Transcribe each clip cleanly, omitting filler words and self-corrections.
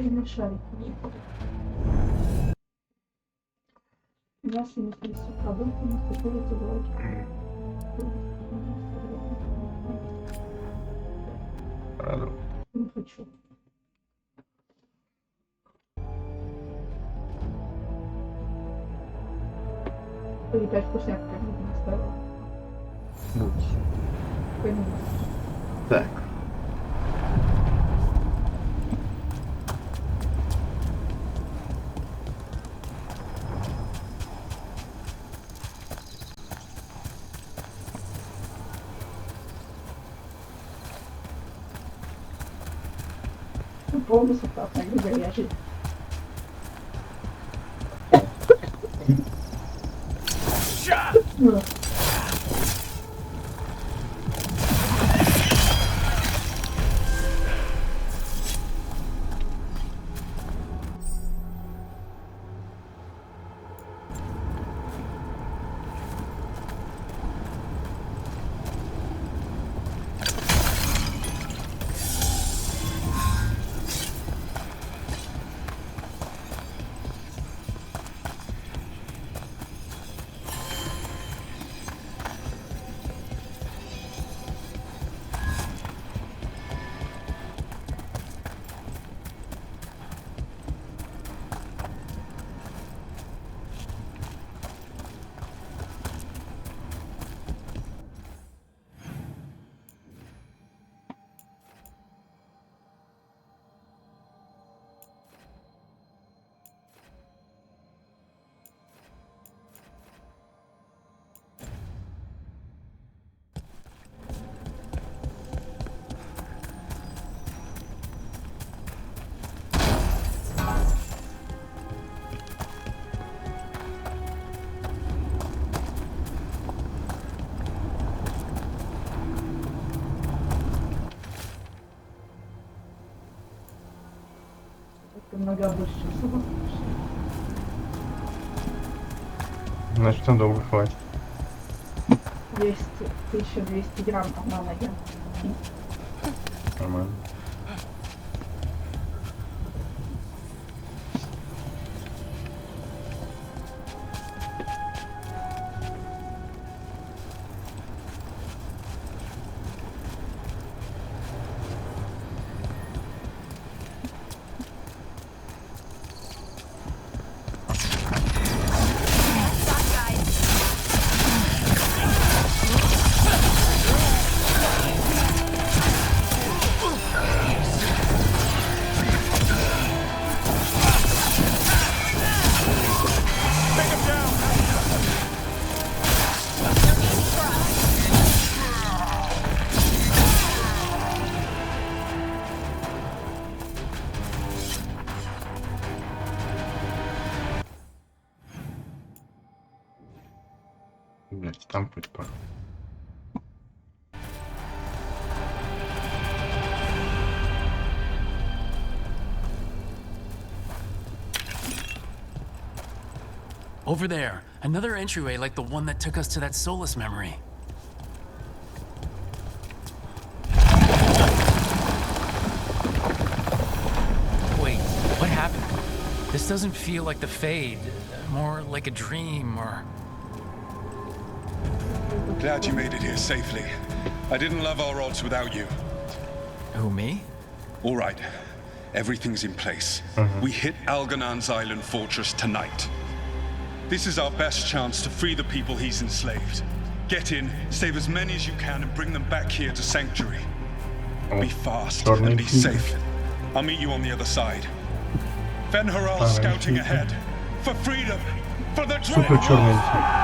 Или шарики. Мясо не принесу продуктами, которые забывают. Не хочу. Или 5 вкусняк как-нибудь не ставил. Будь. Пойму. Так. Ну, полностью так, как горячий. Ну. Много больше, чем собак. Значит, надолго хватит. 200, 1200 грамм на ноге. Нормально. Блять, там путь пора. Over there, another entryway like the one that took us to that Solus memory. Wait, what happened? This doesn't feel like the Fade, more like a dream or... Glad you made it here safely. I didn't love our odds without you. Who, me? All right, everything's in place. We hit Algernon's island fortress tonight. This is our best chance to free the people he's enslaved. Get in, save as many as you can, and bring them back here to Sanctuary. Be fast and be safe. I'll meet you on the other side. Fen Haral scouting ahead. For freedom! For the Супер черный эльфик.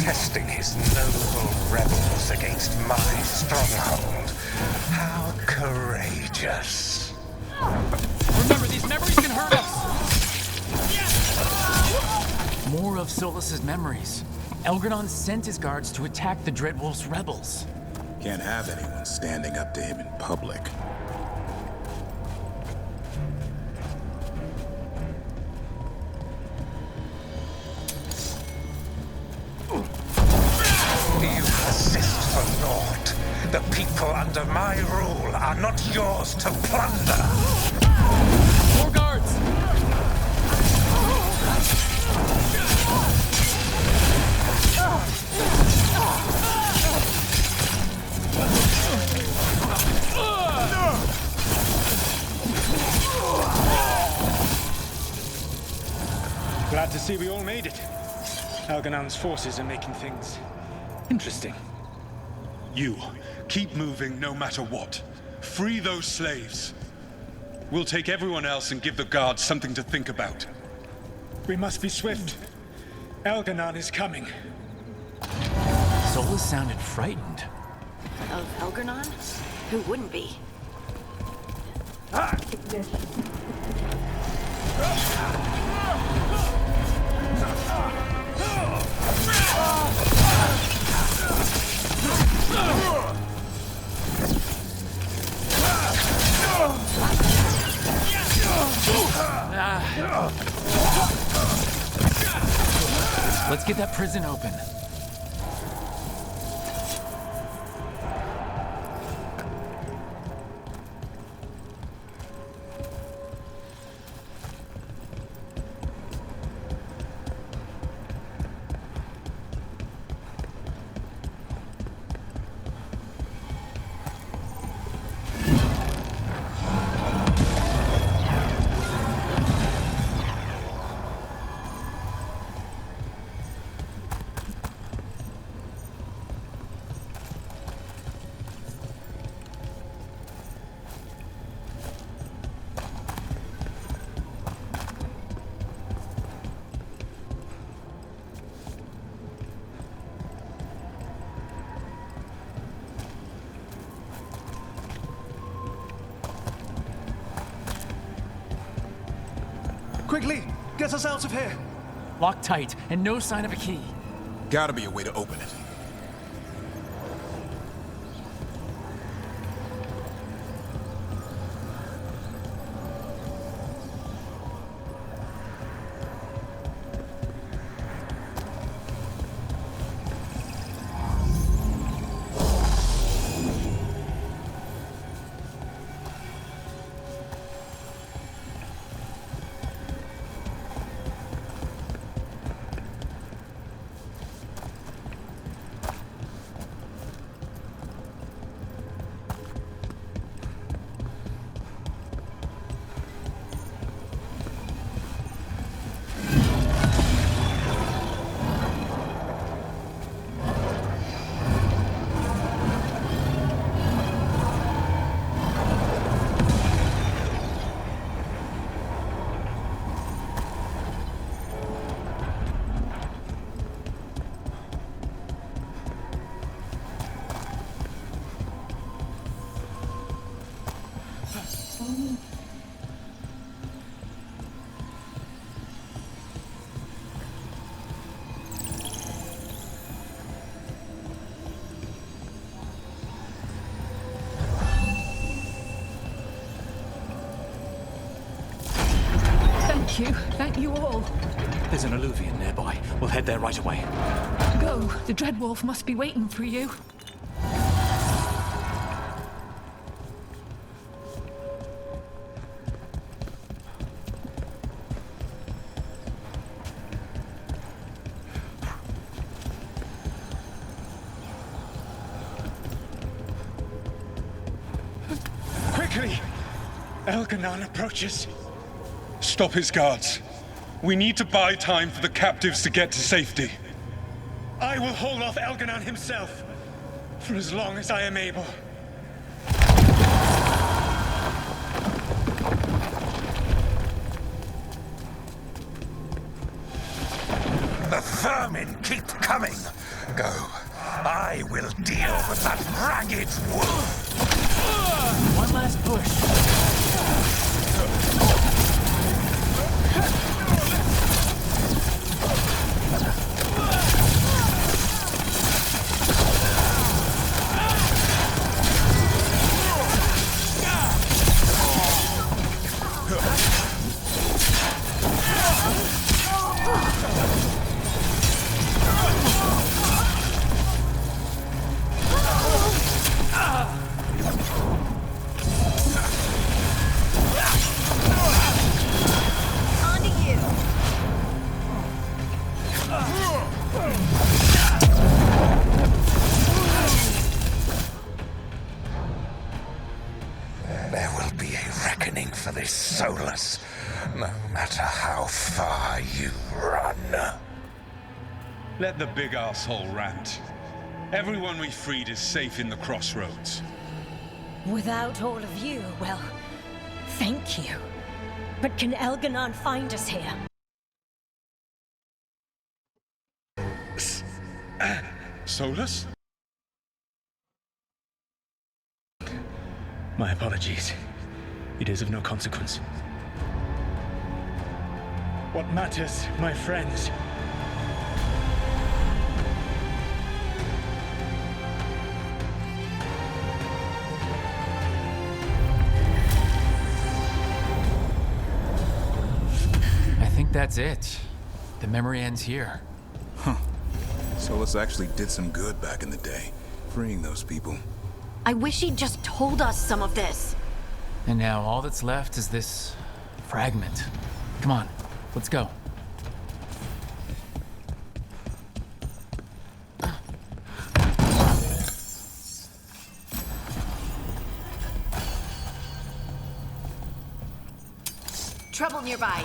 Testing his noble rebels against my stronghold. How courageous. Remember, these memories can hurt us! More of Solus's memories. Elgranon sent his guards to attack the Dreadwolf's rebels. Can't have anyone standing up to him in public. under my rule are not yours to plunder. More guards! Glad to see we all made it. Alganan's forces are making things interesting. You, keep moving no matter what. Free those slaves. We'll take everyone else and give the guards something to think about. We must be swift. Alganan is coming. Solus sounded frightened. Of Elgernon? Who wouldn't be? Yes. Let's get that prison open. Quickly, get us out of here. Locked tight, and no sign of a key. Gotta be a way to open it. Thank you all. There's an alluvion nearby. We'll head there right away. Go. The Dreadwolf must be waiting for you. Quickly! Elganan approaches. Stop his guards. We need to buy time for the captives to get to safety. I will hold off Elganan himself for as long as I am able. The vermin keep coming. Go. I will deal with that ragged wolf. One last push. us, no matter how far you run. Let the big asshole rant. Everyone we freed is safe in the crossroads. Without all of you, well, thank you. But can Elganon find us here? Solus? My apologies. It is of no consequence. What matters, my friends? I think that's it. The memory ends here. Solus actually did some good back in the day, freeing those people. I wish he'd just told us some of this. And now all that's left is this fragment. Come on, let's go. Trouble nearby.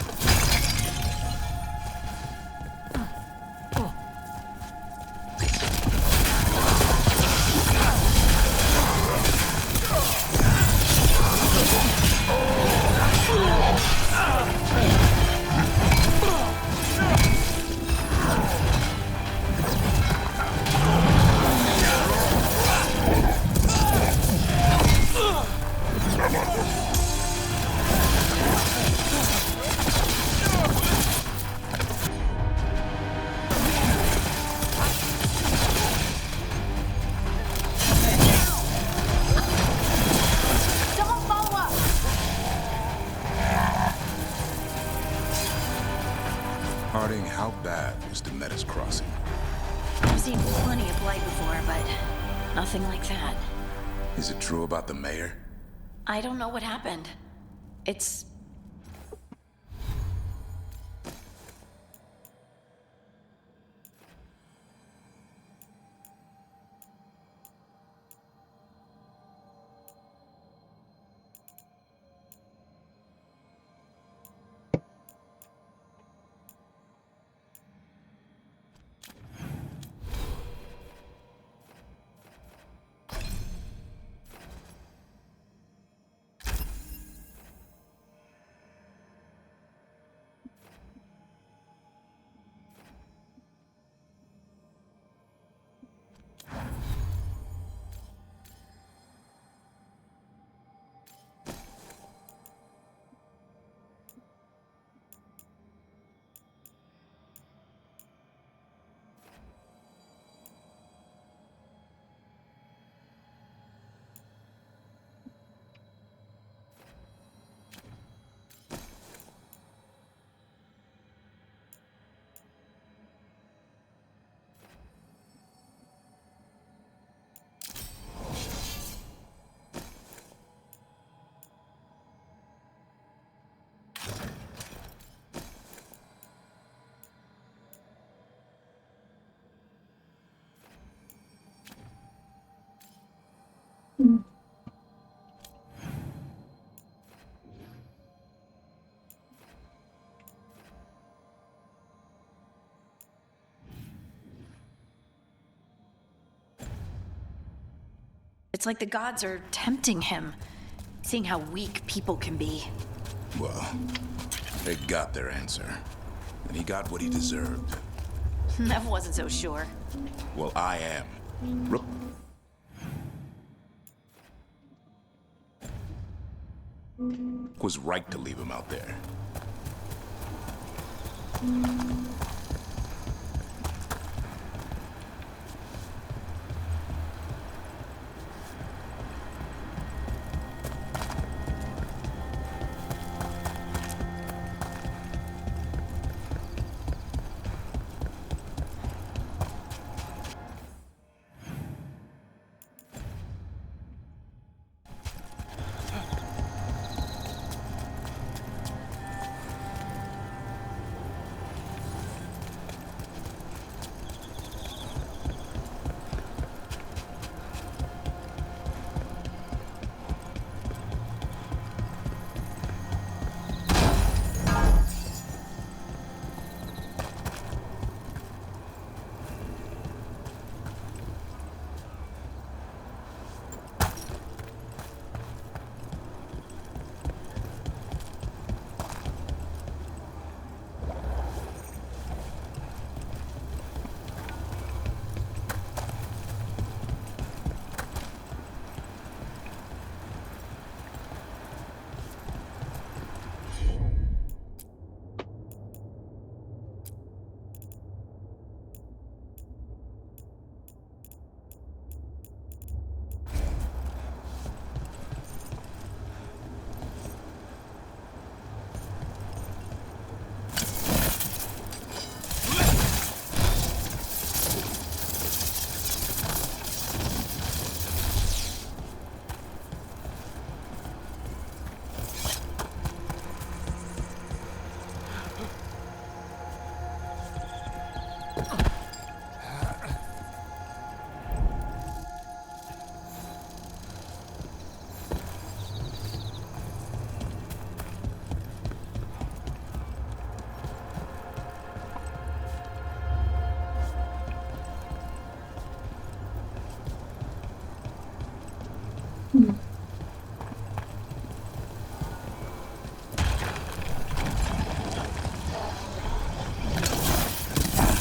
Harding, how bad was Demeter's crossing? I've seen plenty of blight before, but nothing like that. Is it true about the mayor? I don't know what happened. It's... It's like the gods are tempting him, seeing how weak people can be. Well, they got their answer. And he got what he deserved. Nev wasn't so sure. Well, I am. Was right to leave him out there.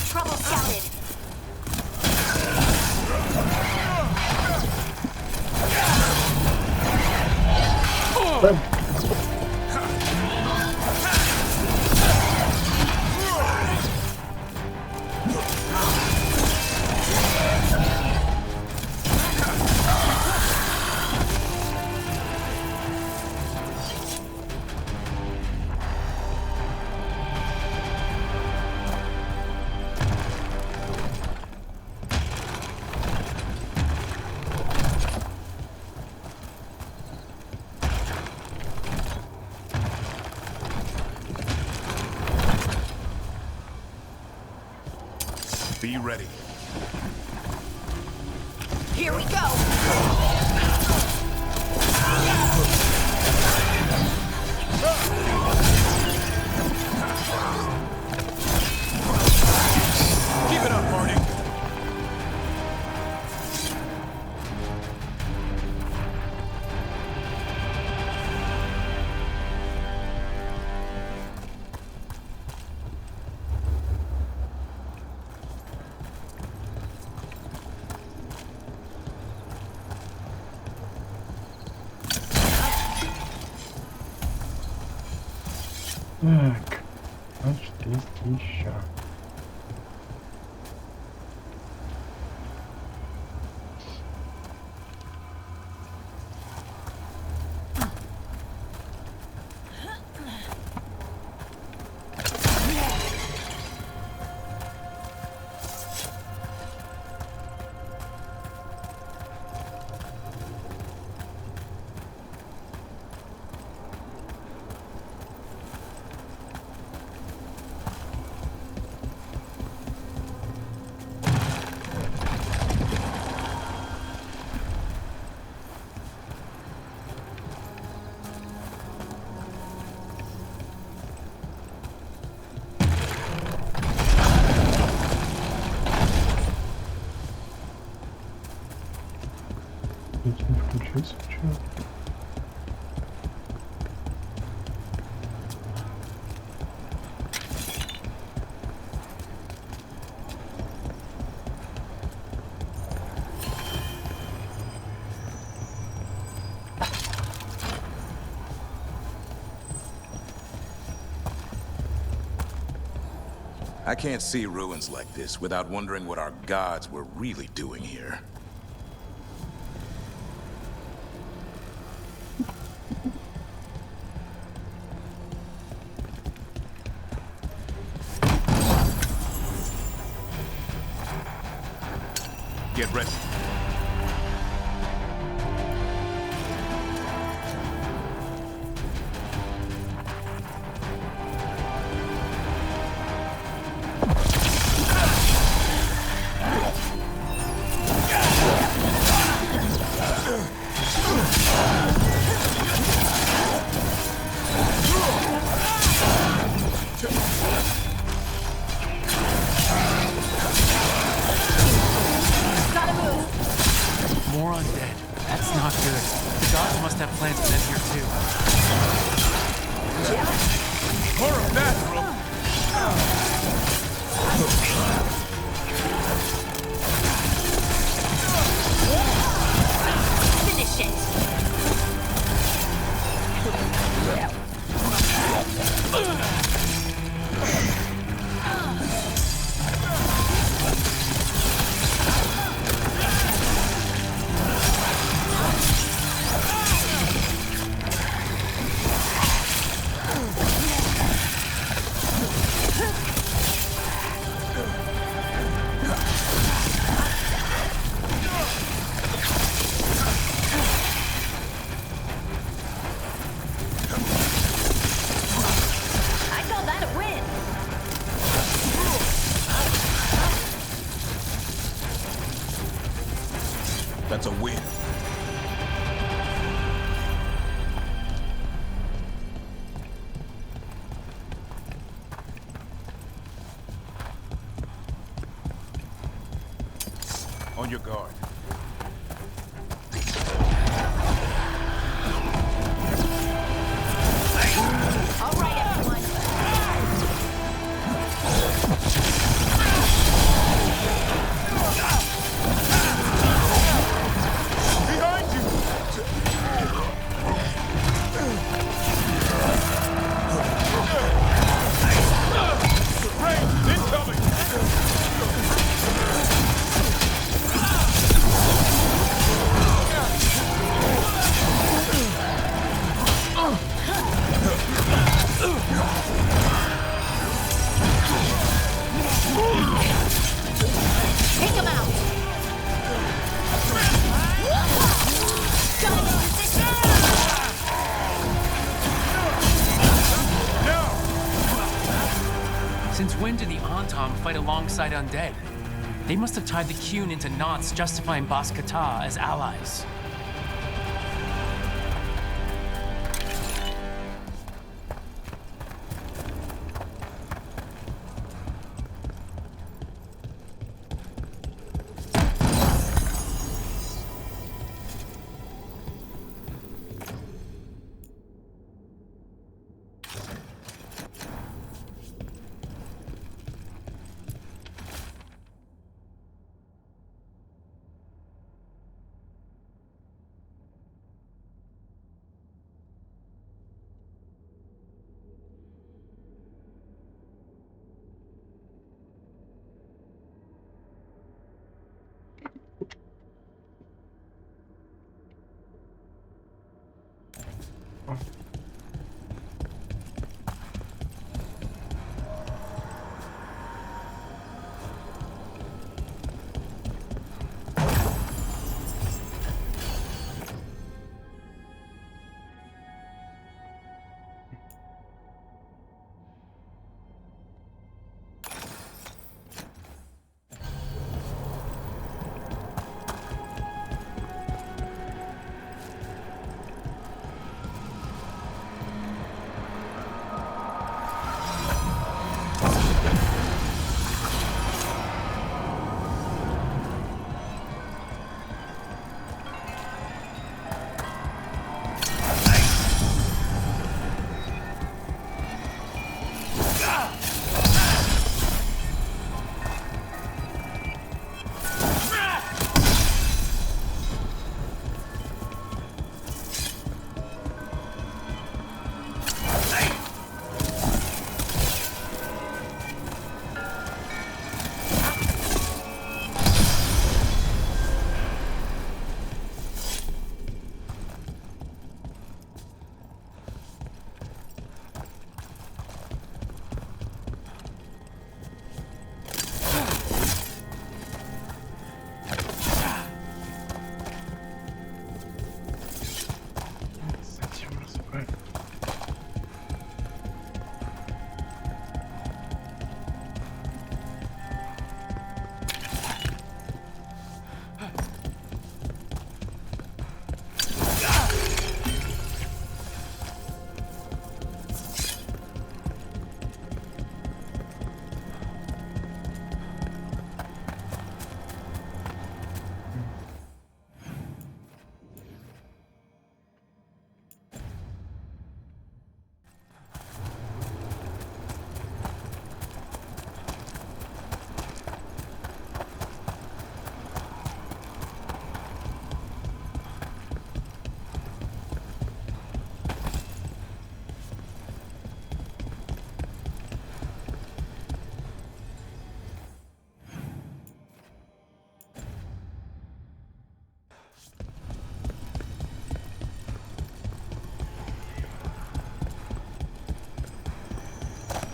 Trouble scouted. Be ready. Here we go. Keep it up, Marty. Так, значит, есть еще. Ведь не включился почему? I can't see ruins like this without wondering what our gods were really doing here. Get ready. More undead. That's not good. The gods must have plans to end here too. More of that, Brooke. Finish it. That's a win. On your guard. All right, everyone. Behind you! Rain, incoming! Take him out. Got him in position. Since when do the Antom fight alongside undead? They must have tied the Qun into knots, justifying Bas Kata as allies.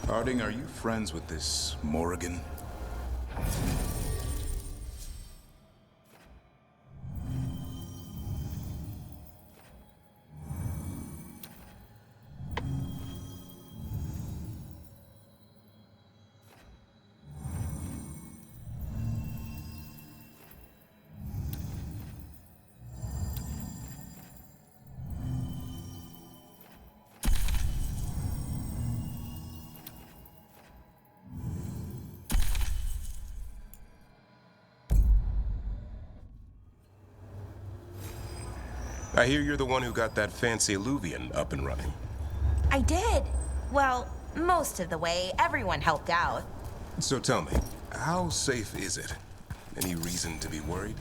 Harding, are you friends with this Morrigan? I hear you're the one who got that fancy Illuvian up and running. I did. Well, most of the way. Everyone helped out. So tell me, how safe is it? Any reason to be worried?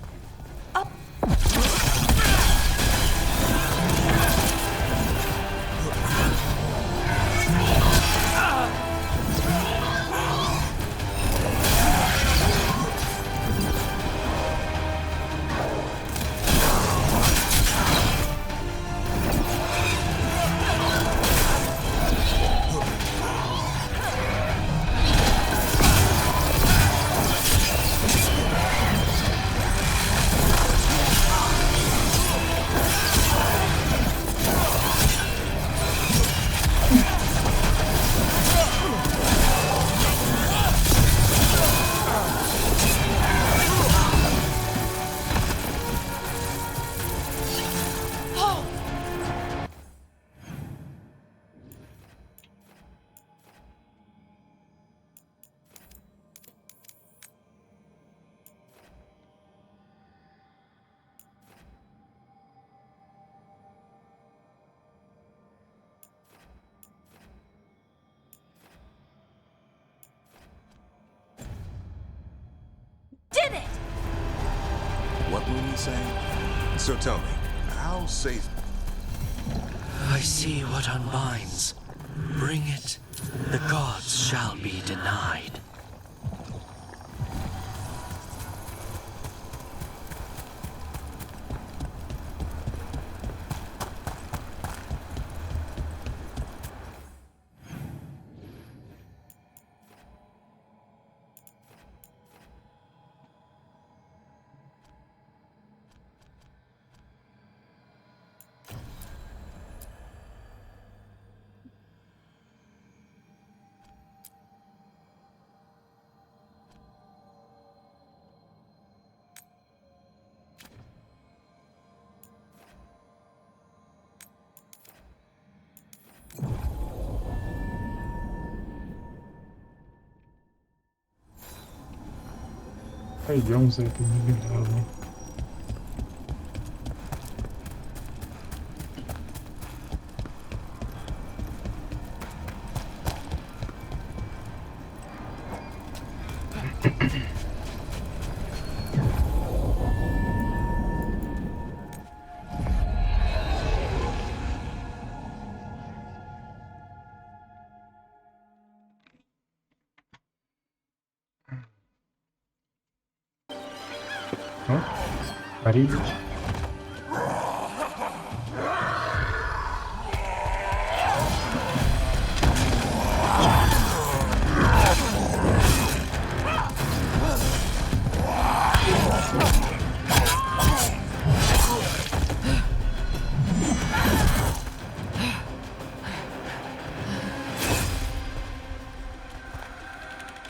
Did it! What were you saying? So tell me, how safe... I see what unbinds. Bring it, the gods shall be denied. Пойдем за этой нелегальной. Пари.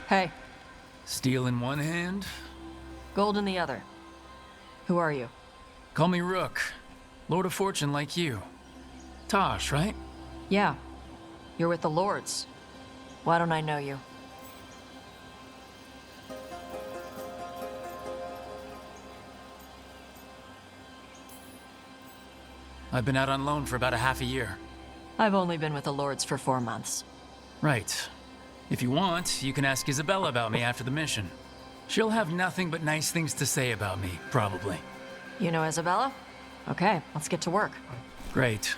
Hey. Steel in one hand, Gold in the other. Who are you? call me Rook. Lord of Fortune like you. Tosh, right? Yeah. You're with the Lords. Why don't I know you? I've been out on loan for about a half a year. I've only been with the Lords for 4 months. Right. If you want, you can ask Isabella about me after the mission. She'll have nothing but nice things to say about me, probably. You know Isabella? Okay, let's get to work. Great.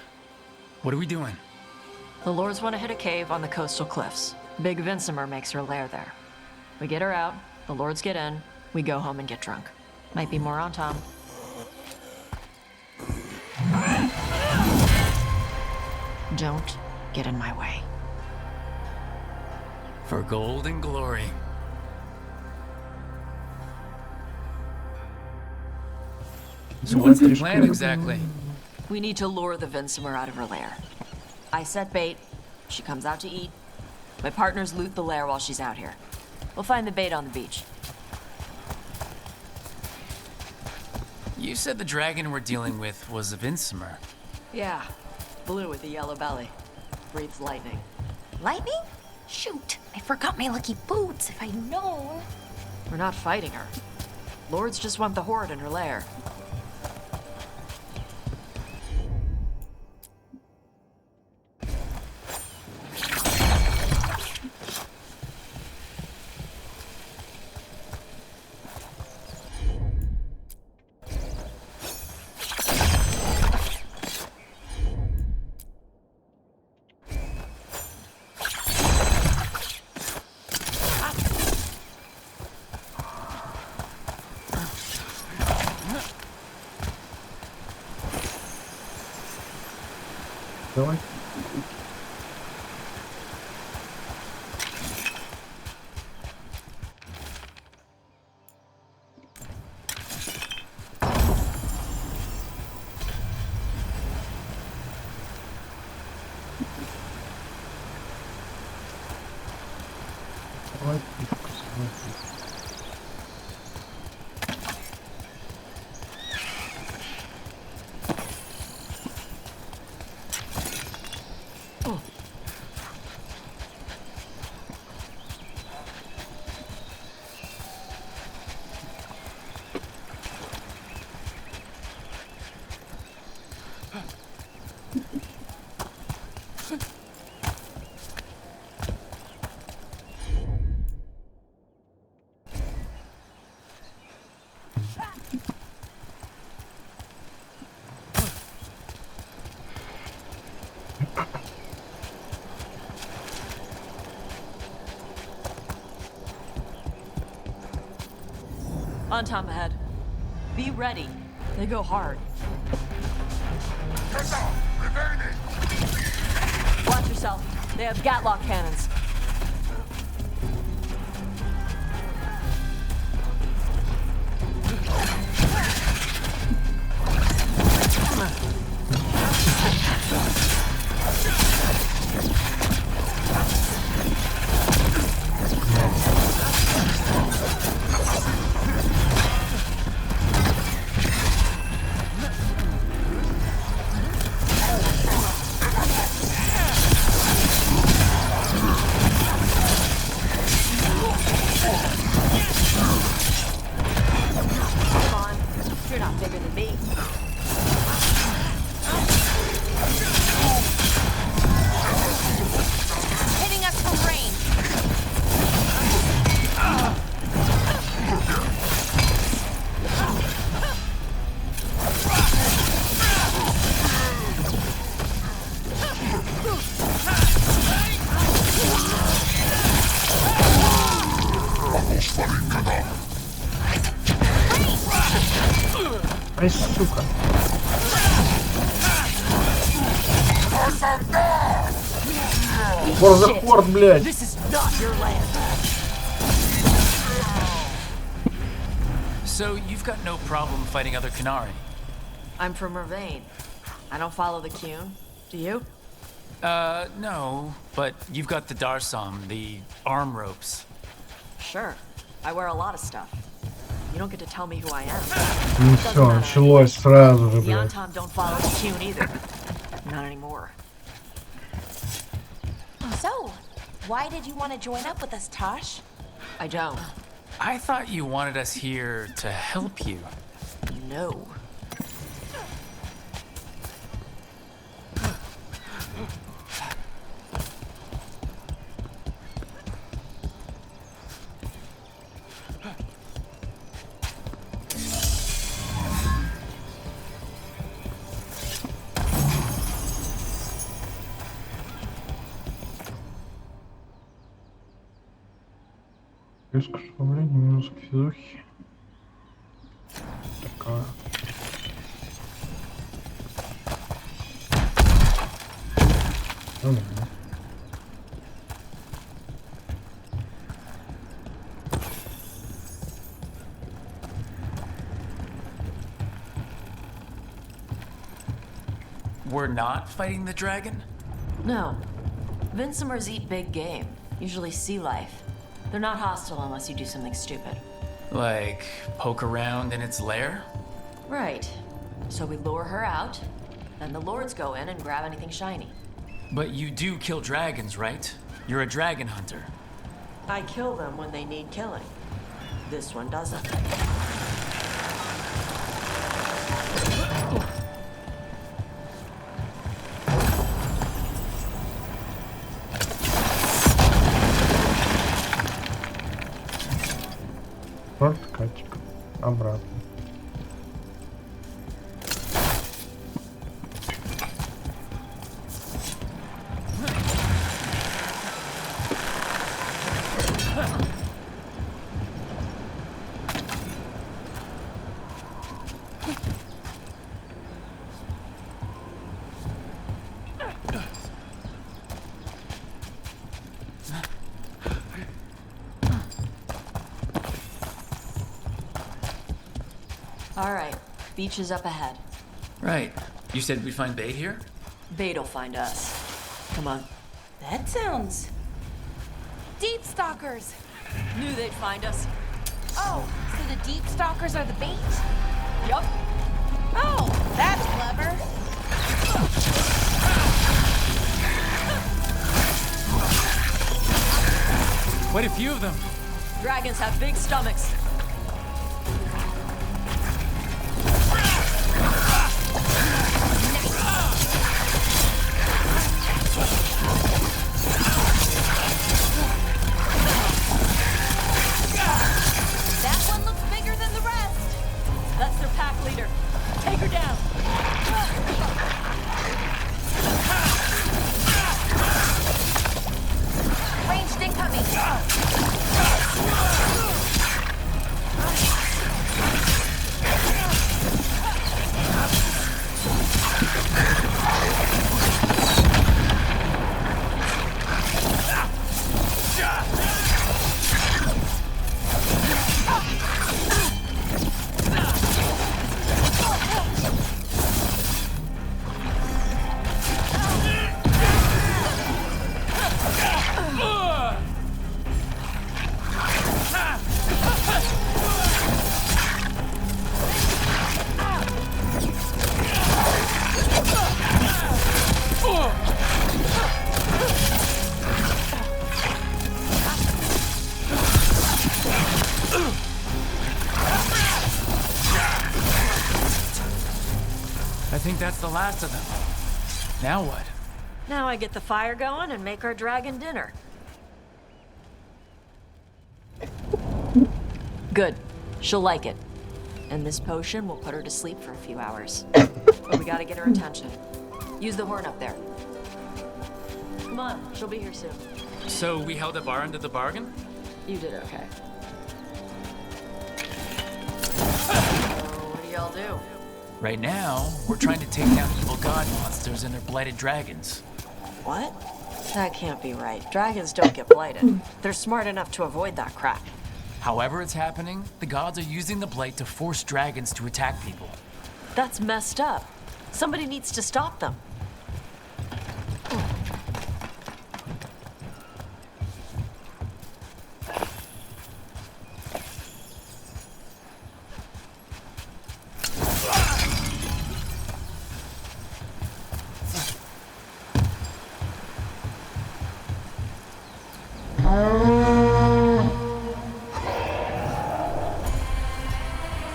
What are we doing? The Lords want to hit a cave on the coastal cliffs. Big Vincimer makes her lair there. We get her out, the Lords get in, we go home and get drunk. Might be more on Tom. Don't get in my way. For gold and glory. So what's the plan exactly? We need to lure the Vincimer out of her lair. I set bait, she comes out to eat. My partners loot the lair while she's out here. We'll find the bait on the beach. You said the dragon we're dealing with was a Vincimer. Yeah, blue with a yellow belly. Breathes lightning. Lightning? Shoot, I forgot my lucky boots. If I'd known. We're not fighting her. Lords just want the Horde in her lair. Давай. Давай, пушку свою. On Tom ahead. Be ready. They go hard. Watch yourself. They have Gatlock cannons. Ай, сука. Форт, блядь. This is not your land. So you've got no problem fighting other Qunari? I'm from Mervain. I don't follow the Qun. Do you? No. But you've got the Darsam, the arm ropes. Sure. I wear a lot of stuff. You don't get to tell me who I am. Ну все, началось сразу же, The блядь. Antom don't follow the Qun either. Not anymore. So, why did you want to join up with us, Tosh? I don't. I thought you wanted us here to help you. No. Плюс к управлению, минус к физухе. Такая. Ну, да. We're not fighting the dragon? No. Vincimers eat big game, usually sea life. They're not hostile unless you do something stupid. Like, poke around in its lair? Right. So we lure her out, then the lords go in and grab anything shiny. But you do kill dragons, right? You're a dragon hunter. I kill them when they need killing. This one doesn't. Прокатик. Обратно. All right, beach is up ahead. Right. You said we'd find bait here? Bait'll find us. Come on. That sounds... Deep stalkers! Knew they'd find us. Oh, so the deep stalkers are the bait? Yup. Oh, that's clever. Quite a few of them. Dragons have big stomachs. That one looks bigger than the rest. That's their pack leader. Take her down. Ranged incoming. I think that's the last of them. Now what? Now I get the fire going and make our dragon dinner. Good. She'll like it. And this potion will put her to sleep for a few hours. But we gotta get her attention. Use the horn up there. Come on, she'll be here soon. So we held up our end of the bargain? You did okay. So, what do y'all do? Right now, we're trying to take down evil god monsters and their blighted dragons. What? That can't be right. Dragons don't get blighted. They're smart enough to avoid that crap. However it's happening, the gods are using the blight to force dragons to attack people. That's messed up. Somebody needs to stop them.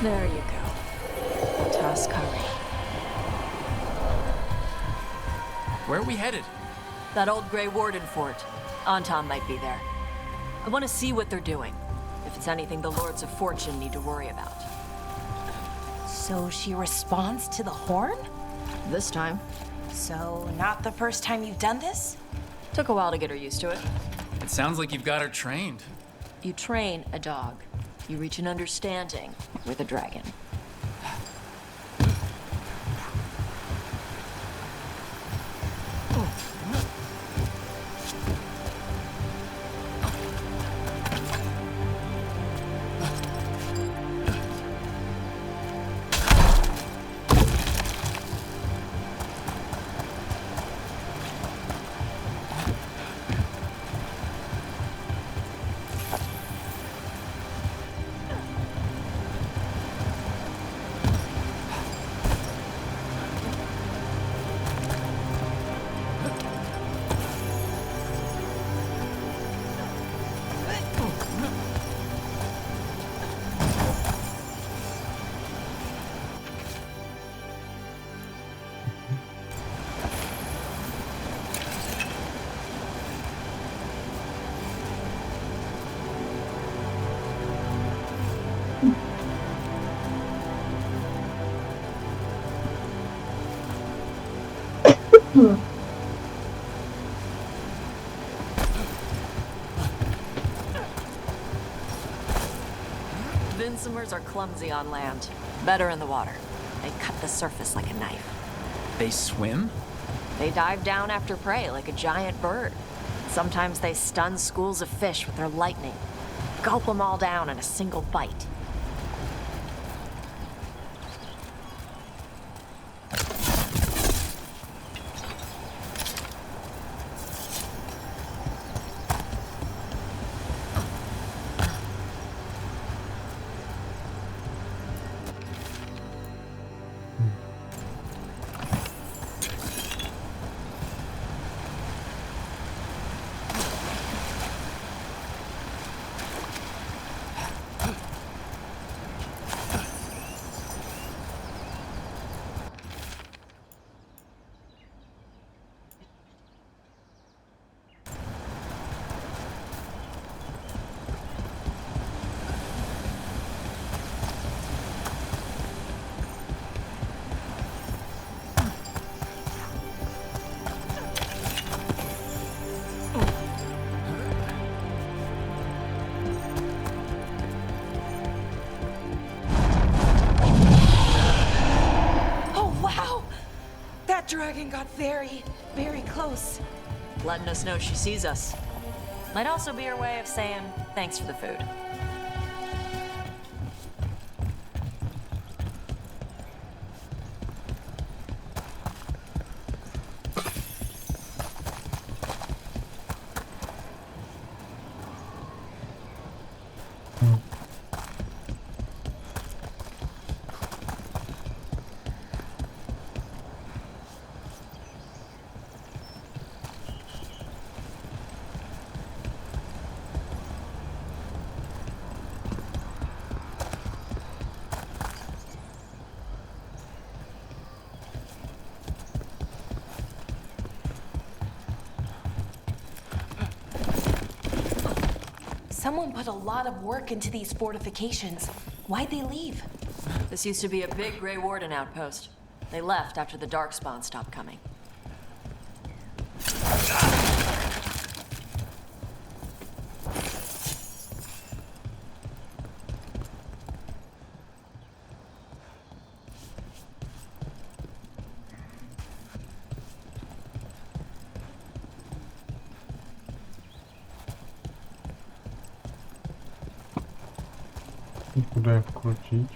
There you go. Toss curry. Where are we headed? That old Grey Warden fort. Anton might be there. I want to see what they're doing. If it's anything the Lords of Fortune need to worry about. So she responds to the horn? This time. So not the first time you've done this? Took a while to get her used to it. It sounds like you've got her trained. You train a dog. You reach an understanding with a dragon. Vincimers are clumsy on land, better in the water. They cut the surface like a knife. They swim? They dive down after prey like a giant bird. Sometimes they stun schools of fish with their lightning. Gulp them all down in a single bite. dragon got very, very close. Letting us know she sees us. Might also be her way of saying thanks for the food. Someone put a lot of work into these fortifications. Why'd they leave? This used to be a big Grey Warden outpost. They left after the Darkspawn stopped coming. Куда их крутить?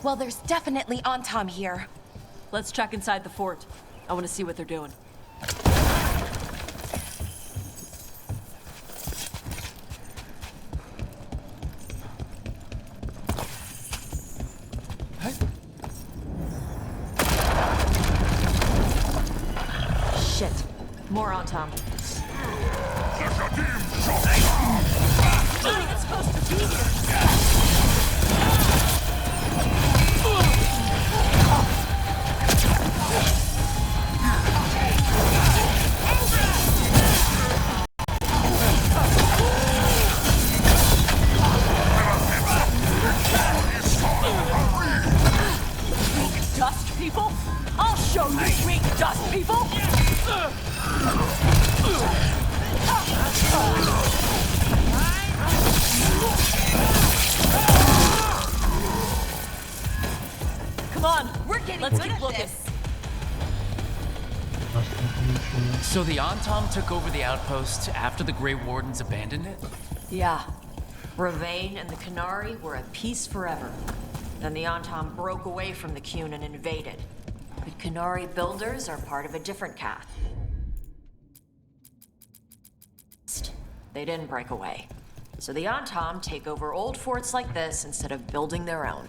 Well, there's definitely Antom here. Let's check inside the fort. I want to see what they're doing. Shit. More Antom. It's supposed to be here. Dust people? I'll show you weak dust people! Come on, we're getting Let's keep looking. So the Antom took over the outpost after the Grey Wardens abandoned it? Yeah. Ravain and the Qunari were at peace forever. Then the Antom broke away from the Qun and invaded. But Qunari builders are part of a different caste. They didn't break away. So the Antom take over old forts like this instead of building their own.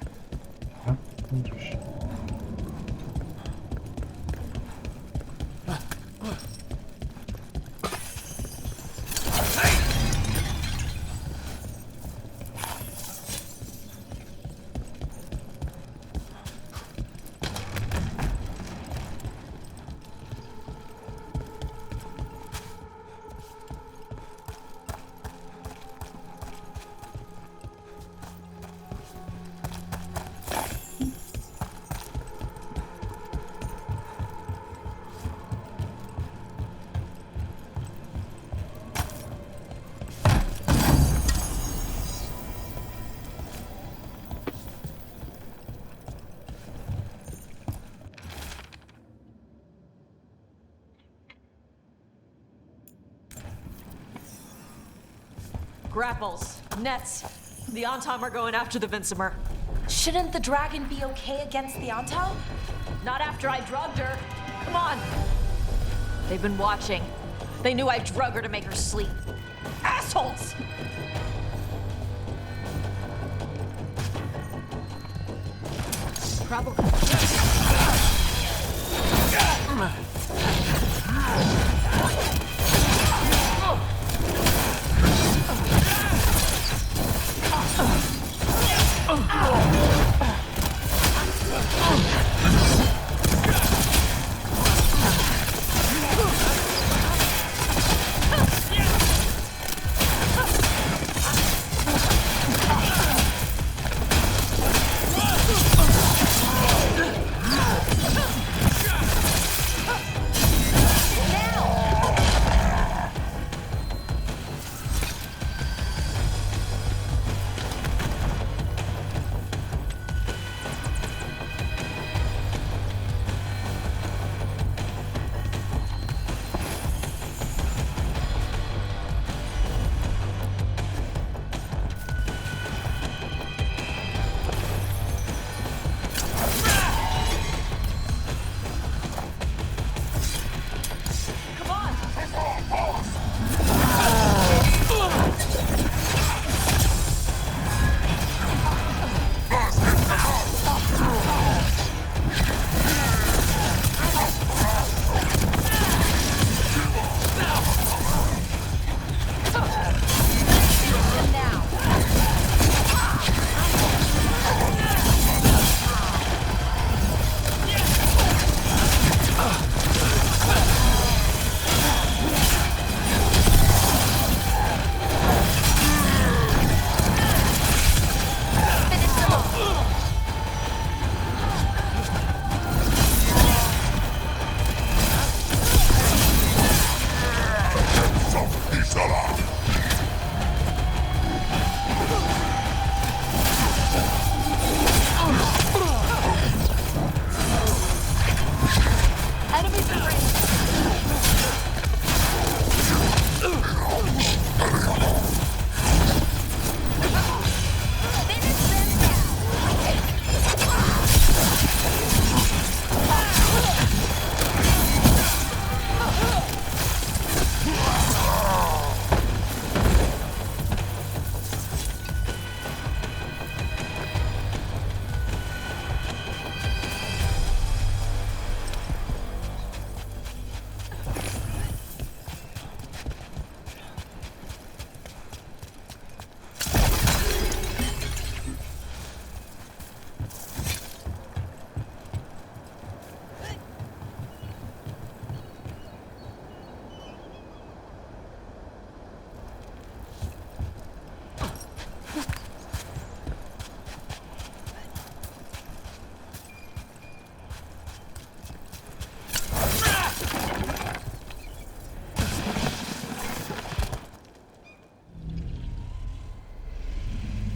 Grapples, nets. The Antom are going after the Vincimer. Shouldn't the dragon be okay against the Anto? Not after I drugged her. Come on. They've been watching. They knew I drug her to make her sleep. Assholes! Probably.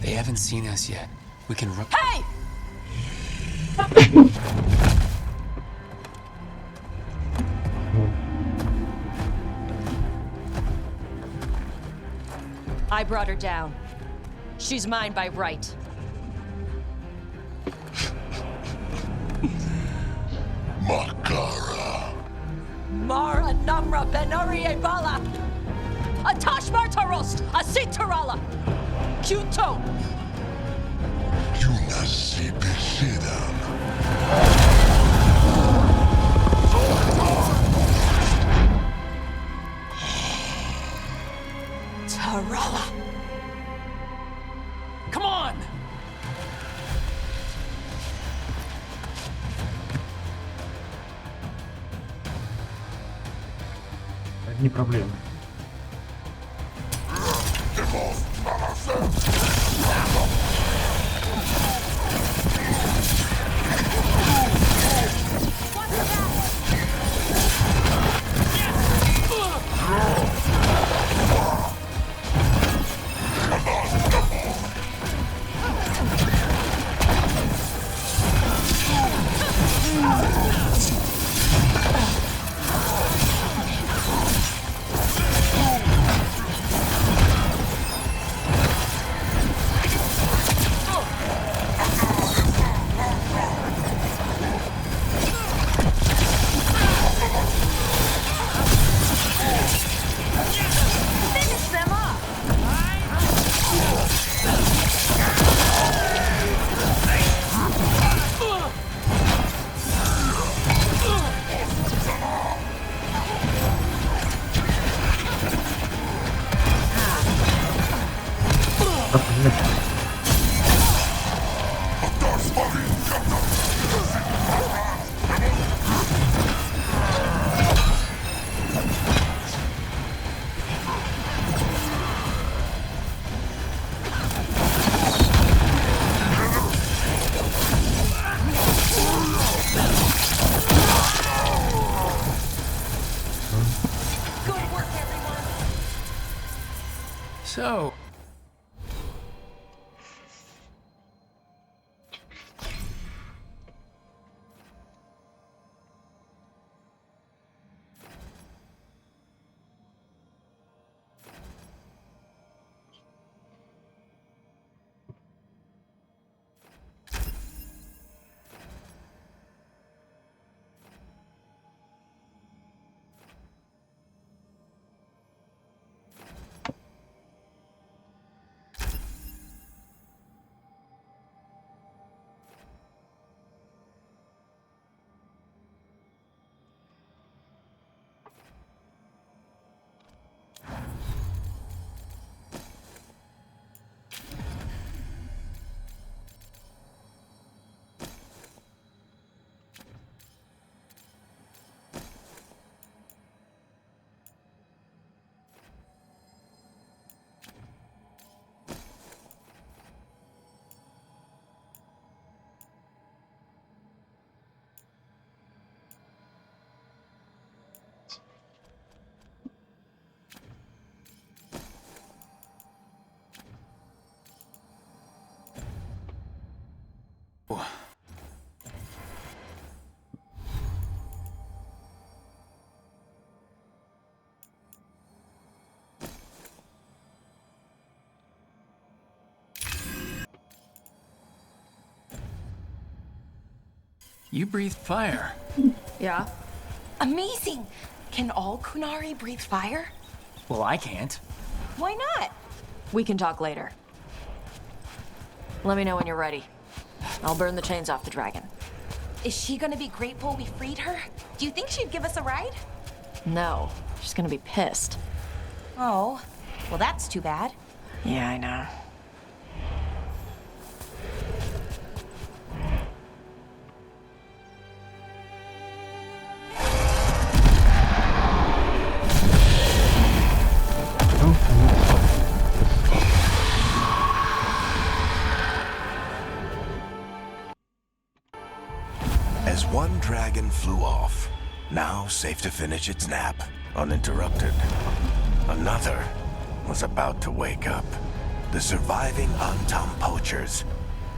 They haven't seen us yet. We can run. Hey! I brought her down. She's mine by right. Makara. Mara Namra Benarie Bala. Atashmar Tarost, Asitarala. Kyuto. Yunasi Bishidam. Tarala. Come on! Одни проблемы. So, you breathe fire. Yeah? Amazing! Can all Kunari breathe fire? Well, I can't. Why not? We can talk later. Let me know when you're ready. I'll burn the chains off the dragon. Is she gonna be grateful we freed her? Do you think she'd give us a ride? No, she's gonna be pissed. Oh, well that's too bad. Yeah, I know. As one dragon flew off, now safe to finish its nap, uninterrupted, another was about to wake up. The surviving Antam poachers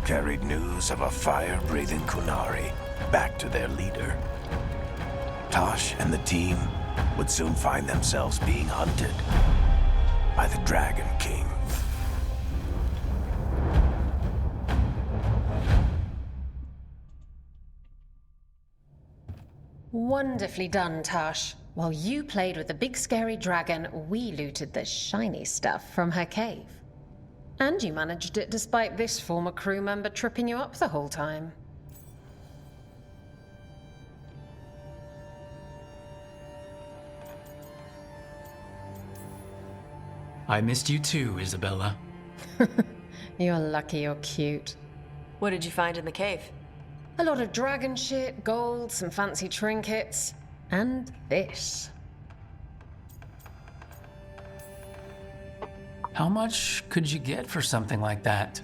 carried news of a fire-breathing Kunari back to their leader. Tosh and the team would soon find themselves being hunted by the Dragon King. Wonderfully done, Tash. While you played with the big scary dragon, we looted the shiny stuff from her cave. And you managed it despite this former crew member tripping you up the whole time. I missed you too, Isabella. You're lucky you're cute. What did you find in the cave? A lot of dragon shit, gold, some fancy trinkets, and this. How much could you get for something like that?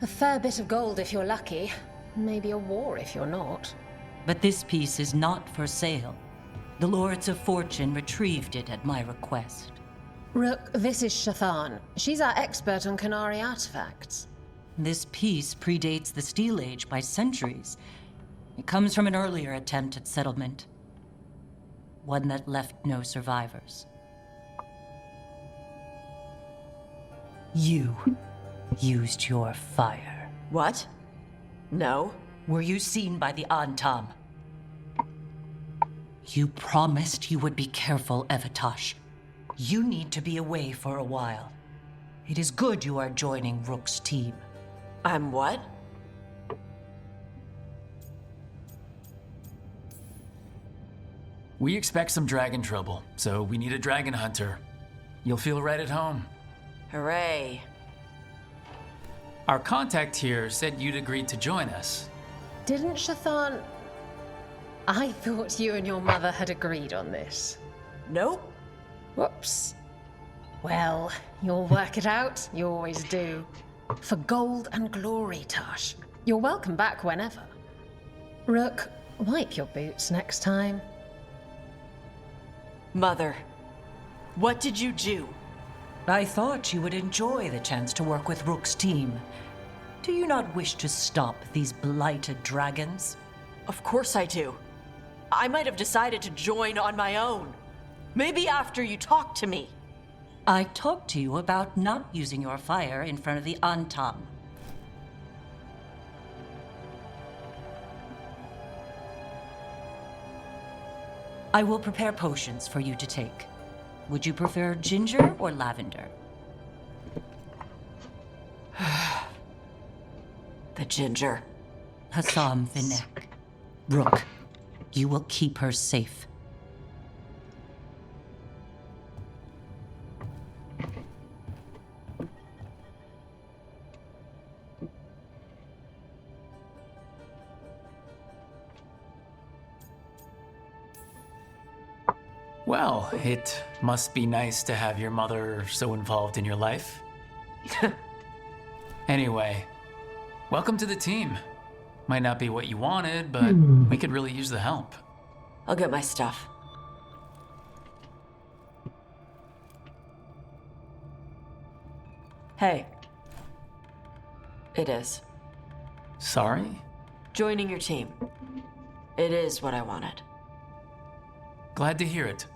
A fair bit of gold if you're lucky. Maybe a war if you're not. But this piece is not for sale. The Lords of Fortune retrieved it at my request. Rook, this is Shathan. She's our expert on Kunari artifacts. This piece predates the Steel Age by centuries. It comes from an earlier attempt at settlement. One that left no survivors. You used your fire. What? No. Were you seen by the Antam? You promised you would be careful, Evatosh. You need to be away for a while. It is good you are joining Rook's team. I'm what? We expect some dragon trouble, so we need a dragon hunter. You'll feel right at home. Hooray. Our contact here said you'd agreed to join us. Didn't Shathan... I thought you and your mother had agreed on this. Nope. Whoops. Well, you'll work it out. You always do. For gold and glory, Tosh. You're welcome back whenever. Rook, wipe your boots next time. Mother, what did you do? I thought you would enjoy the chance to work with Rook's team. Do you not wish to stop these blighted dragons? Of course I do. I might have decided to join on my own. Maybe after you talked to me. I talked to you about not using your fire in front of the Antam. I will prepare potions for you to take. Would you prefer ginger or lavender? The ginger. Hassam Vinek. Rook, you will keep her safe. Well, it must be nice to have your mother so involved in your life. Anyway, welcome to the team. Might not be what you wanted, but we could really use the help. I'll get my stuff. Hey. It is. Sorry? Joining your team. It is what I wanted. Glad to hear it.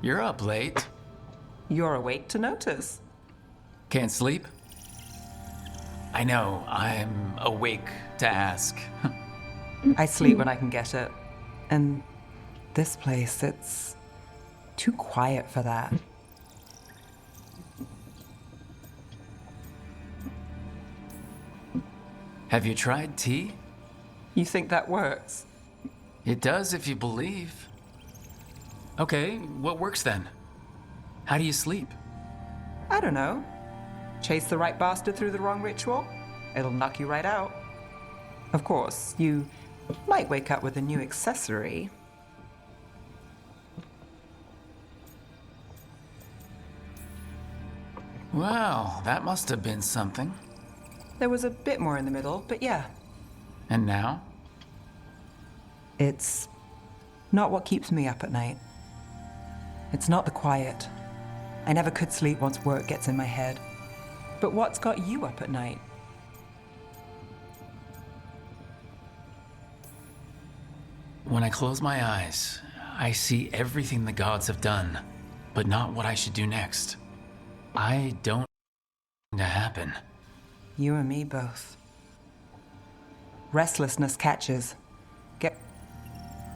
You're up late. You're awake to notice. Can't sleep? I know, I'm awake to ask. I sleep when I can get it. And this place, it's too quiet for that. Have you tried tea? You think that works? It does if you believe. Okay, what works then? How do you sleep? I don't know. Chase the right bastard through the wrong ritual? It'll knock you right out. Of course, you might wake up with a new accessory. Well, that must have been something. There was a bit more in the middle, but yeah. And now? It's not what keeps me up at night. It's not the quiet. I never could sleep once work gets in my head. But what's got you up at night? When I close my eyes, I see everything the gods have done, but not what I should do next. I don't want to happen. You and me both. Restlessness catches.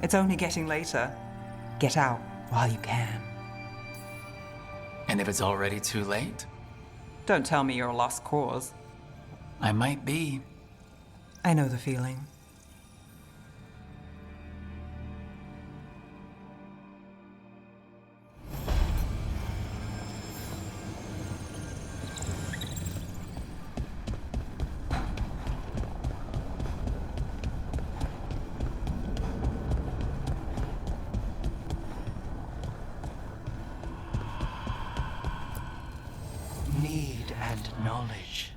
It's only getting later. Get out while you can. And if it's already too late? Don't tell me you're a lost cause. I might be. I know the feeling. Need and knowledge.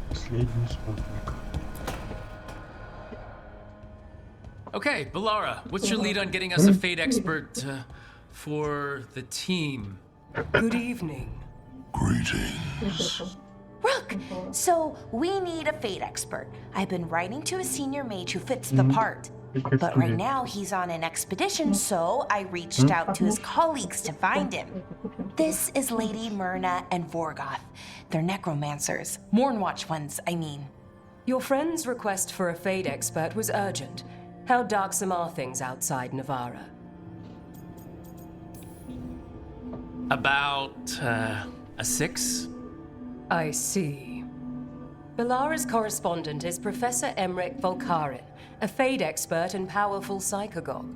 Последний спутник. Okay, Balara, what's your lead on getting us a fate expert for the team? Good evening. Greetings. Rook, so we need a fate expert. I've been writing to a senior mage who fits the part. But right now he's on an expedition, so I reached out to his colleagues to find him. This is Lady Myrna and Vorgoth. They're necromancers. Mournwatch ones, I mean. Your friend's request for a fate expert was urgent. How darksome are things outside Navarra? About, a 6? I see. Balara's correspondent is Professor Emmerich Volkarin, a fate expert and powerful psychagogue.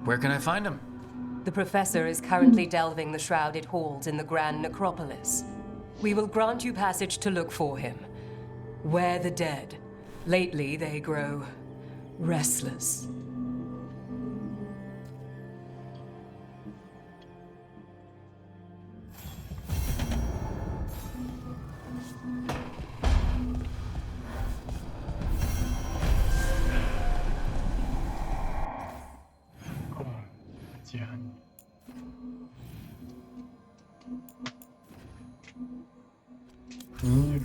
Where can I find him? The professor is currently delving the shrouded halls in the Grand Necropolis. We will grant you passage to look for him. Where the dead. Lately, they grow restless. Где они? Мир.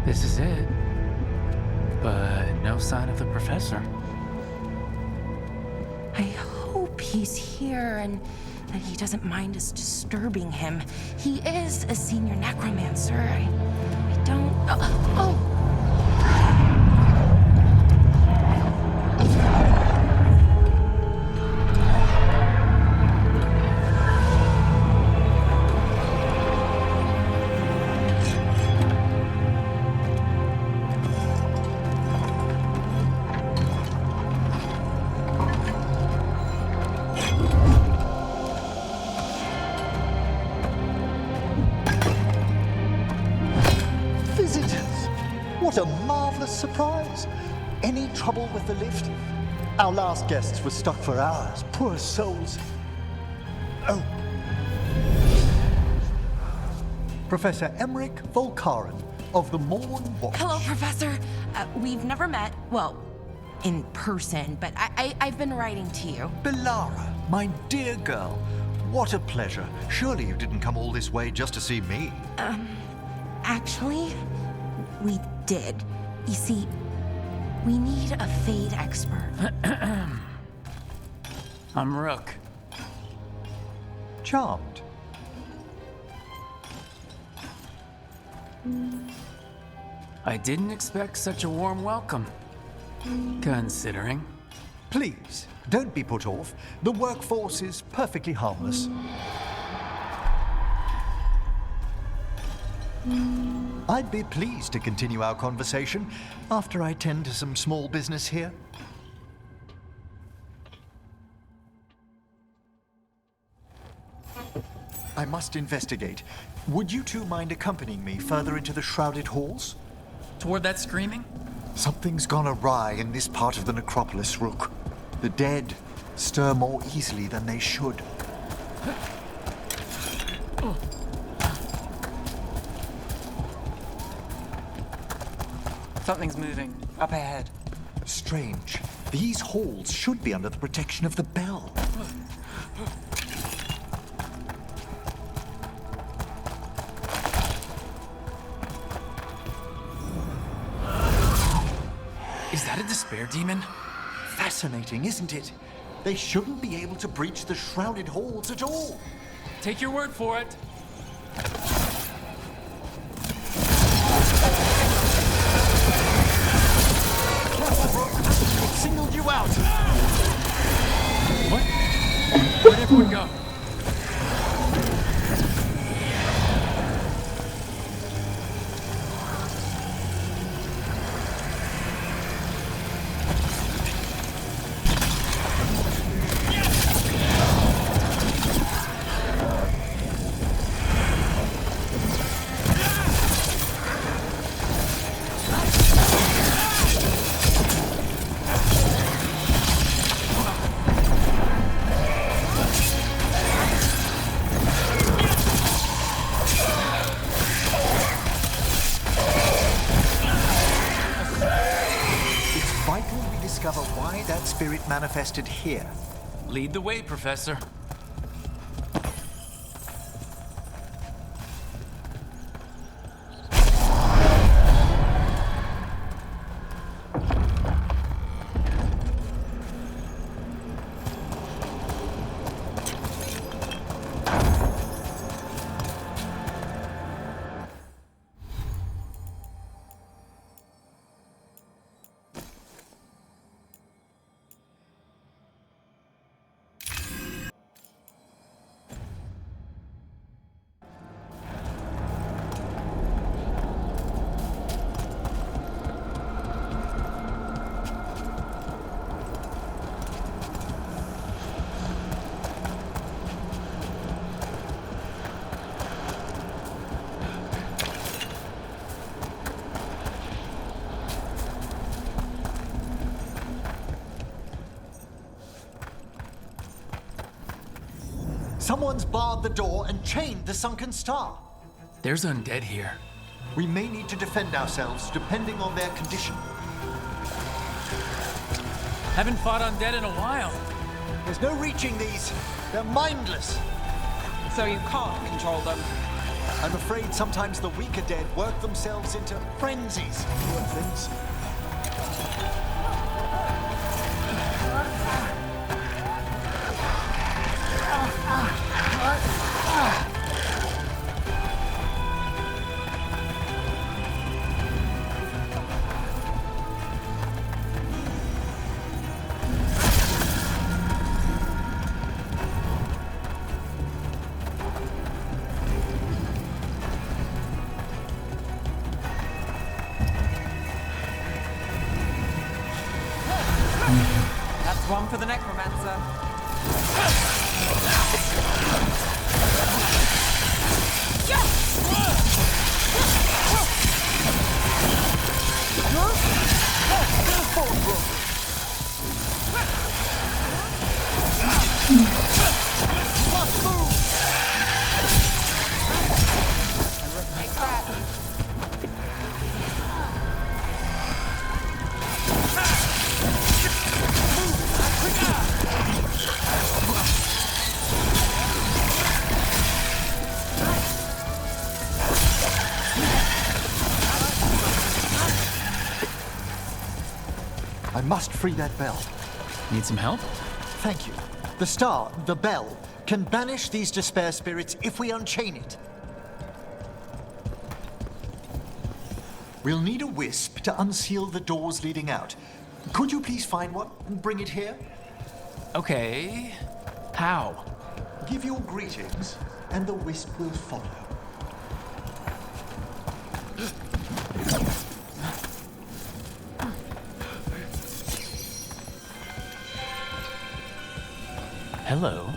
This is it. But no sign of the professor. I hope he's here and that he doesn't mind us disturbing him. He is a senior necromancer. I don't... Oh! What a marvelous surprise. Any trouble with the lift? Our last guests were stuck for hours. Poor souls. Oh, Professor Emmerich Volkaren of the Morn Watch. Hello, Professor. We've never met, well, in person, but I've been writing to you. Belara, my dear girl, what a pleasure. Surely you didn't come all this way just to see me. Actually, we did. You see, we need a Fade expert. I'm Rook. Charmed. I didn't expect such a warm welcome. Considering. Please, don't be put off. The workforce is perfectly harmless. I'd be pleased to continue our conversation after I tend to some small business here. I must investigate. Would you two mind accompanying me further into the shrouded halls? Toward that screaming? Something's gone awry in this part of the necropolis, Rook. The dead stir more easily than they should. Something's moving. Up ahead. Strange. These halls should be under the protection of the bell. Is that a despair demon? Fascinating, isn't it? They shouldn't be able to breach the shrouded halls at all. Take your word for it. It signaled you out. What? Where'd everyone go? Spirit manifested here. Lead the way, Professor. Someone's barred the door and chained the sunken star. There's undead here. We may need to defend ourselves depending on their condition. Haven't fought undead in a while. There's no reaching these. They're mindless. So you can't control them? I'm afraid sometimes the weaker dead work themselves into frenzies. Poor things. That's one for the necromancer. I must free that bell. Need some help? Thank you. The star, the bell, can banish these despair spirits if we unchain it. We'll need a wisp to unseal the doors leading out. Could you please find one and bring it here? Okay. How? Give your greetings, and the wisp will follow. Hello.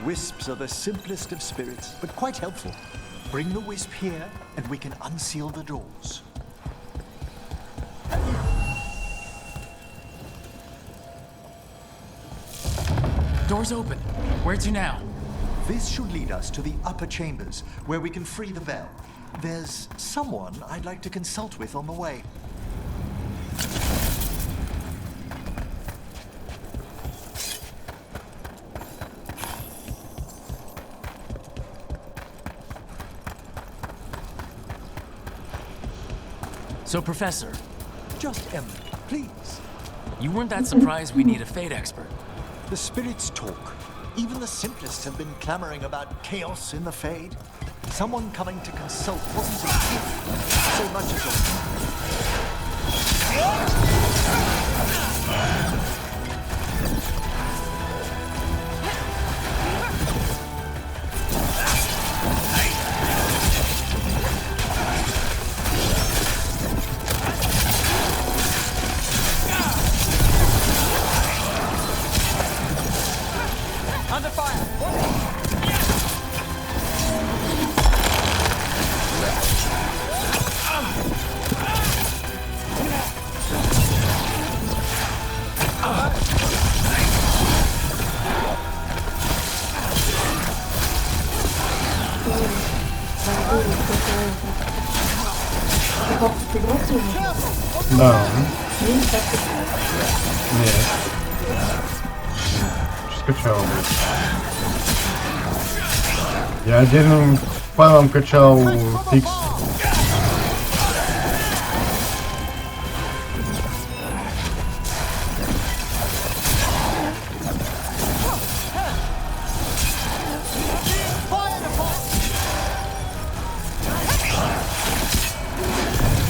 Wisps are the simplest of spirits, but quite helpful. Bring the wisp here, and we can unseal the doors. Door's open. Where to now? This should lead us to the upper chambers, where we can free the bell. There's someone I'd like to consult with on the way. So, Professor, Just Emily, please. you weren't that surprised we need a fate expert. The spirits talk. Even the simplest have been clamoring about chaos in the Fade. Someone coming to consult wasn't a gift so much as Under fire! Да. Нет. Скачал, блядь. Я отдельным файлом качал фикс.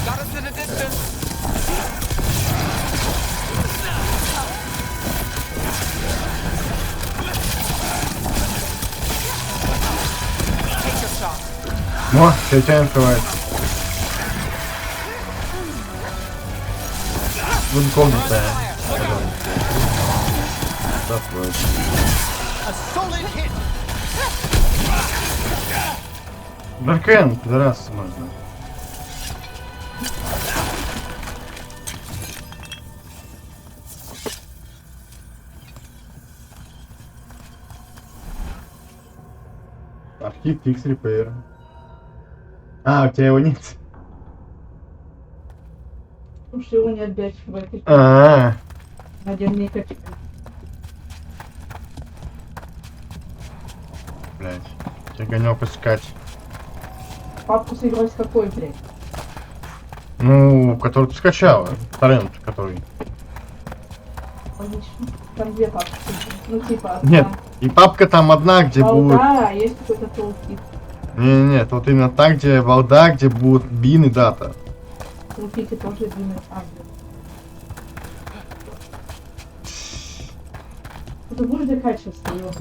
Got us in the distance! Take your shot. О, тебя открывает. Вот комната. Закрой. a solid hit. Даркен, пидорас, можно. Архив фикс репейр. А, у тебя его нет? Потому что его не отдать в этой. Отдельные копии. Блять, тебе гонек искать. Папку сыграть какой, блядь? Ну, который ты скачала. Торрент, который. Логично. Там две папки. Ну, типа, одна. Нет, и папка там одна, где будет... Да, есть какой-то толкит. Нет, вот именно так, где Валда, где будут бин и дата. Толките тоже длинный адрес. Ты будешь закачиваться, его?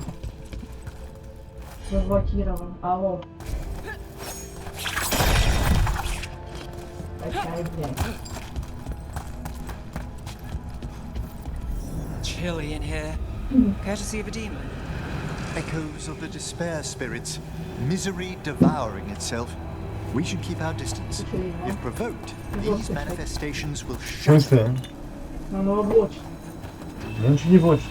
Заблокирован. Алло. Качай, блядь. Chilly in here. Courtesy of a demon. Echoes of the despair spirits, misery devouring itself. We should keep our distance. If provoked, these manifestations will В shatter. смысле? Оно облочно. Я ничего не блочу.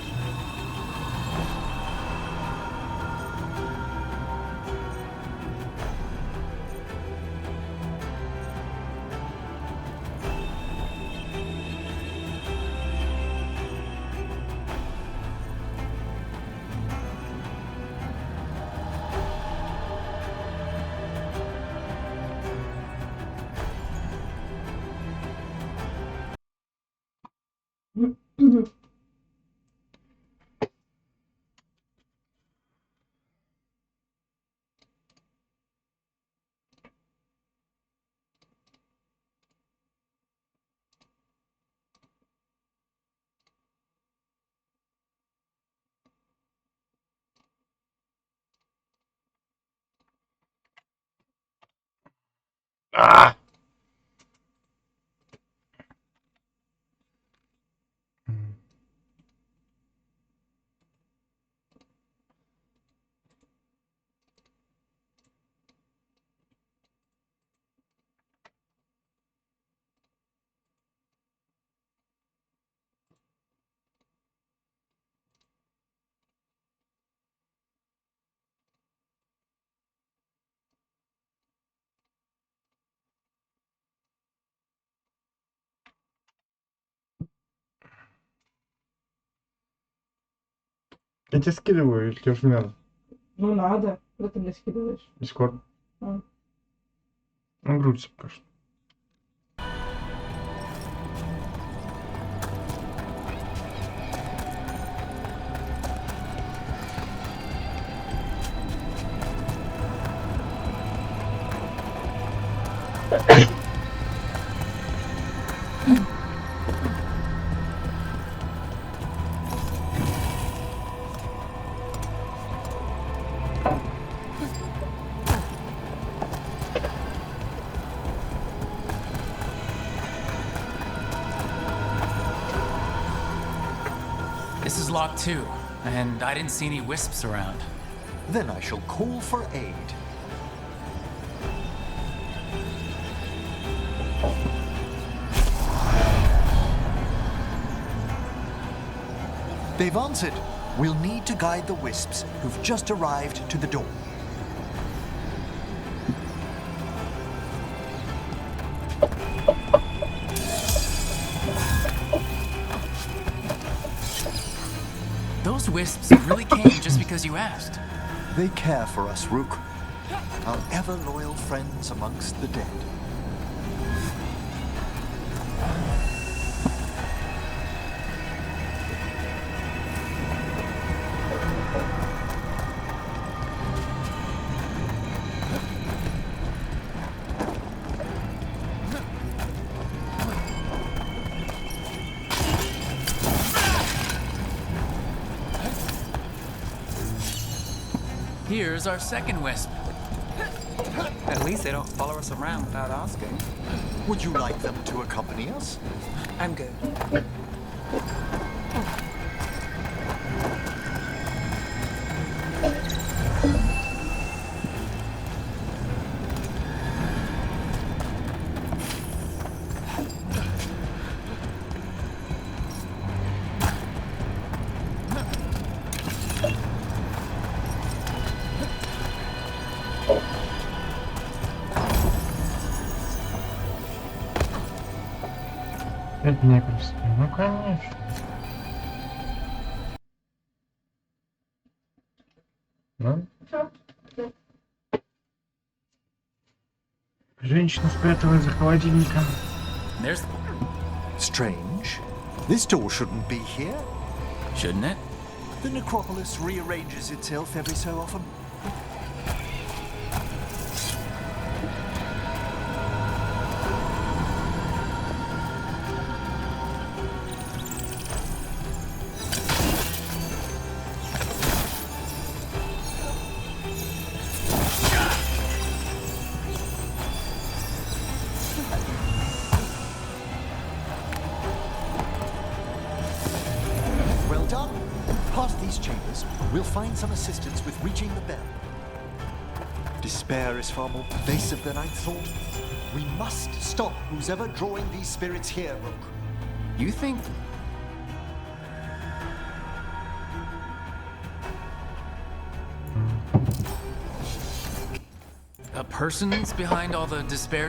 А! Я тебе скидываю, или тебе уже не надо? Ну надо. Куда ты мне скидываешь? Дискорд. А. Ну, грудь пока что. This is locked too, and I didn't see any wisps around. Then I shall call for aid. They've answered. We'll need to guide the wisps who've just arrived to the door. Those wisps really came just because you asked. They care for us, Rook. Our ever-loyal friends amongst the dead. Here's our second wisp. At least they don't follow us around without asking. Would you like them to accompany us? I'm good. Это не просто. Ну, конечно. Ну? Женщина спряталась за холодильником. There's... Strange. This door shouldn't be here. Shouldn't it? The necropolis rearranges itself every so often. Well done. Past these chambers, we'll find some assistance with reaching the bell. Despair is far more pervasive than I thought. We must stop who's ever drawing these spirits here, Rook. You think... a person's behind all the despair?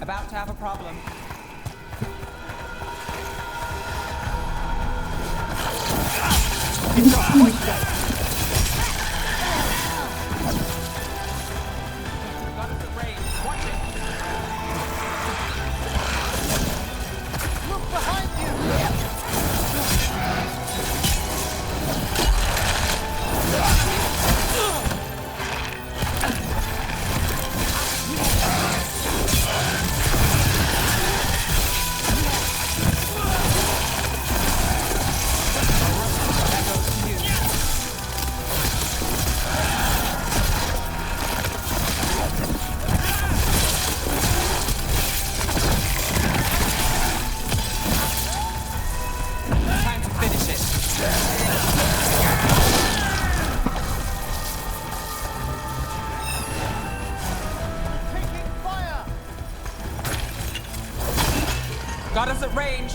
About to have a problem. Got us at range. Watch it. Look behind you! Got us at range.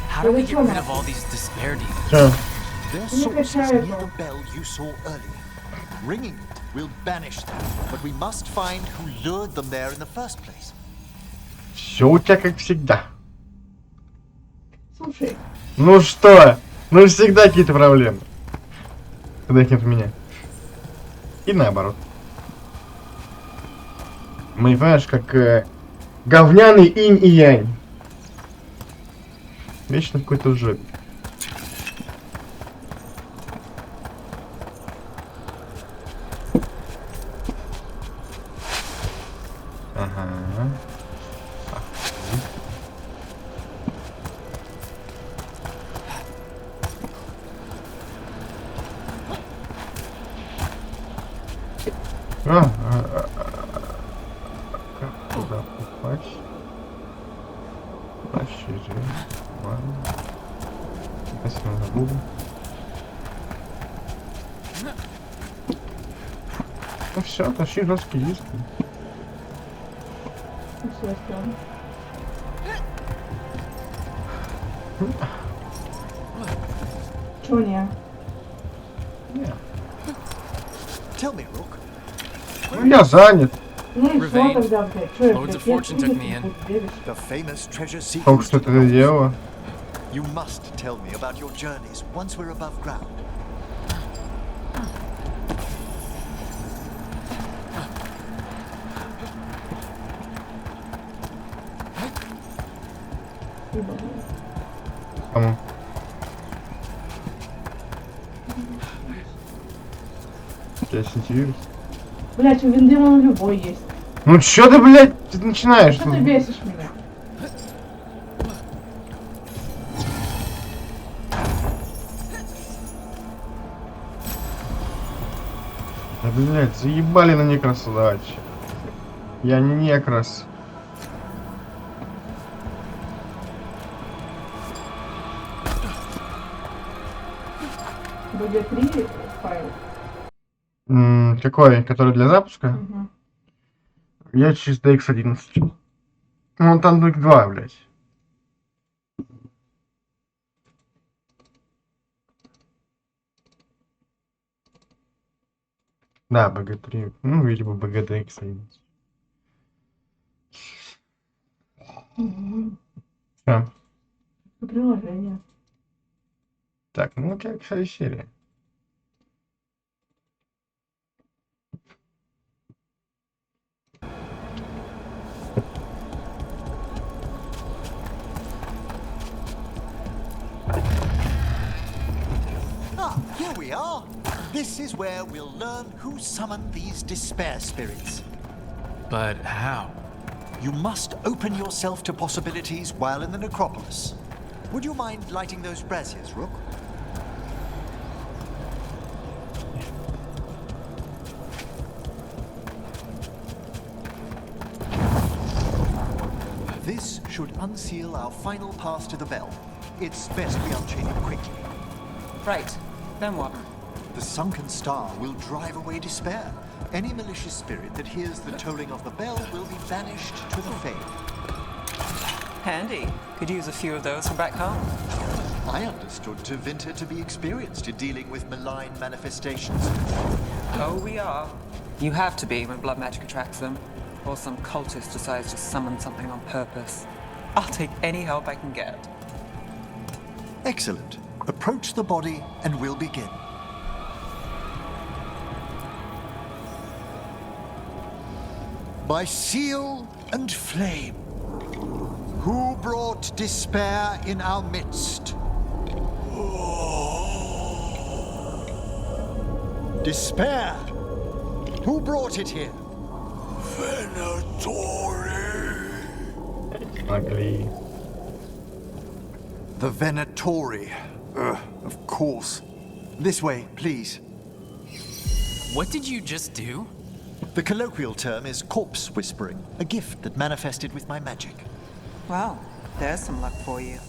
How do we get rid of all these despair demons? Their source is near the bell you saw earlier. Ringing it will banish them, but we must find who lured them there in the first place. Все у тебя как всегда. Слушай. Ну что? Ну всегда какие-то проблемы. Когда их нет у меня. И наоборот. Мы, понимаешь, как говняный инь и янь. Вечно какой-то жопе. Ага. Как туда попасть? Расширим. Ладно. Спасибо за губы. Ну все, тащи жесткий диск. Чего не? Tell me, Rook. Ну я занят. Ну и что тогда, блядь? Что я, Lords of Fortune took me in. The famous treasure Только seekers. что ты делала. You must tell me about your journeys once we're above ground. Кому? Тебя сентируешь? Блядь, у Виндемона любой есть. Ну чё ты, блядь, ты начинаешь? Что ты бесишь меня? Да, блядь, заебали на некраса давать. Я не некрас. Будет 3 файла. Какой? Который для запуска? Угу. Я чисто X11. Ну там только 2, блядь. Да, BG3. Ну, видимо, BGD X11. Угу. Все. Приложение. Так, ну у тебя вся серия. Ah, here we are. This is where we'll learn who summoned these despair spirits. But how? You must open yourself to possibilities while in the necropolis. Would you mind lighting those braziers, Rook? This should unseal our final pass to the bell. It's best we unchain it quickly. Right. Then what? The sunken star will drive away despair. Any malicious spirit that hears the tolling of the bell will be banished to the Fade. Handy. Could use a few of those from back home. I understood Tevinter to be experienced in dealing with malign manifestations. Oh, we are. You have to be when blood magic attracts them. Or some cultist decides to summon something on purpose. I'll take any help I can get. Excellent. Approach the body and we'll begin. By seal and flame, who brought despair in our midst? Despair! Who brought it here? Ugly. The Venatori. Of course. This way, please. What did you just do? The colloquial term is corpse whispering, a gift that manifested with my magic. Well, there's some luck for you.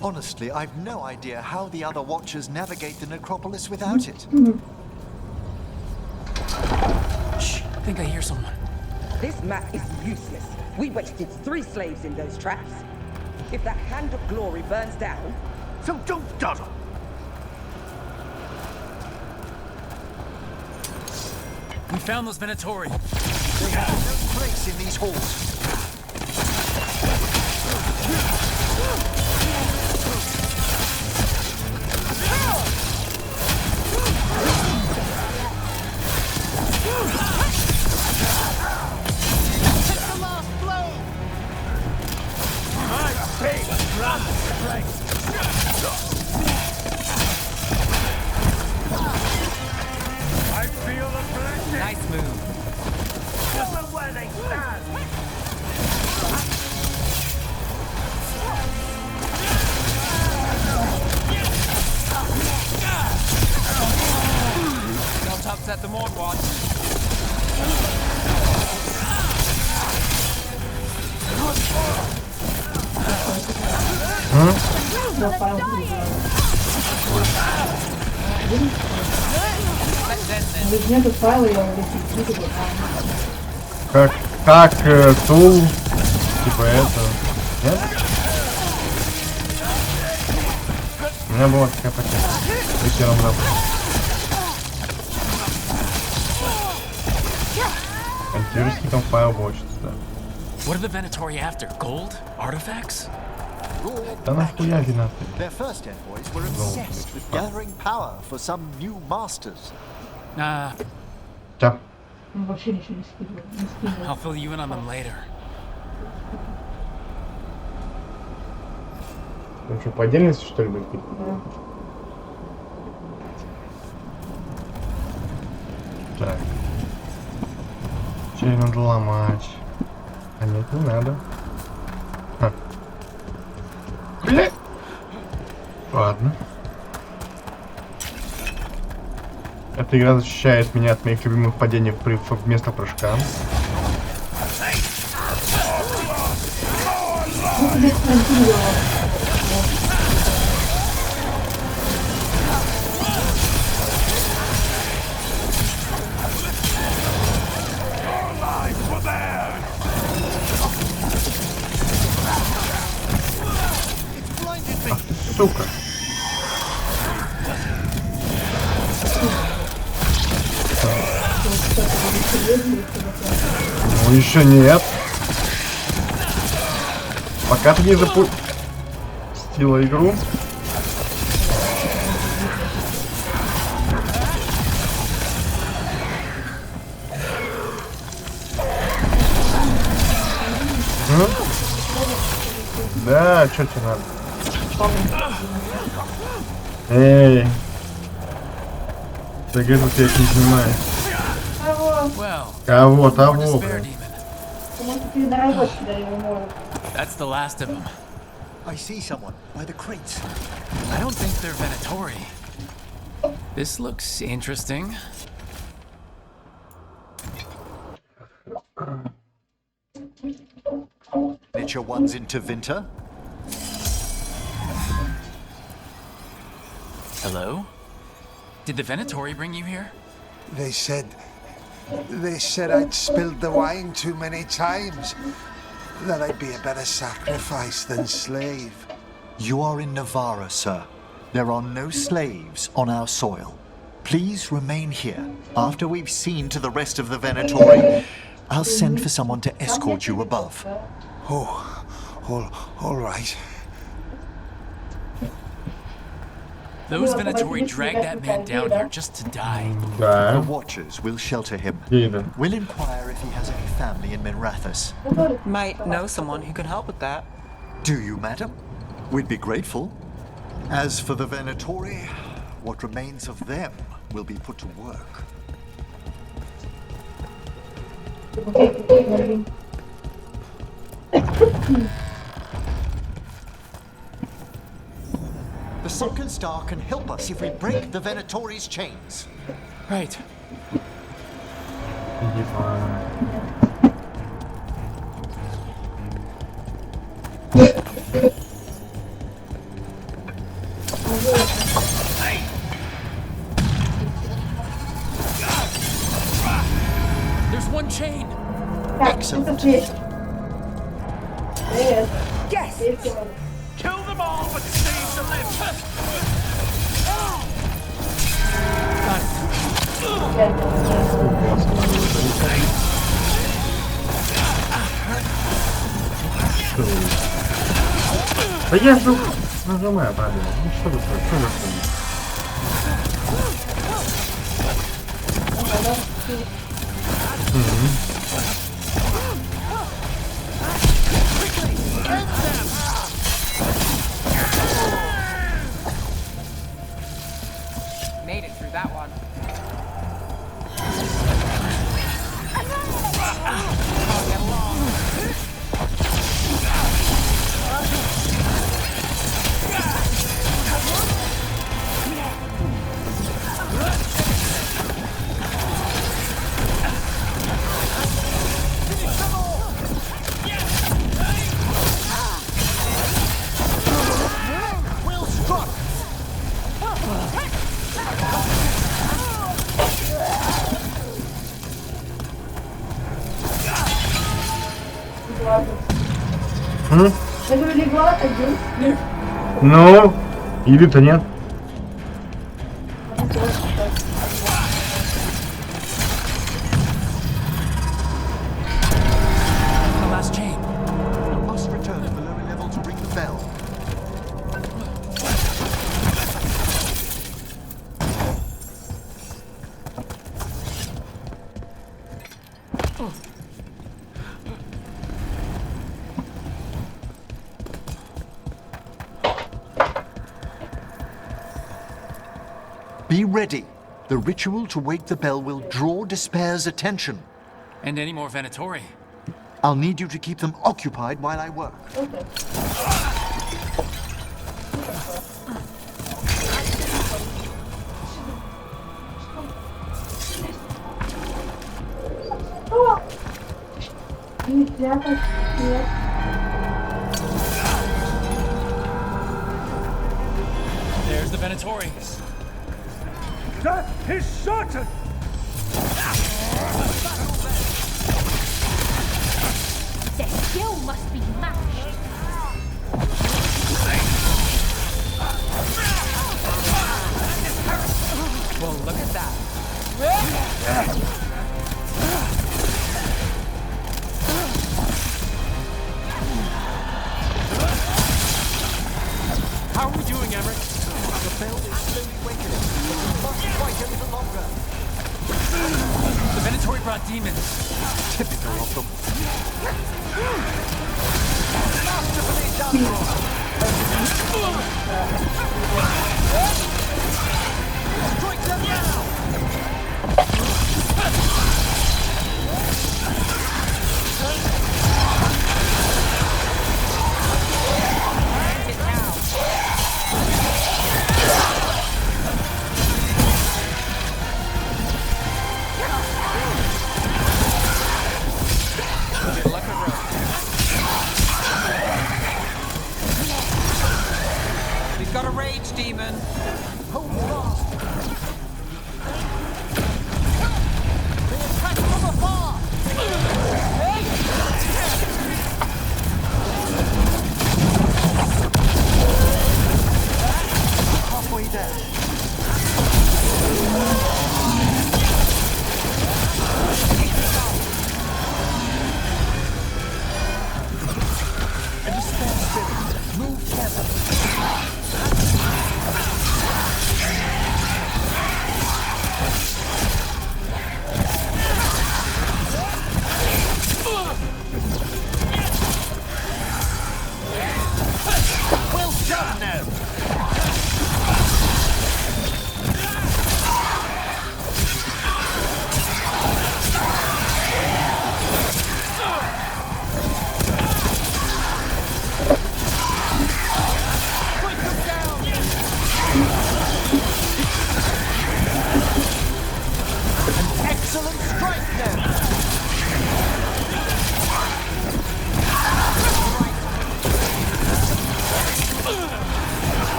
Honestly, I've no idea how the other Watchers navigate the necropolis without it. Shh, I think I hear someone. This map is useless. We wasted 3 slaves in those traps. If the Hand of Glory burns down... So don't dawdle! We found those Venatori. They have no place in these halls. I feel the blessing. Nice move. Just look where they stand. Don't upset the Mord Watch. Нету файла, я увидел. Как тул, типа это, нет? У меня была такая пакета. Вечером завтра. Антирский там файл больше, да. What are the Venatori after? Gold? Artifacts? Да нахуя виноваты? Their first envoys were obsessed with gathering power for some new masters. Nah. Да. Вообще ничего не скидывал. I'll fill you in on them later. Ну что, по отдельности что ли будет? Так. Чей надо ломать? А нет, не надо. Блядь. Ладно. Эта игра защищает меня от моих любимых падений вместо прыжка. Сука. Ну еще нет. Пока ты не запустила игру. Да, что тебе надо? Эй! Так это я не понимаю. Кого? Того, блин. That's the last of them. I see someone by the crates. I don't think they're Venatori. This looks interesting. Miniature ones into Vinter. Hello? Did the Venatori bring you here? They said I'd spilled the wine too many times. That I'd be a better sacrifice than slave. You are in Navarra, sir. There are no slaves on our soil. Please remain here. After we've seen to the rest of the Venatori, I'll send for someone to escort you above. Oh, all right. Those Venatori dragged that man down here just to die. The Watchers will shelter him. We'll inquire if he has any family in Minrathous. Might know someone who can help with that. Do you, madam? We'd be grateful. As for the Venatori, what remains of them will be put to work. The Sunken Star can help us if we break the Venatori's chains. Right. There's one chain. Excellent. Yes! Kill them all, but save the Да я же нажимаю правильно. Ну что вы что Made it through that one. Can't get along. Well struck! Я говорю, легла один. Ну, или-то нет. The last chain. Must return to the lower level to ring the bell. Be ready. The ritual to wake the bell will draw Despair's attention. And any more Venatori? I'll need you to keep them occupied while I work. There's the Venatori. Death is certain! Their skill must be matched. Well, look at that. How are we doing, Emmerich? The bell is slowly wakening, but we must fight a little longer. The Venatori brought demons. Typical of them. Masterfully done, Strike them now! We've got a rage demon. Hold fast! They attack from afar! Halfway there.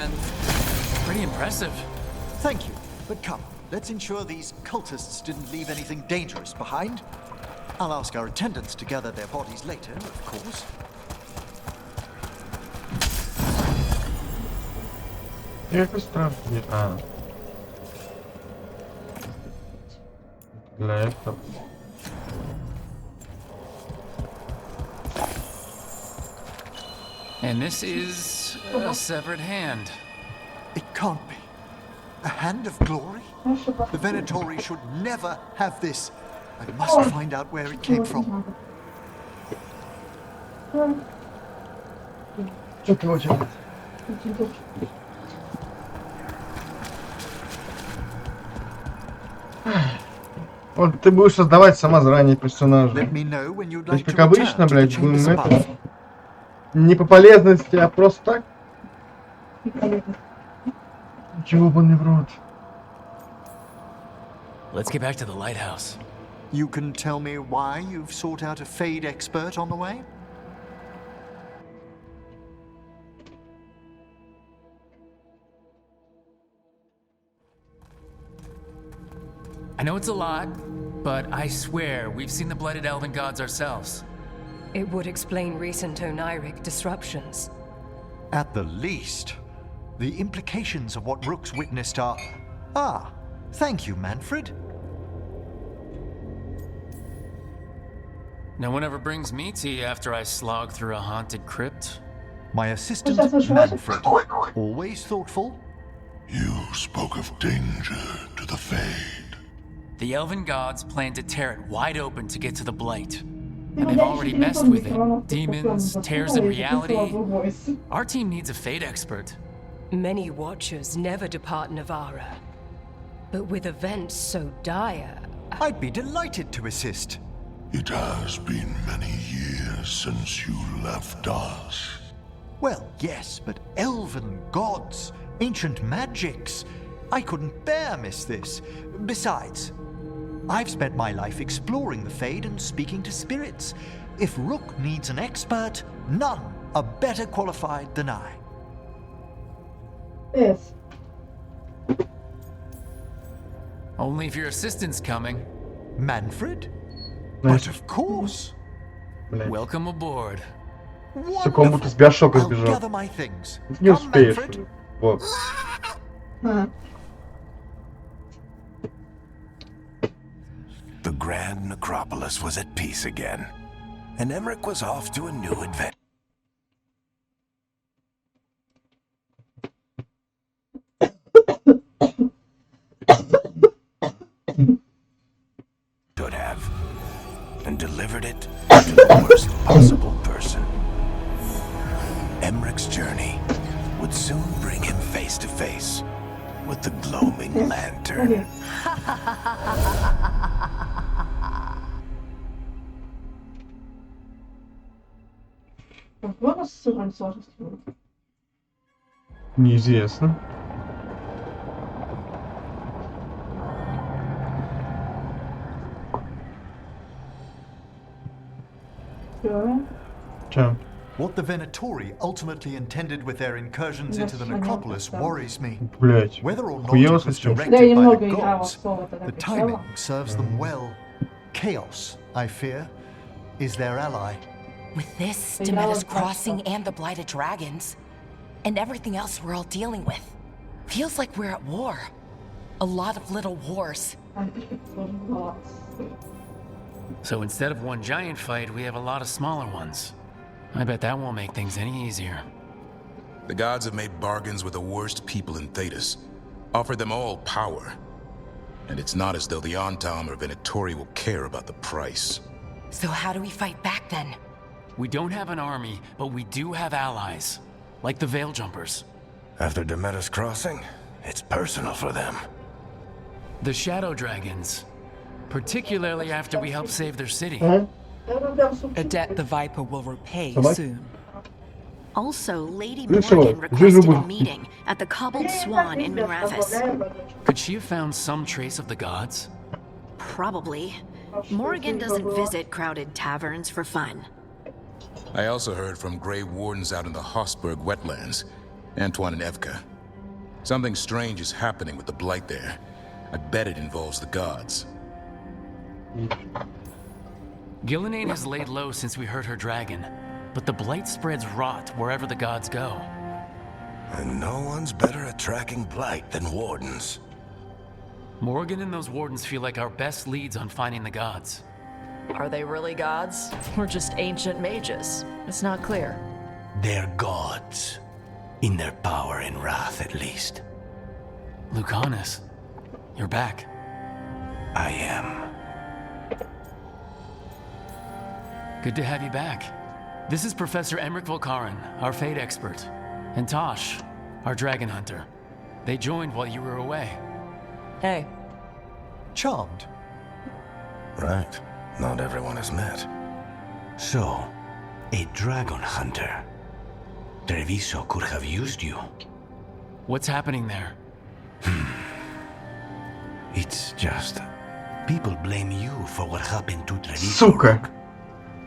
hands. Pretty impressive. Thank you, but come, let's ensure these cultists didn't leave anything dangerous behind. I'll ask our attendants to gather their bodies later, of course. Якось страшно. Для этого. And this is a severed hand. It can't be. A hand of glory? The Venatori should never have this. I must find out where it came from. Вот ты будешь создавать сама заранее персонажа. Let me know when you'd То есть, like как to return обычно, to the блядь, будем chambers это... above. Не по полезности, а просто так. Чего бы не в рот. Let's get back to the lighthouse. You can tell me why you've sought out a Fade expert on the way? I know it's a lot, but I swear we've seen the Blighted Elven Gods ourselves. It would explain recent Oniric disruptions. At the least. The implications of what Rook's witnessed are... Ah, thank you, Manfred. No one ever brings me tea after I slog through a haunted crypt. My assistant, Manfred. Always thoughtful. You spoke of danger to the Fade. The Elven Gods plan to tear it wide open to get to the Blight. And they've already messed with it. Demons, tears in reality. Our team needs a Fade expert. Many Watchers never depart Navara. But with events so dire... I'd be delighted to assist. It has been many years since you left us. Well, yes, but elven gods, ancient magics. I couldn't bear miss this. Besides, I've spent my life exploring the Fade and speaking to spirits. If Rook needs an expert, none are better qualified than I. Yes. Only if your assistant's coming. Manfred? But of course. Welcome aboard. Сука, он будто с биошока I'll сбежал. gather my things. Не Come, успеешь. Manfred. Вот. The Grand Necropolis was at peace again, and Emmerich was off to a new adventure. Should have, and delivered it to the worst possible person. Emmerich's journey would soon bring him face to face with the glowing lantern. Неизвестно. Чем? What the Venatori ultimately intended with their incursions into the necropolis worries me. Блять. Whether or not Хуёво it was слышал. directed by the gods, the timing serves them well. Chaos, I fear, is their ally. With this, Demetta's Crossing and the Blighted Dragons, and everything else we're all dealing with, feels like we're at war. A lot of little wars. So instead of one giant fight, we have a lot of smaller ones. I bet that won't make things any easier. The gods have made bargains with the worst people in Thedas, offered them all power. And it's not as though the Ontom or Venatori will care about the price. So how do we fight back then? We don't have an army, but we do have allies. Like the Veil Jumpers. After Demetta's Crossing, it's personal for them. The Shadow Dragons. Particularly after we helped save their city. A debt the Viper will repay soon. Also, Lady Ничего, Morgan жизнь requested a будет. meeting at the Cobbled Swan in Minrathous. Could she have found some trace of the gods? Probably. Morgan doesn't visit crowded taverns for fun. I also heard from Grey Wardens out in the Hossberg wetlands, Antoine and Evka. Something strange is happening with the blight there. I bet it involves the gods. Gillenane has laid low since we heard her dragon, but the blight spreads rot wherever the gods go. And no one's better at tracking blight than wardens. Morgan and those wardens feel like our best leads on finding the gods. Are they really gods? Or just ancient mages? It's not clear. They're gods. In their power and wrath, at least. Lucanus, you're back. I am. Good to have you back. This is Professor Emmerich Volkaren, our fate expert, and Tosh, our dragon hunter. They joined while you were away. Hey. Charmed. Right. Not everyone has met. So, a dragon hunter. Treviso could have used you. What's happening there? It's just... people blame you for what happened to Treviso. Сука.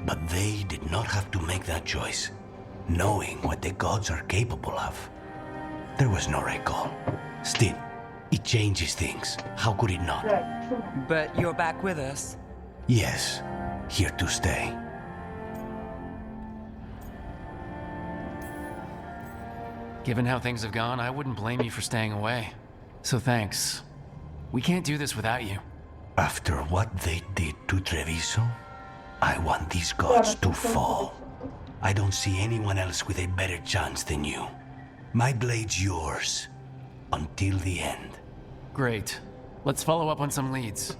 But they did not have to make that choice, knowing what the gods are capable of. There was no recall. Still, it changes things. How could it not? But you're back with us. Yes, here to stay. Given how things have gone, I wouldn't blame you for staying away. So thanks. We can't do this without you. After what they did to Treviso, I want these gods to fall. I don't see anyone else with a better chance than you. My blade's yours. Until the end. Great. Let's follow up on some leads.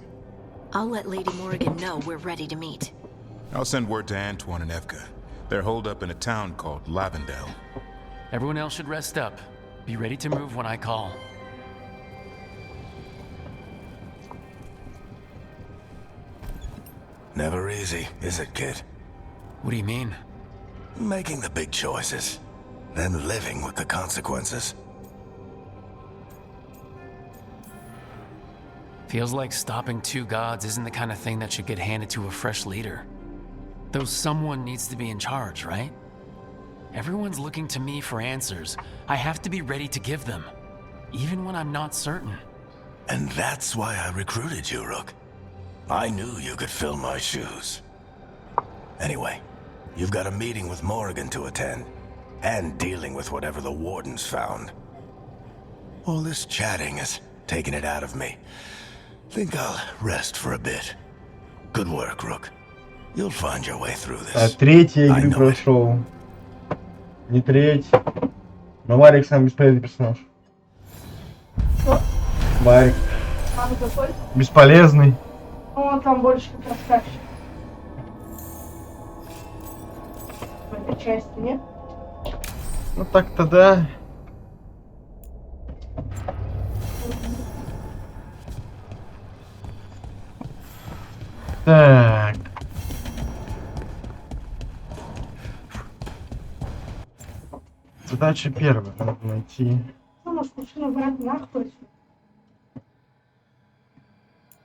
I'll let Lady Morrigan know we're ready to meet. I'll send word to Antoine and Evka. They're holed up in a town called Lavendel. Everyone else should rest up. Be ready to move when I call. Never easy, is it, kid? What do you mean? Making the big choices, then living with the consequences. Feels like stopping two gods isn't the kind of thing that should get handed to a fresh leader. Though someone needs to be in charge, right? Everyone's looking to me for answers. I have to be ready to give them, even when I'm not certain. And that's why I recruited you, Rook. I knew you could fill my shoes. Anyway, you've got a meeting with Morrigan to attend, and dealing with whatever the wardens found. All this chatting has taken it out of me. Think I'll rest for a bit. Good work, Rook. You'll find your way through this. Третья игры прошел. Не треть. Но Варик самый бесполезный персонаж. Варик. Там какой? Бесполезный. Ну, он там больше как рассказчик. В этой части, нет? Ну так-то да. Так. Задача первая. Надо найти. Ну, может, лучше набрать нахуй.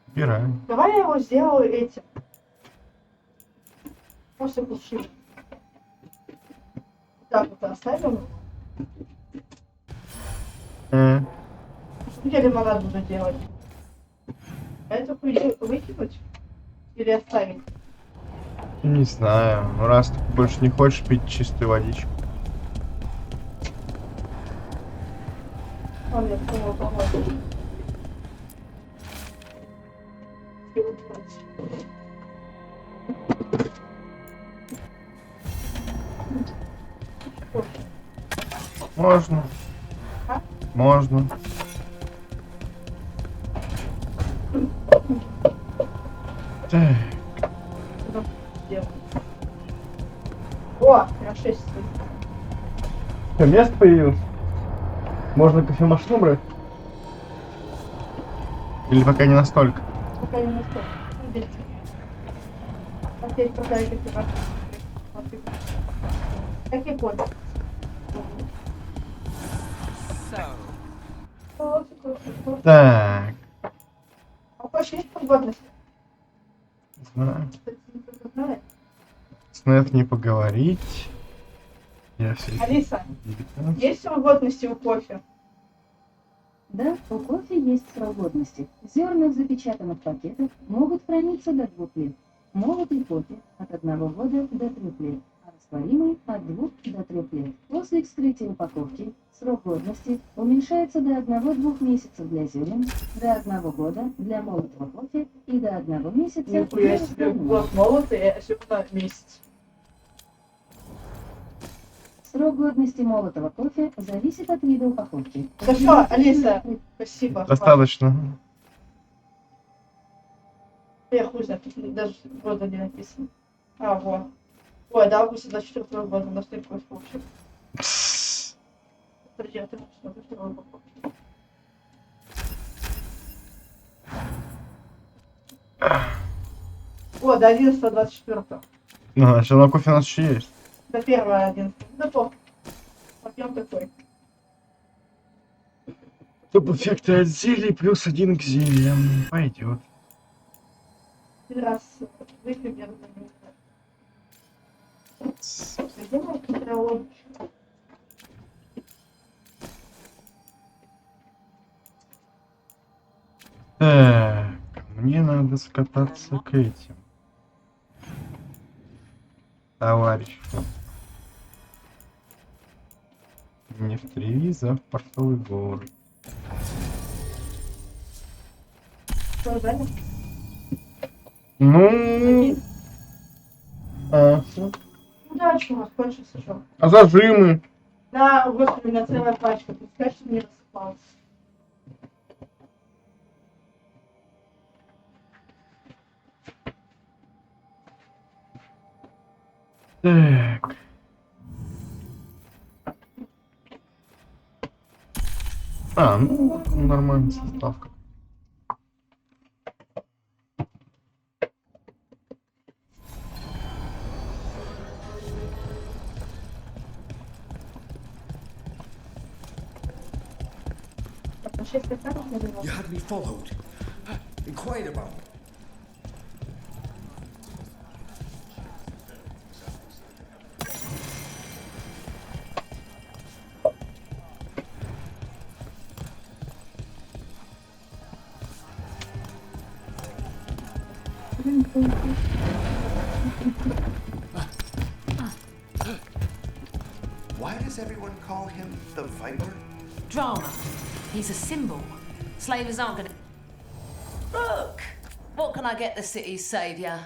Убираем. Давай я его сделаю этим. После куши. Так вот оставим. Я лимонад буду делать. Это выкинуть? Или оставить? Не знаю. Ну раз ты больше не хочешь пить чистую водичку. Он мне думал, поможет. Можно. А? Можно. Так. О, прям 6 стоит. Что, место появилось? Можно кофемашину брать? Или пока не настолько? Пока не настолько. Видите. Опять пока я кофемашину. Как я понял. Так. А больше есть подгодность? Знаю. С Нет не поговорить. Я все... Алиса, есть свободности у кофе? Да, у кофе есть срок годности. Зерна в запечатанных пакетах могут храниться до 2 лет. Молотый кофе от 1 года до 3 лет, а растворимый от 2 до 3 лет. После вскрытия упаковки срок годности уменьшается до 1-2 месяцев для зерен, до 1 года для молотого кофе и до 1 месяца для Нихуя себе, растворимого. год молотый, а сегодня месяц. Срок годности молотого кофе зависит от вида упаковки. Хорошо, Алиса, спасибо. Достаточно. Я хуй знаю, тут даже года не написано. А, вот. Ой, да, августа 24 года, у нас только кофе вообще. Подожди, а ты можешь смотреть вторую упаковку. О, до 11-24. Ну, все равно кофе у нас еще есть. До 1-11. Да по. Объем такой. Топ эффекты от зелий плюс 1 к зельям. Пойдет. Один раз выпьем, я думаю, сделаем контроль. Так, мне надо скататься к этим. Товарищ. Не в три за портовый город. Что, занят? Ну... Удачи у нас кончился, что? А зажимы? Да, господи, у меня целая пачка. Ты скажешь, что не рассыпалась. Так. А, ну, нормальная составка. You had me followed. Inquired about. Why does everyone call him the Viper? Drama. He's a symbol. Slavers aren't gonna... Look! What can I get the city's saviour?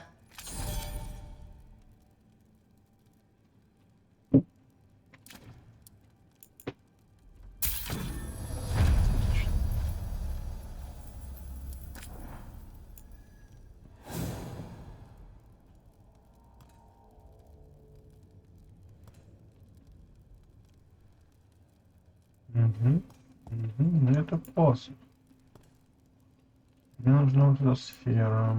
Ну это посох. Мне нужна вот эта сфера.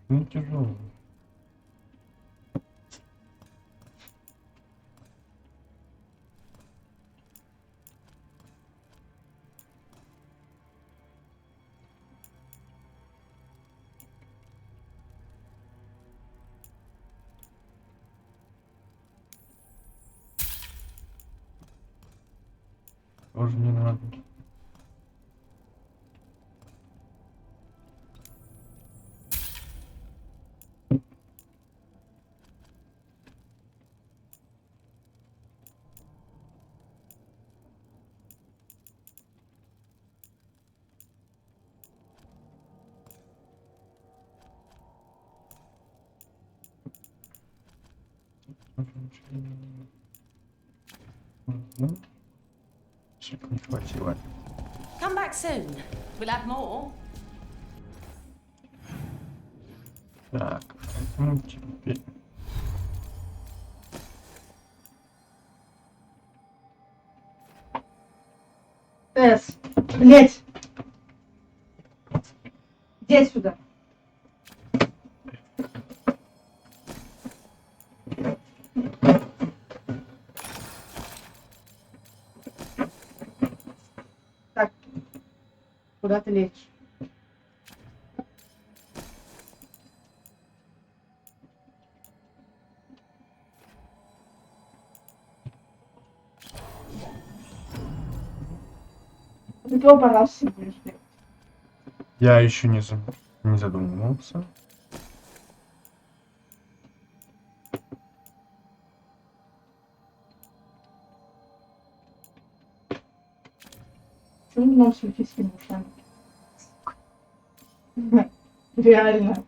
Ну тяжелый. Тоже не надо. Не хватило. Come back soon. We'll have more. Так, ну теперь. Блять! Иди сюда. куда ты лезешь? Ты кого понравился будешь делать? Я еще не задумывался. Почему не нам с эльфийскими ушами? Реально.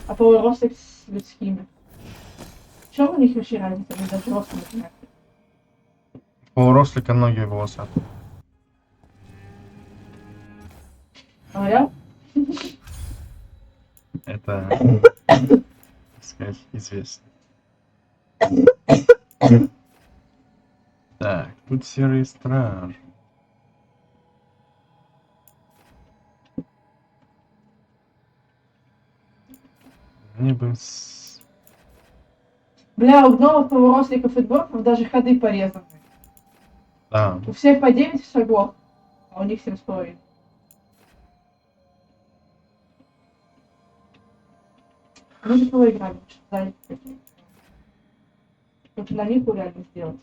А полурослик с людскими. В чем у них вообще разница? Они даже ростом не знают. Полурослика ноги волосатые. А я? Это, так сказать, известно. Так, тут серые стражи. Мне бы... Бля, у гномов, полуросликов и дворфов даже ходы порезаны. Да. У всех по 9 шагов, а у них 7,5. Мы же кого играли, что дали такие. Только на них реально сделать.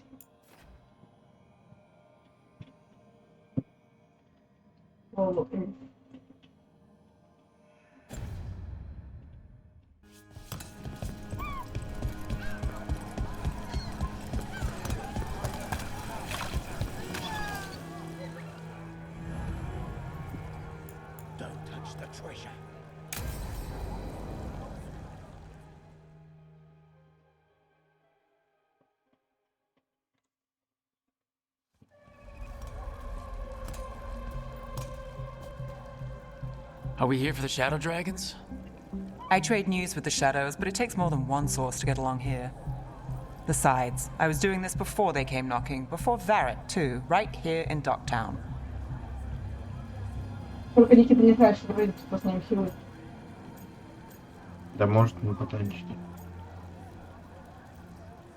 Полуэльф. Are we here for the Shadow Dragons? I trade news with the Shadows, but it takes more than one source to get along here. Besides, I was doing this before they came knocking, before Varret, too, right here in Docktown. Только Никита не знает, что выйдет после ним хилы. Да может не потанчить.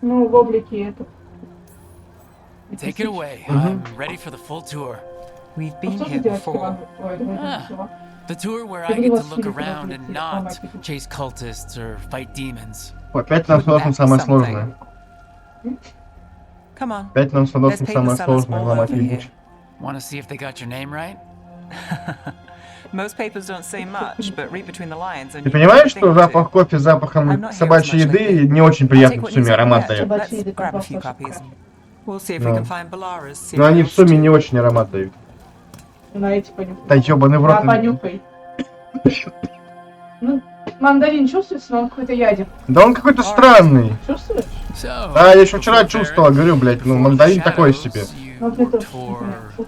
Ну, в облике это. Take it away. I'm ready for the full tour. We've been here before. The tour where I get to look around and not chase cultists or fight demons. Опять нам сложно самое сложное. Come on. Опять нам сложно самое сложное ломать язык. Want to see if they got your name right? Most papers don't say much, but read between the lines and Ты понимаешь, что запах кофе с запахом собачьей еды не очень приятный в сумме аромат дает? Но они в сумме не очень аромат дают. На эти понюхай. Да ёбаный в рот. Да, понюхай. Ну, мандарин чувствуется, но он какой-то ядер. Да он какой-то странный. Чувствуешь? Да, я еще вчера чувствовал, говорю, блядь, ну мандарин такой себе. Ну, это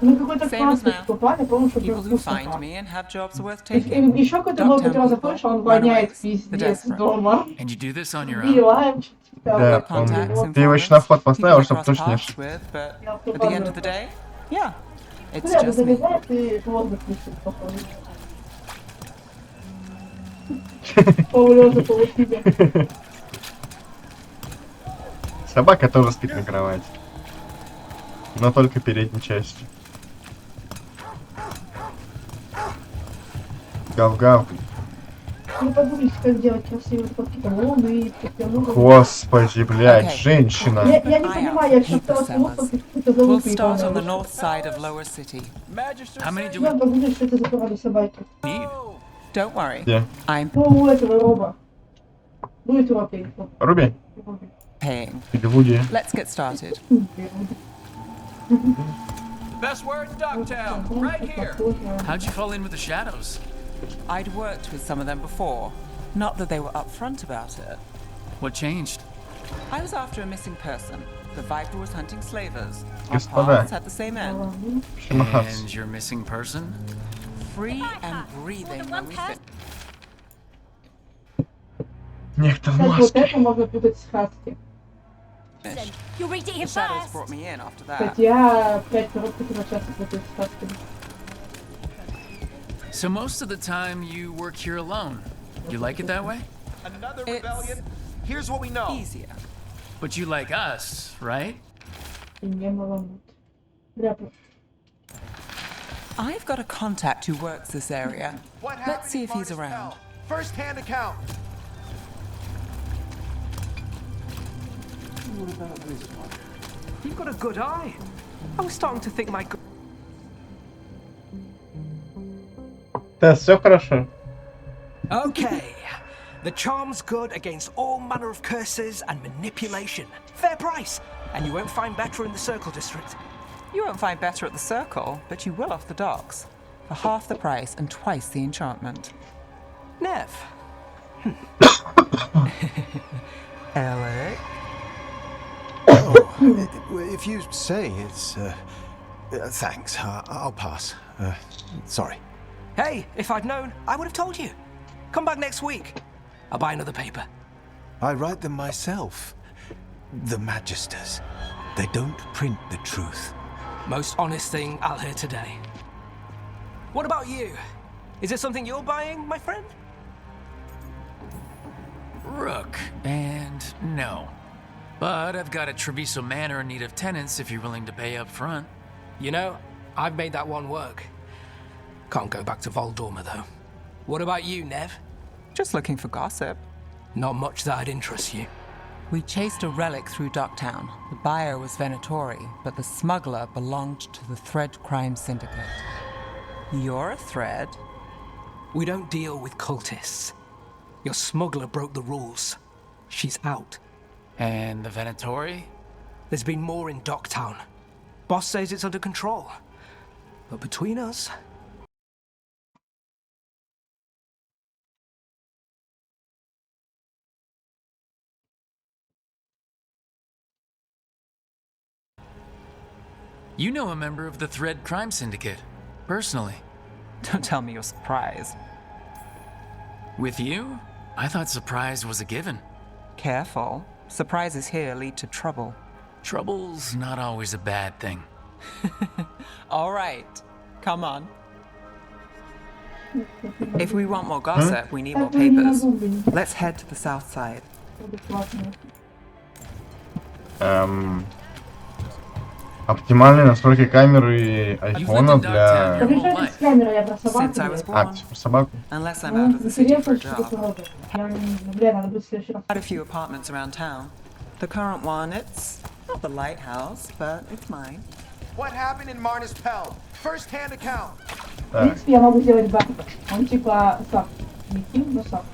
мы какой-то классный попали, помню, что прям вкусно. Еще какой-то был, который заходишь, он воняет пиздец дома. Пиваем, да, помню. Ты его еще на вход поставил, чтобы точно не ошибся. Бля, ты залезаешь, и воздух летит, походу. Полулёжа, полусидя. Собака тоже спит на кровати. Но только передней частью. Гав-гав. Не подумайте, как делать красивые фотки колонны. Господи, блядь, женщина. Я не понимаю, я сейчас стала смысл, какие-то залупы и я подумаю, что это за порода собаки. Don't worry. Yeah. I'm у этого роба. Ну и Руби. Руби? Paying. Или Вуди. Let's get started. Best word in Dogtown, right here. How'd you fall in with the Shadows? I'd worked with some of them before. Not that they were upfront about it. What changed? I was after a missing person. The Viper was hunting slavers. Our Господа. paths had the same end. And your missing person? Free and breathing when we fit. Некто в Вот маске. это можно путать с Хаски. The Shadows brought me in after that. Кстати, я 5 минут хотела часто путать с Хаски. So most of the time you work here alone. You like it that way? Another rebellion? Here's what we know. Easier. But you like us, right? I've got a contact who works this area. What Let's see happened if in he's around. First-hand account. What about this one? You've got a good eye. I was starting to think my... Да, все хорошо. Okay. The charm's good against all manner of curses and manipulation. Fair price. And you won't find better in the Circle District. You won't find better at the Circle, but you will off the docks. For half the price and twice the enchantment. Nev. Alec? Oh, if you say it's... thanks. I'll pass. Sorry. Hey, if I'd known, I would have told you. Come back next week. I'll buy another paper. I write them myself. The Magisters. They don't print the truth. Most honest thing I'll hear today. What about you? Is there something you're buying, my friend? Rook, and no. But I've got a Treviso Manor in need of tenants if you're willing to pay up front. You know, I've made that one work. Can't go back to Voldorma, though. What about you, Nev? Just looking for gossip. Not much that'd interest you. We chased a relic through Docktown. The buyer was Venatori, but the smuggler belonged to the Thread Crime Syndicate. You're a Thread? We don't deal with cultists. Your smuggler broke the rules. She's out. And the Venatori? There's been more in Docktown. Boss says it's under control. But between us... You know a member of the Thread Crime Syndicate, personally. Don't tell me you're surprised. With you? I thought surprise was a given. Careful. Surprises here lead to trouble. Trouble's not always a bad thing. All right. Come on. If we want more gossip, we need more papers. Let's head to the south side. Оптимальные настройки камеры айфона для... Since I was born. типа собаку. Unless I'm out of the city for a job. Had a few apartments around town. The current one, it's not the lighthouse, but it's mine. What happened in Marna's Pell? First-hand account. В принципе, я могу сделать бэкап. Он типа сап. Не ким, но сап.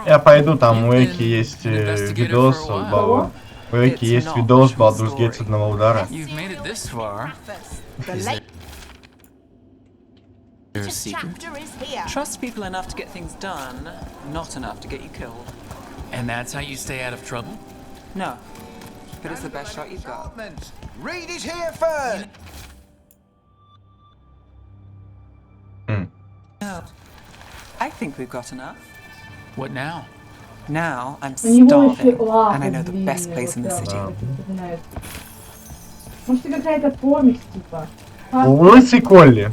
Я пойду, там у Эки есть видос, у Эки есть видос Baldur's Gate с одного удара. You've made it this far. Is there a secret? Trust people enough to get things done, not enough to get you killed. And that's how you stay out of trouble? No. But it's the best shot you've got. Reed is here first! No. I think we've got enough. What now? Now I'm starving, and I know the best place in the city. Может, это какая-то помесь, типа. Лысый Колли.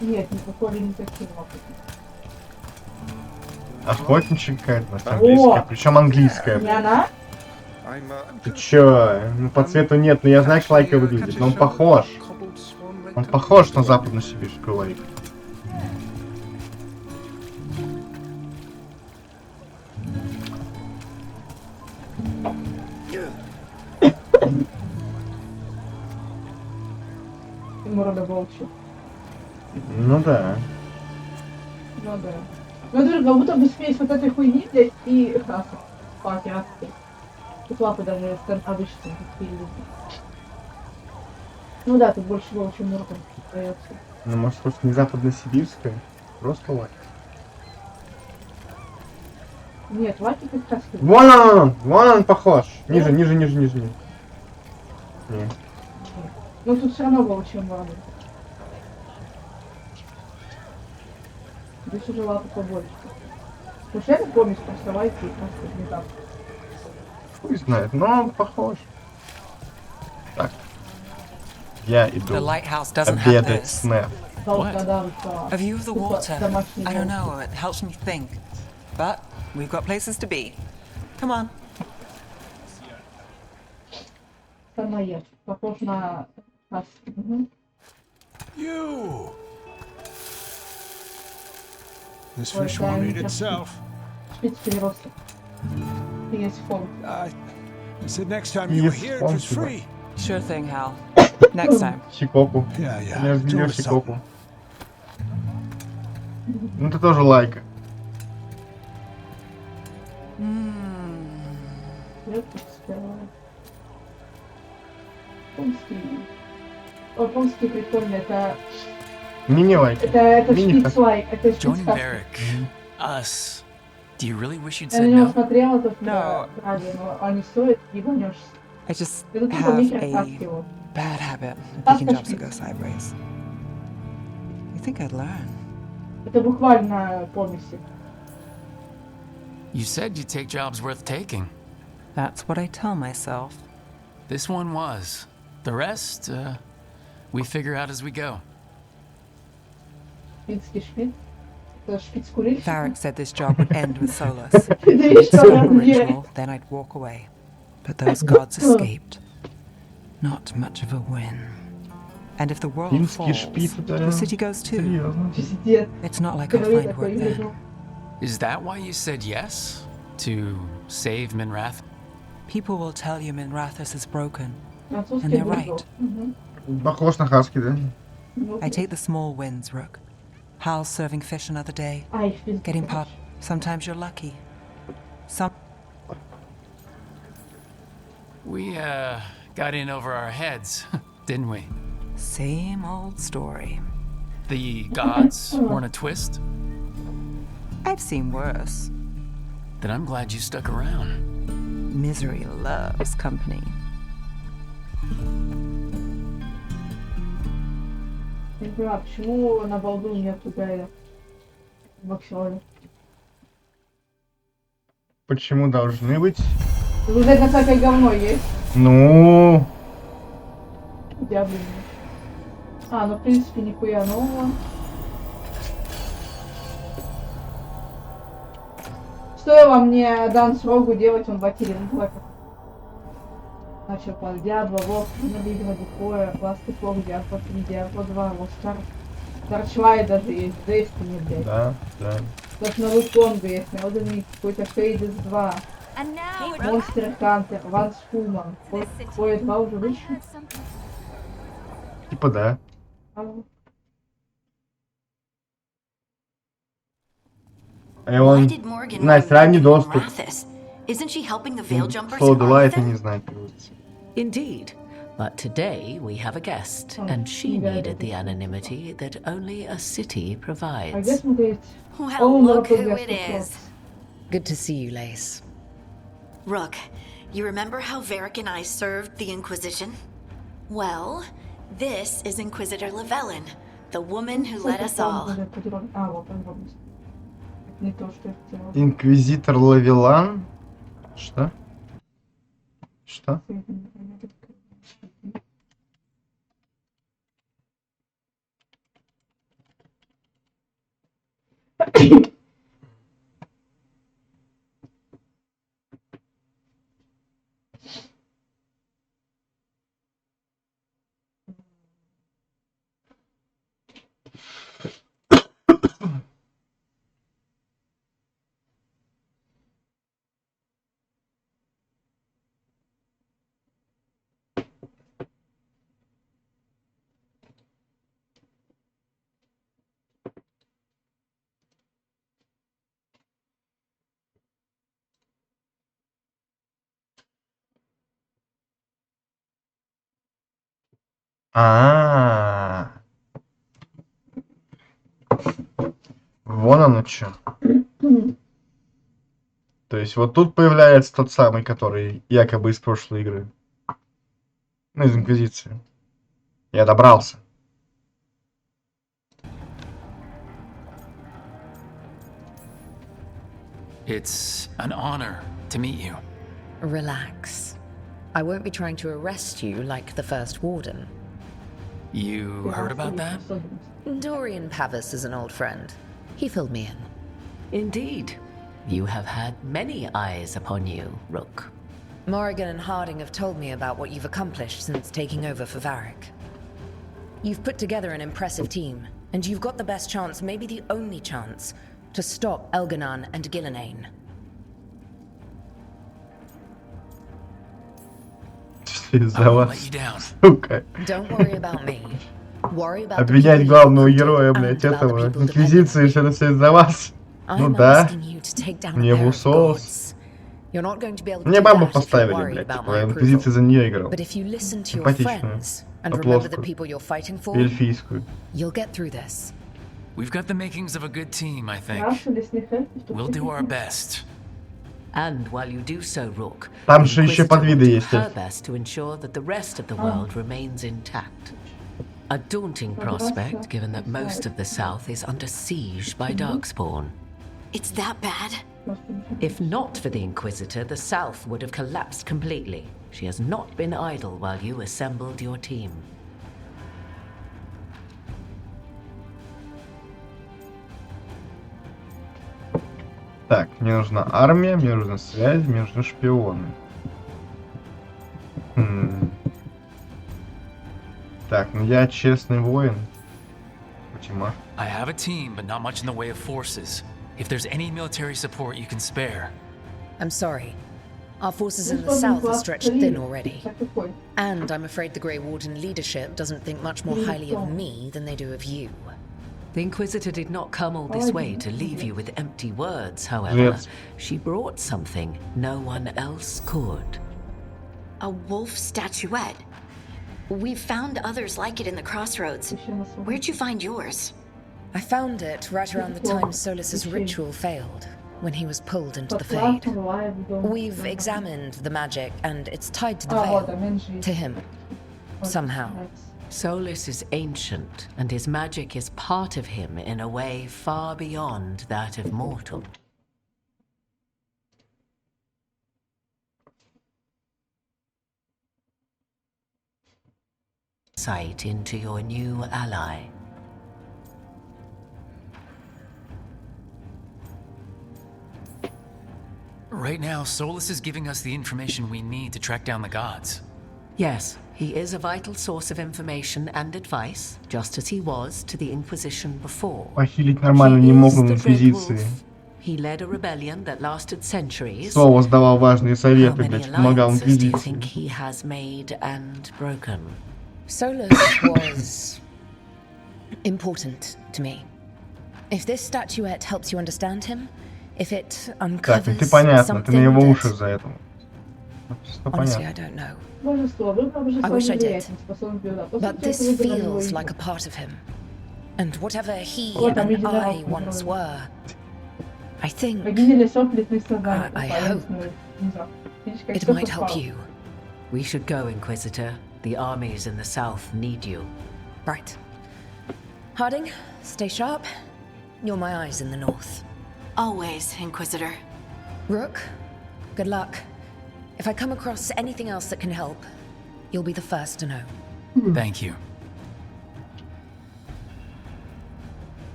Нет, не Колли, не такие. Охотничек какая-то, английская. Причем английская. Не она? Ты чё? Ну по цвету нет, но я знаю, как лайка выглядит, но он похож. Он похож на западно-сибирскую лайку. Мордоволчий. Ну да. Ну да. Ну это же как будто бы смесь вот этой хуйни, блядь, и краса. По-азиатски. Тут лапы даже обычные, такие люди. Ну да, тут больше волчий морда остается. Ну может просто не западно-сибирская, просто лайк. Нет, лаки как раз. Вон он похож. Ниже. Не. Ну тут все равно волчья морда. Здесь уже лапы побольше. Потому что это помесь просто лайки и просто не так. Хуй знает, но он похож. Так. Я иду обедать с Нев. A view of the water. I don't know, it helps me think. But we've got places to be. Come on. Самоед. Похож на хаски. You! This fish won't eat itself. Шпицпереросток. Есть фон. I said next time you were here it was free. Sure thing, Hal. Next time. Чикоку. Yeah. Не разберешь Чикоку. Ну ты тоже лайка. Помский прикольный, это... Мини-лайк. Это шпиц-лайк, это Joining шпиц-хаски. Barrick, us. Do you really wish you'd Я на said него no? смотрела тут No. ради, но они стоят, ебанешься. I just Это тупо have микрохаски a его. bad habit of picking jobs that go sideways. You think I'd learn? Это буквально помеси. You said you'd take jobs worth taking. That's what I tell myself. This one was. The rest, we figure out as we go. Шпицкий шпиц. Это шпиц-курильщик. Varric said this job would end with Solus. Да и It's что a там ritual, then I'd walk away. But those gods escaped. Not much of a win. And if the world Финский falls, шпиц, это the city goes too. серьезно. Пиздец. It's not like I'll find work then. Is that why you said yes? To save Minrath? People will tell you Minrathous is broken. And Французский they're бульдог. right. Похож на хаски, да? I take the small wins, Rook. Hal's serving fish another day. Ай, шпиц. Getting pop. Sometimes you're lucky. Some. We, got in over our heads, didn't we? Same old story. The gods weren't a twist? I've seen worse. Then I'm glad you stuck around. Misery loves company. Не понимаю, почему на балду нету Гая в аксионе? Почему должны быть? Тут это всякое говно есть. Ну, Я, блин. А, ну в принципе нихуя нового. Стоило мне данс рогу делать, он батилин плакал. Начал по Диабло, Вов, видимо, Дикоя, Пластик Фог, Диабло 3, Диабло 2, Лостар. Торчлай даже есть, Destiny, блядь. да, да. Даже новый Конго есть, Мелдами, какой-то Шейдес 2. Монстер Хантер, Ванс Фулман. Кое 2 уже вышли. Типа да. Why did Morgan Настя, run ранний into доступ. Morathis? Isn't she helping the Veil Jumpers Слово in Дула это Arthur? не знаю, переводится. Indeed. But today we have a guest, and she needed the anonymity that only a city provides. Well, look who it is. Good to see you, Lace. Rook, you remember how Varric and I served the Inquisition? Well, this is Inquisitor Llewellyn, the woman who led us all. Инквизитор Лавелан? Что? Что? А, вон оно что. То есть вот тут появляется тот самый, который якобы из прошлой игры. Ну, из Инквизиции. Я добрался. It's an honor to meet you. Relax. I won't be trying to arrest you like the first warden. You heard about that? Dorian Pavis is an old friend. He filled me in. Indeed. You have had many eyes upon you, Rook. Morrigan and Harding have told me about what you've accomplished since taking over for Varric. You've put together an impressive team, and you've got the best chance, maybe the only chance, to stop Elganon and Gillenane. Сука. Don't worry about me. Worry about the Обвинять people главного you героя, and блядь, about the этого people Инквизиции, что это все из-за вас. Ну I'm да. asking you to take down a Мне pair в of усос. gods. You're not going to be able to Мне do бабу that if you're поставили, worried блядь, about типа, my Инквизиция approval. за нее играл. But if you listen to your Симпатичную. friends and remember the Поплоскую. people you're fighting for, Эльфийскую. you'll get through this. We've got the makings of a good team, I think. We'll do our best. And while you do so, Rook, Там the же еще Inquisitor подвиды will do есть. her best to ensure that the rest of the world remains intact. A daunting prospect, given that most of the South is under siege by Darkspawn. It's that bad? If not for the Inquisitor, the South would have collapsed completely. She has not been idle while you assembled your team. Так, мне нужна армия, мне нужна связь, мне нужны шпионы. Так, ну я честный воин. Тьма. I have a team, but not much in the way of forces. If there's any military support you can spare. I'm sorry. Our forces in the south are stretched thin already. And I'm afraid the Grey Warden leadership doesn't think much more highly of me than they do of you. The Inquisitor did not come all this way to leave you with empty words, however. Yes. She brought something no one else could. A wolf statuette? We've found others like it in the crossroads. Where'd you find yours? I found it right around the time Solus's ritual failed, when he was pulled into the Fade. We've examined the magic, and it's tied to the veil. To him. Somehow. Solus is ancient, and his magic is part of him in a way far beyond that of mortal. Sight into your new ally. Right now, Solus is giving us the information we need to track down the gods. Yes, he is a vital source of information and advice, just as he was to the Inquisition before. Похилить нормально не могут в Инквизиции. He led a rebellion that lasted centuries. Солос давал важные советы, How блядь, many помогал alliances do you Инквизиции. think he has made and broken? Solus was important to me. If this statuette helps you understand him, if it Так, ну uncovers ты понятно, ты something на его that... уши за это. Все Honestly, I понятно. don't know. I wish I did. But this feels like a part of him. And whatever he and I once were, I think... I hope it might help you. We should go, Inquisitor. The armies in the south need you. Right. Harding, stay sharp. You're my eyes in the north. Always, Inquisitor. Rook, good luck. If I come across anything else that can help, you'll be the first to know. Thank you.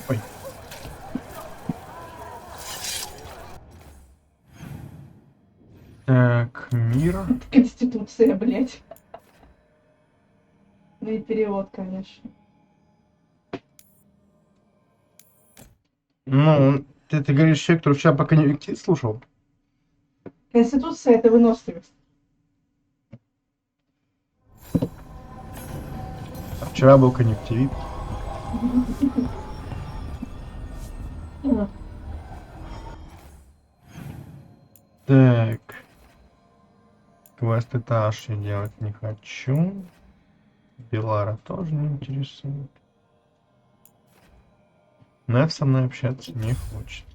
Ой. Так, мир. Конституция, блядь. Ну и перевод, конечно. Ну, ты говоришь человек, который вчера пока не слушал. Конституция — это выносливость. А вчера был конъюнктивит. Так. Квест этаж я делать не хочу. Белара тоже не интересует. Нев со мной общаться не хочет.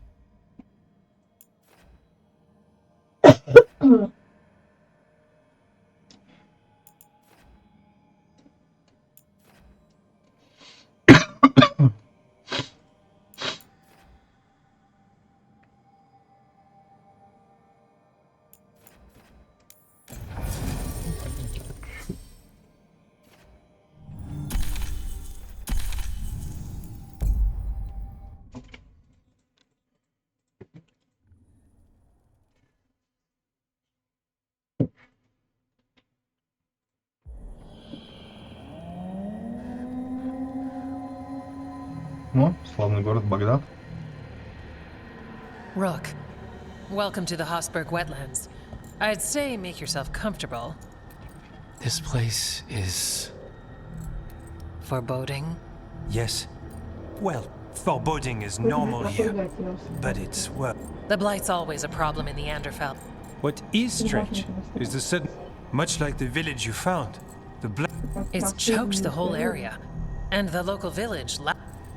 Ну, славный город Багдад. Rook, welcome to the Hosberg wetlands. I'd say make yourself comfortable. This place is... foreboding? Yes. Well, foreboding is normal here, but it's, well... The Blight's always a problem in the Anderfell. What is strange is the sudden... Much like the village you found, the It's choked the whole area, and the local village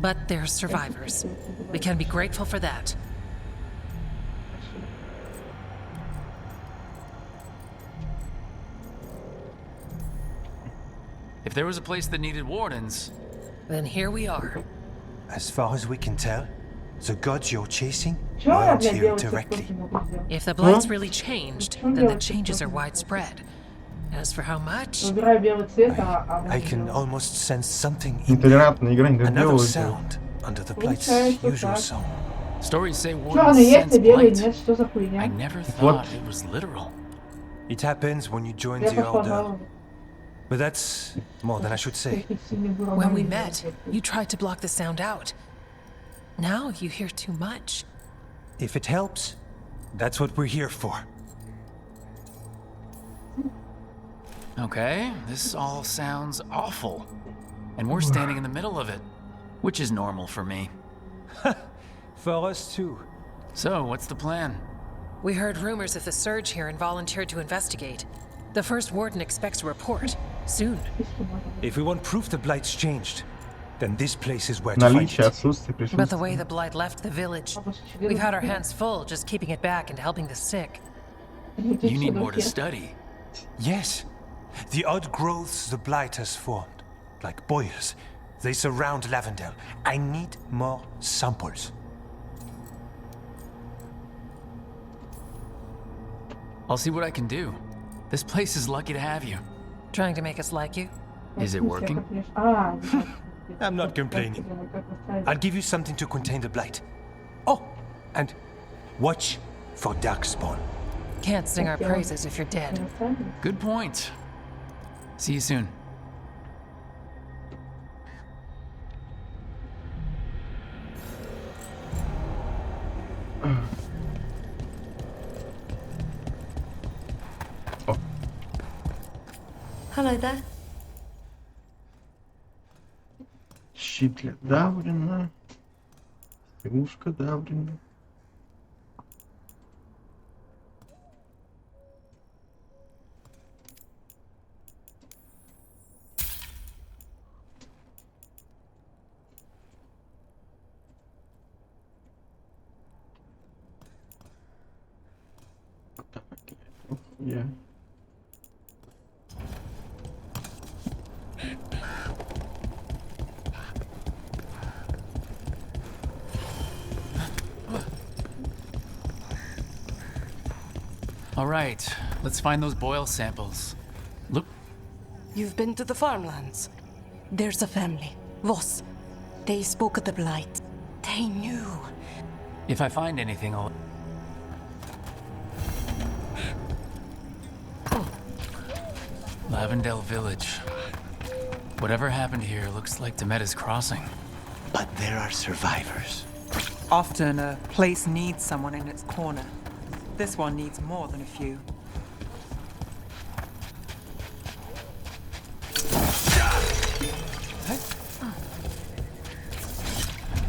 but they're survivors. We can be grateful for that. If there was a place that needed wardens... Then here we are. As far as we can tell, the gods you're chasing aren't here directly. If the Blight's really changed, then the changes are widespread. As for how much... I can almost sense something Интолерантная игра, не another sound under the Blight's usual song. Stories say wardens sense blight. I never thought it was literal. It happens when you join the Order. But that's more than I should say. When we met, you tried to block the sound out. Now you hear too much. If it helps, that's what we're here for. Okay, this all sounds awful. And we're standing in the middle of it, which is normal for me. For us too. So, what's the plan? We heard rumors of the surge here and volunteered to investigate. The first warden expects a report. Soon. If we want proof the Blight's changed, then this place is where to find it. But the way the Blight left the village, we've had our hands full just keeping it back and helping the sick. You need more to study. Yes. The odd growths the Blight has formed, like boils, they surround Lavendel. I need more samples. I'll see what I can do. This place is lucky to have you. Trying to make us like you? Is it working? I'm not complaining. I'll give you something to contain the Blight. Oh, and watch for Darkspawn. Can't sing our praises if you're dead. Good point. See you soon. Hello there. Щит для Даврина. Игрушка Даврина. Yeah. All right, let's find those boil samples. Look. You've been to the farmlands. There's a family, Voss. They spoke of the Blight. They knew. If I find anything, I'll... Lavendel Village. Whatever happened here looks like Demeda's Crossing. But there are survivors. Often a place needs someone in its corner. This one needs more than a few.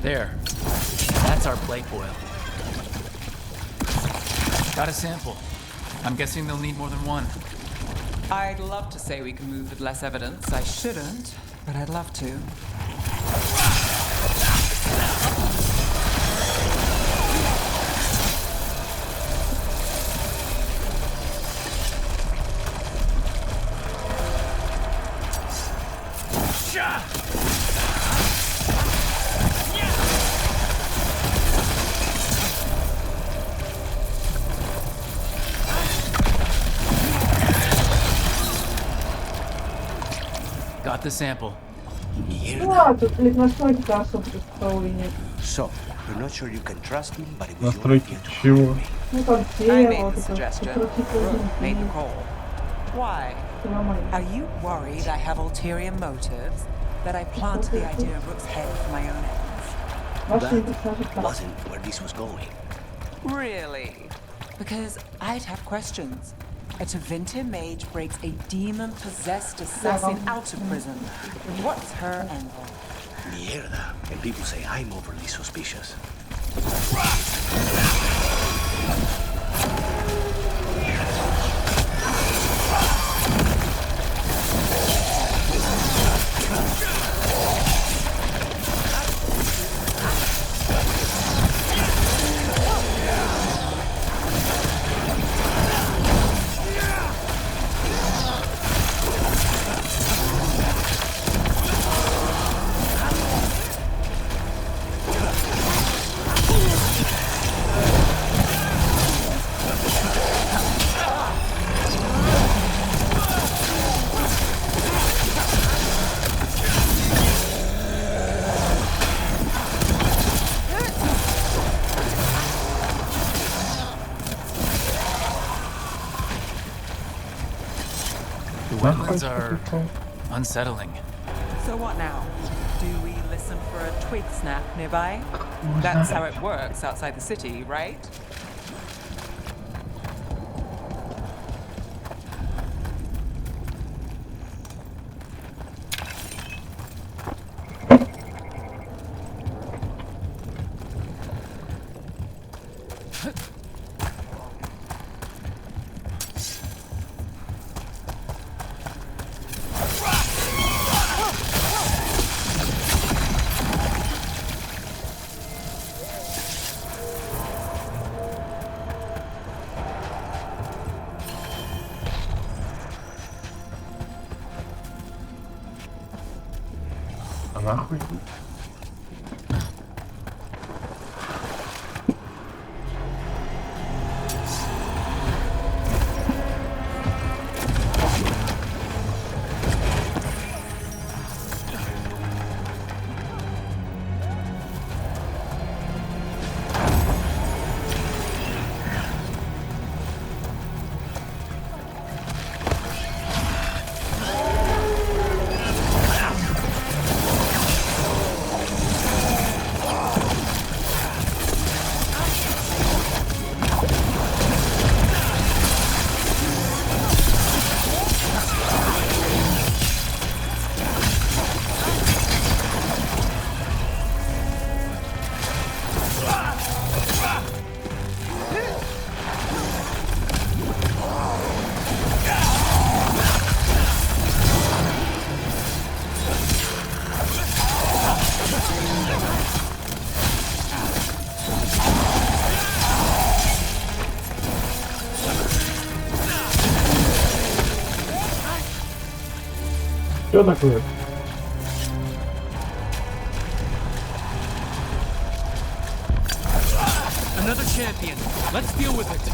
There. That's our plate boil. Got a sample. I'm guessing they'll need more than one. I'd love to say we can move with less evidence. I shouldn't, but I'd love to. Got the sample. So, we're not sure you can trust me, but it was your Настройки idea to чего? I made the suggestion. Brooke made the call. Why? Are you worried I have ulterior motives? That I planted the idea of Rook's head for my own ends? That wasn't where this was going. Really? Because I'd have questions. A Tevinter mage breaks a demon-possessed assassin out of prison. What's her angle? Mierda. And people say I'm overly suspicious. Wetlands are unsettling. So what now? Do we listen for a twig snap nearby? That's how it works outside the city, right? Нахуй. Что такое? Another champion. Let's deal with it.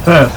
Тесс.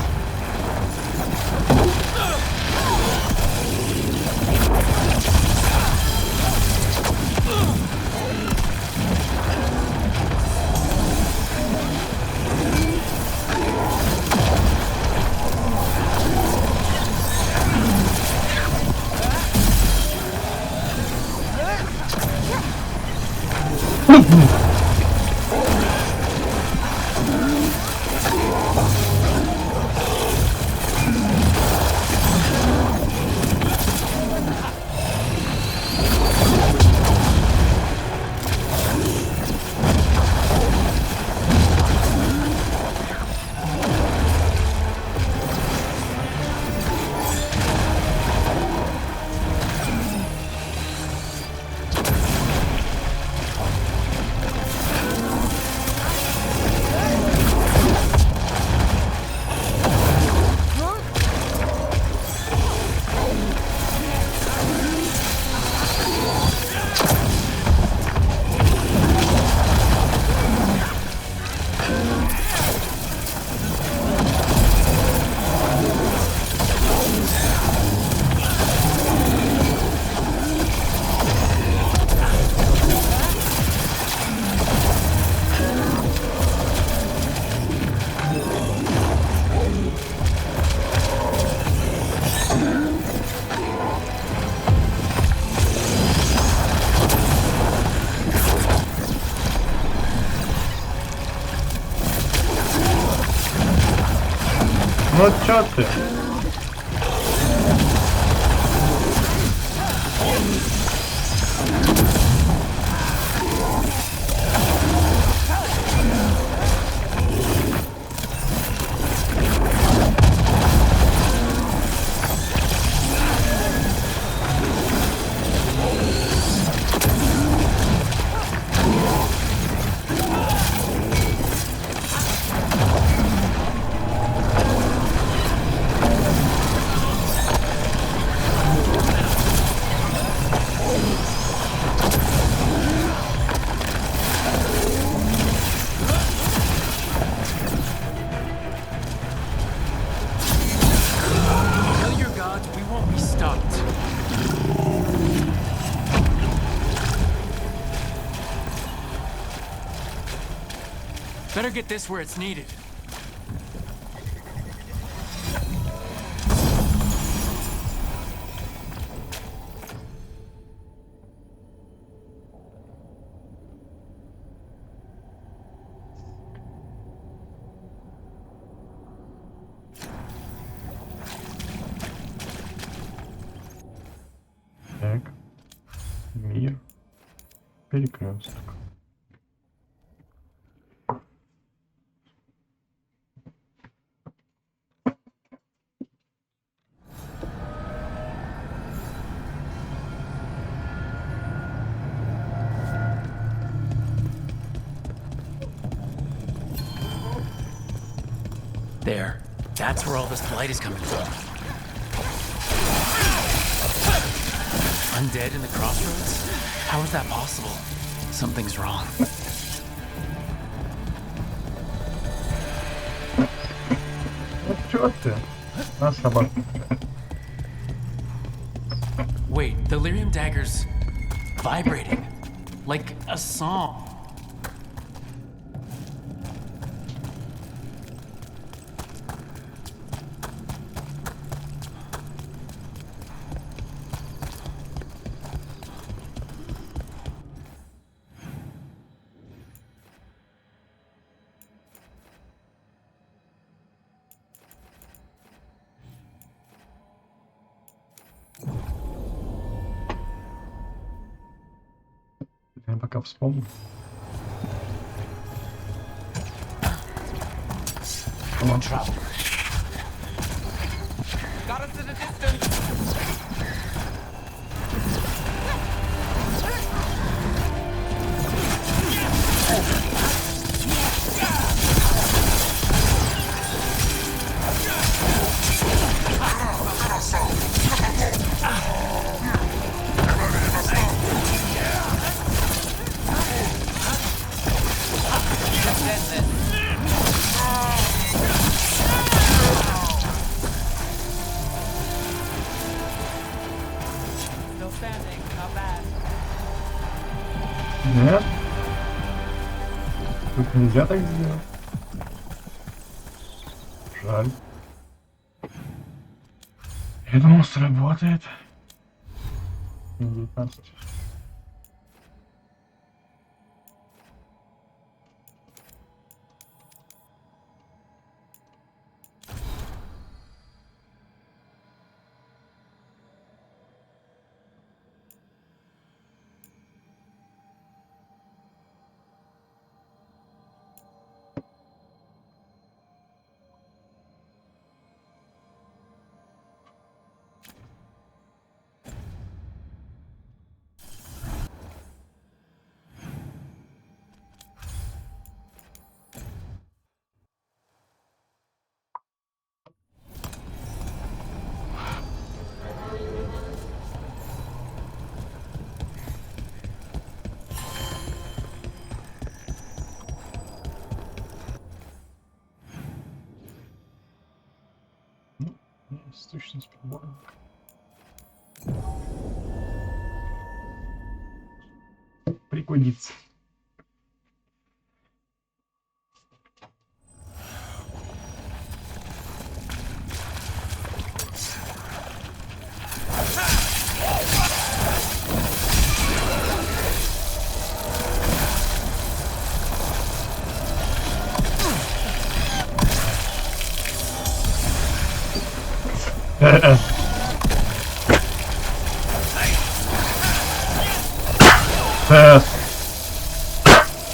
Ну чё ты? Better get this where it's needed. Так. Мир. Перекресток. There. That's where all this light is coming from. Undead in the crossroads? How is that possible? Something's wrong. Вот чё ты? На собаку. Wait, the lyrium dagger's vibrating. Like a song. Я пока вспомню. Come on. Got us in the distance. Нельзя так сделать. Жаль. Я думал, сработает. 19. Сущность прибора. Пригодится.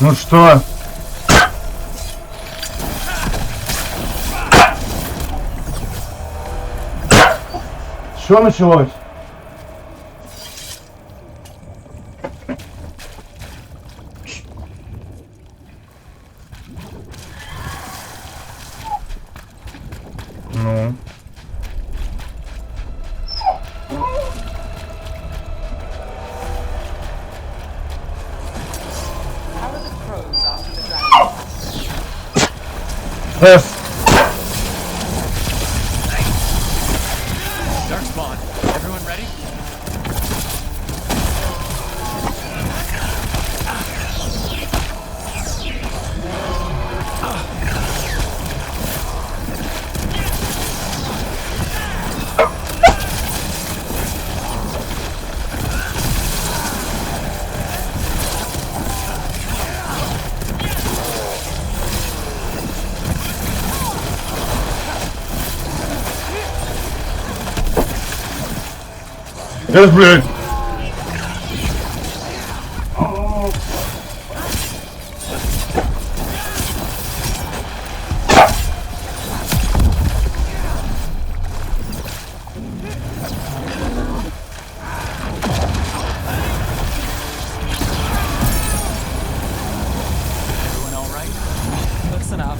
Ну что? Что началось? Ну. Yes. Dark spawn. Everyone ready? Yes, блядь. Everyone all right? Looks enough.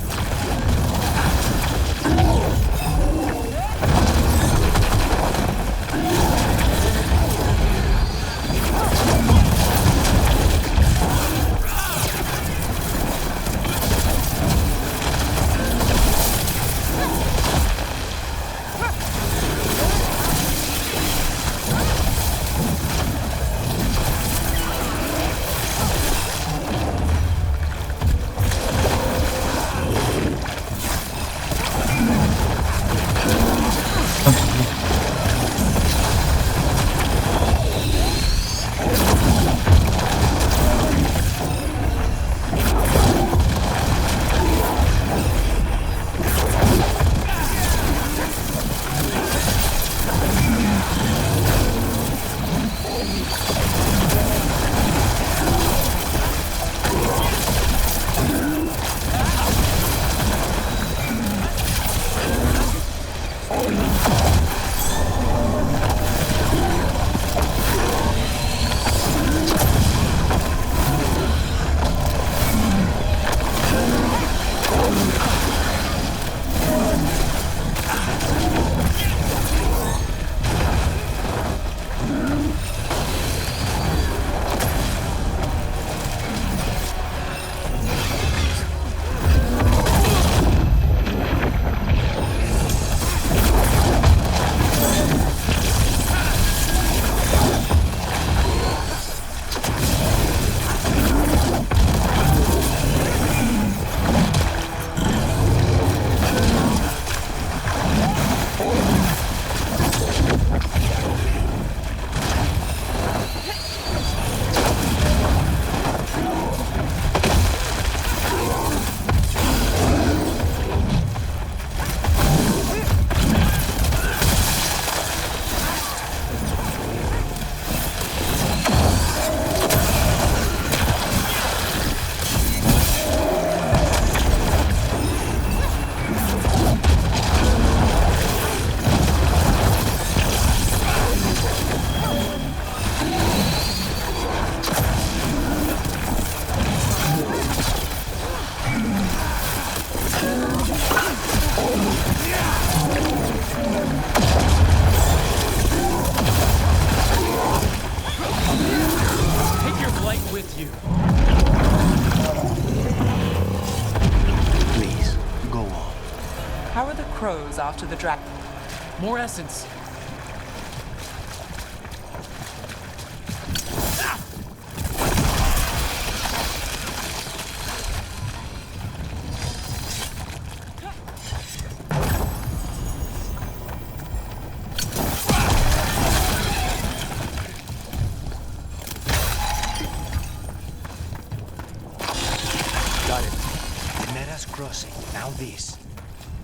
with you. Please, go on. How are the crows after the dragon? More essence. Crossing. Now this.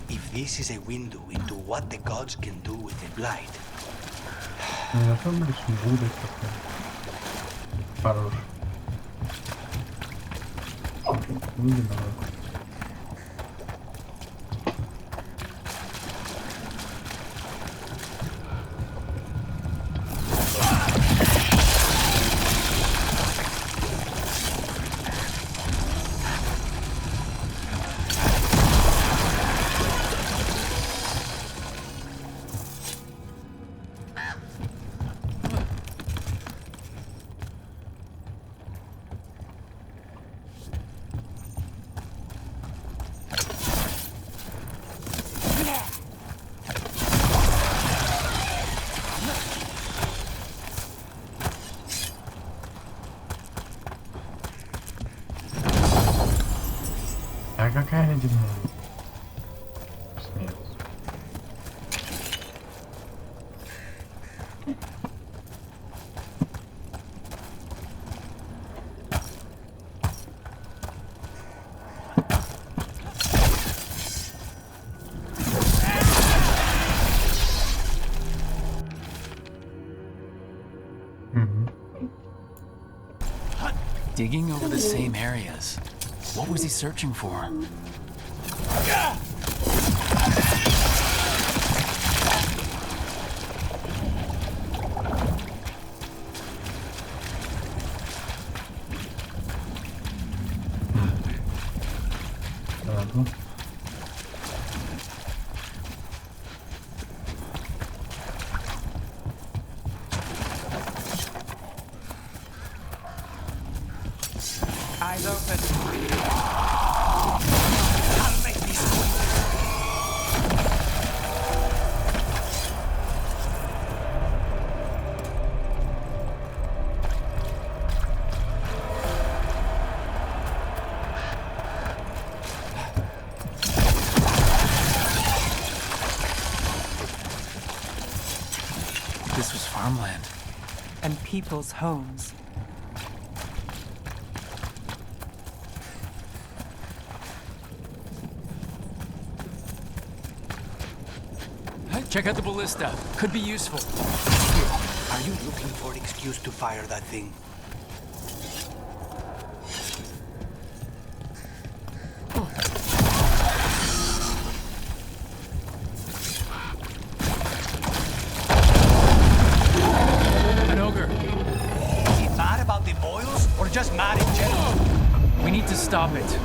If this is a window into what the gods can do with the blight. Хорош. А какая ледяная? Смерть. Digging over the same areas. What was he searching for? Eyes open. This was farmland. And people's homes. Check out the ballista. Could be useful. Are you looking for an excuse to fire that thing? An ogre. Is he mad about the boils or just mad in general? We need to stop it.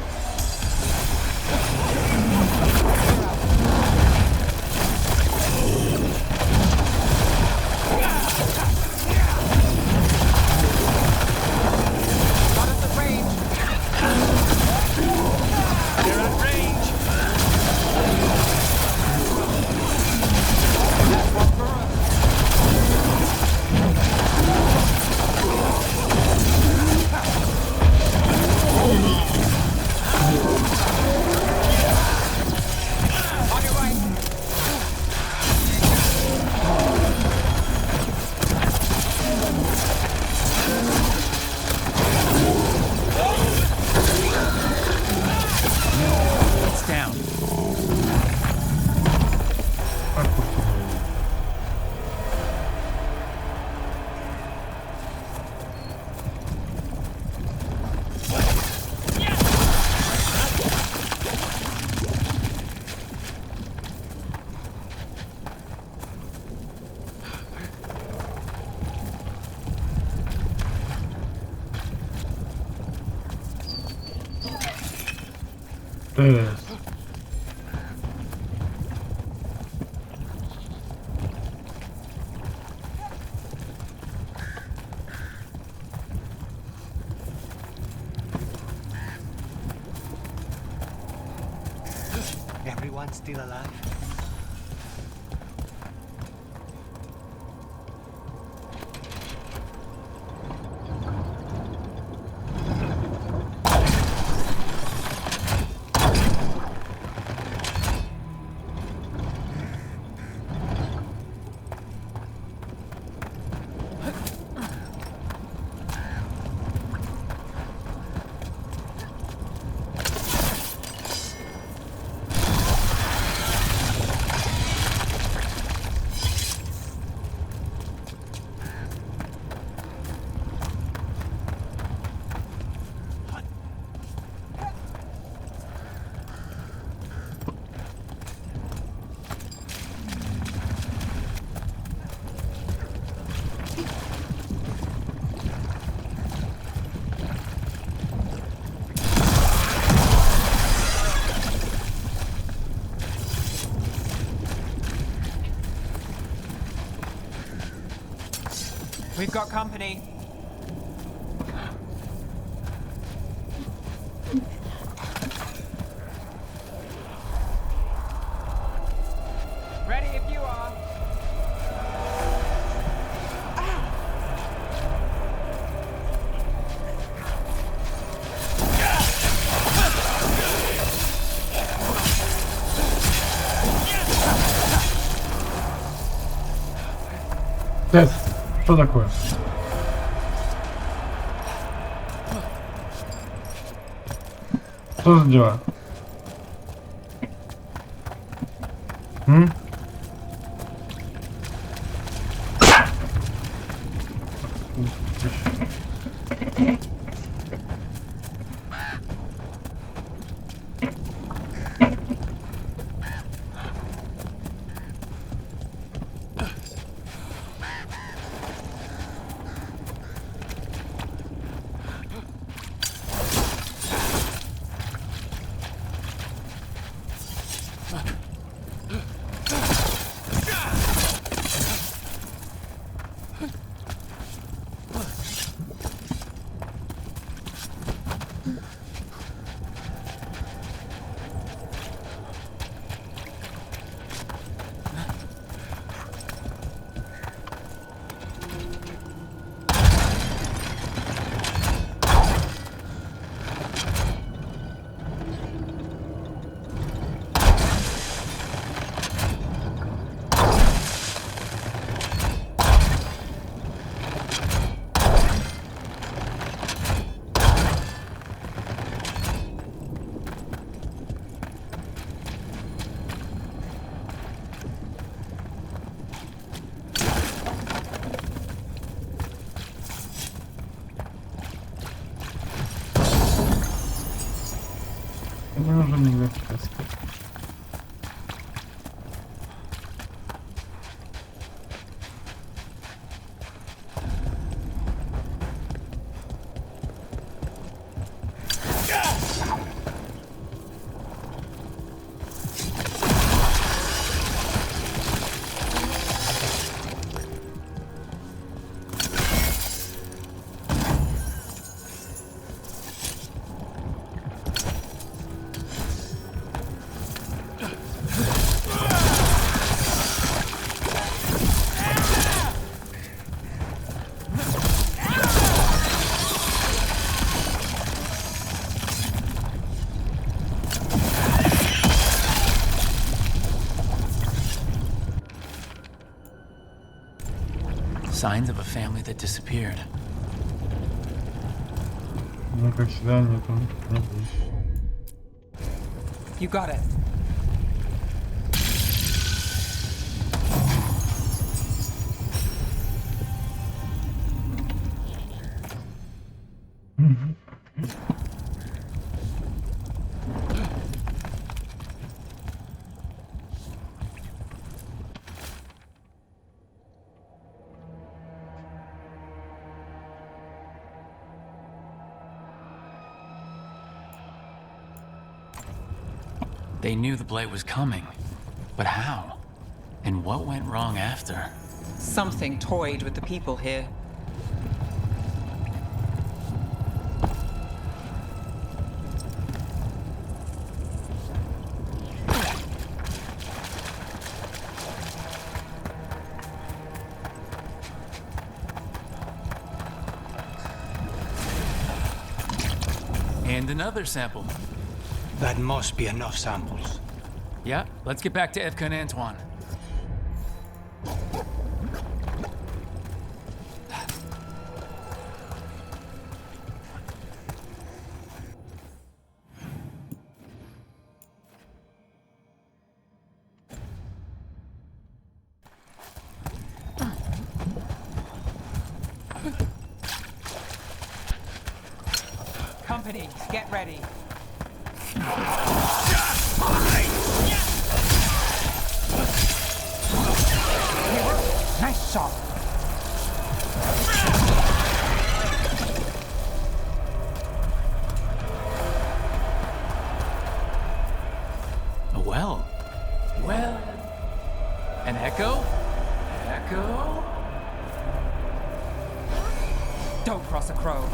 Everyone still alive? We've got company. Ready if you are. Тест, что такое? Что за дела? Мне нужен университет. Signs of a family that disappeared. Ну, как всегда, нету. You got it. They knew the blight was coming, but how? And what went wrong after? Something toyed with the people here. And another sample. That must be enough samples. Yeah, let's get back to Evka and Antoine. Company, get ready. Nice shot. A well. Well. An echo? Echo? Don't cross a crow.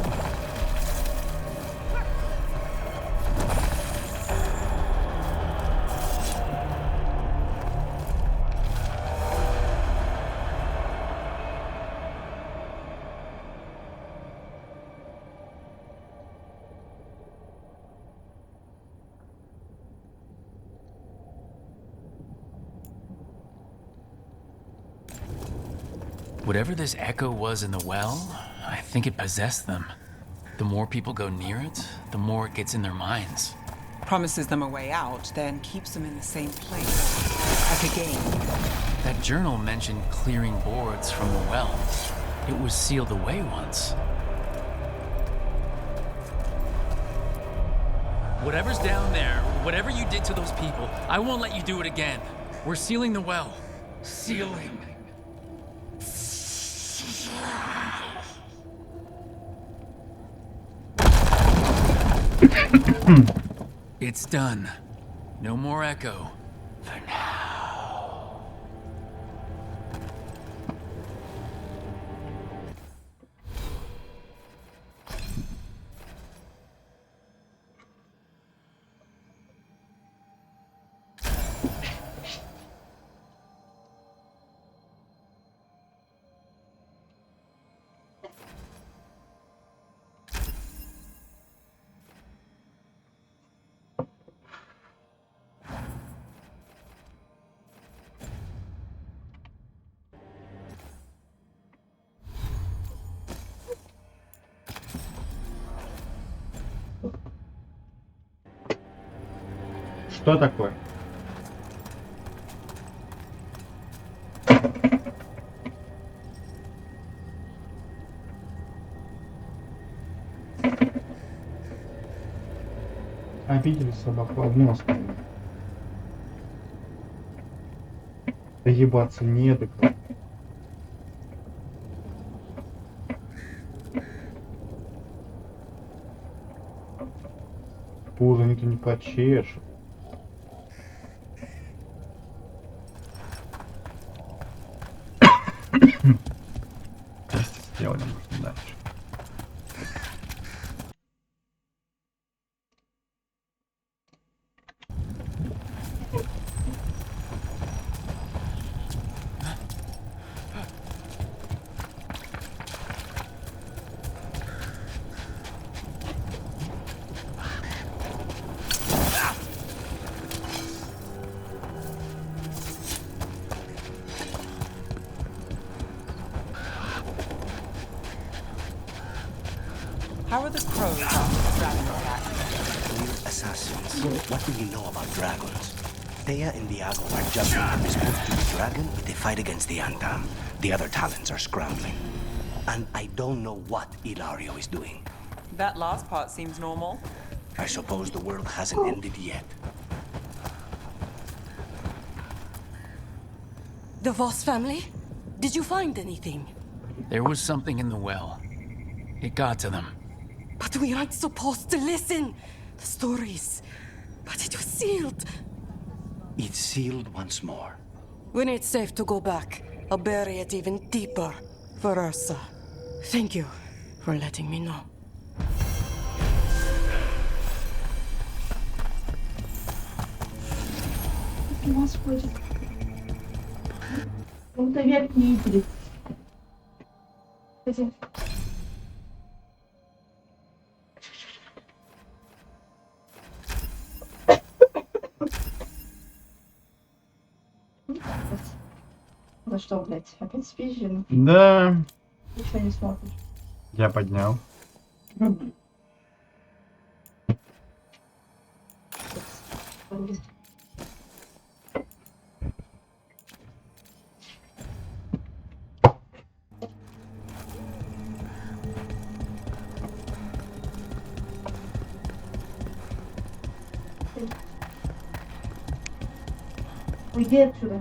Whatever this echo was in the well, I think it possessed them. The more people go near it, the more it gets in their minds. Promises them a way out, then keeps them in the same place. Like a game. That journal mentioned clearing boards from the well. It was sealed away once. Whatever's down there, whatever you did to those people, I won't let you do it again. We're sealing the well. Sealing. It's done. No more echo. For now. Что такое? Обидели собаку в нос. Да ебаться неадекватно. Пузо никто не почешет. Сделали можно дальше. How are the crows after the dragon attack? We're assassins. What do you know about dragons? Thea and Diago are juggling from this wolf to the dragon with a fight against the Antam. The other talents are scrambling. And I don't know what Ilario is doing. That last part seems normal. I suppose the world hasn't ended yet. The Voss family? Did you find anything? There was something in the well. It got to them. But we aren't supposed to listen. The stories. But it was sealed. It's sealed once more. When it's safe to go back, I'll bury it even deeper for Ursa. Thank you for letting me know. Господи. Он-то век не видит. Кстати. За что, блядь? Опять спишь, Жена? Да, Ничего не смотришь. я поднял. Уйди отсюда.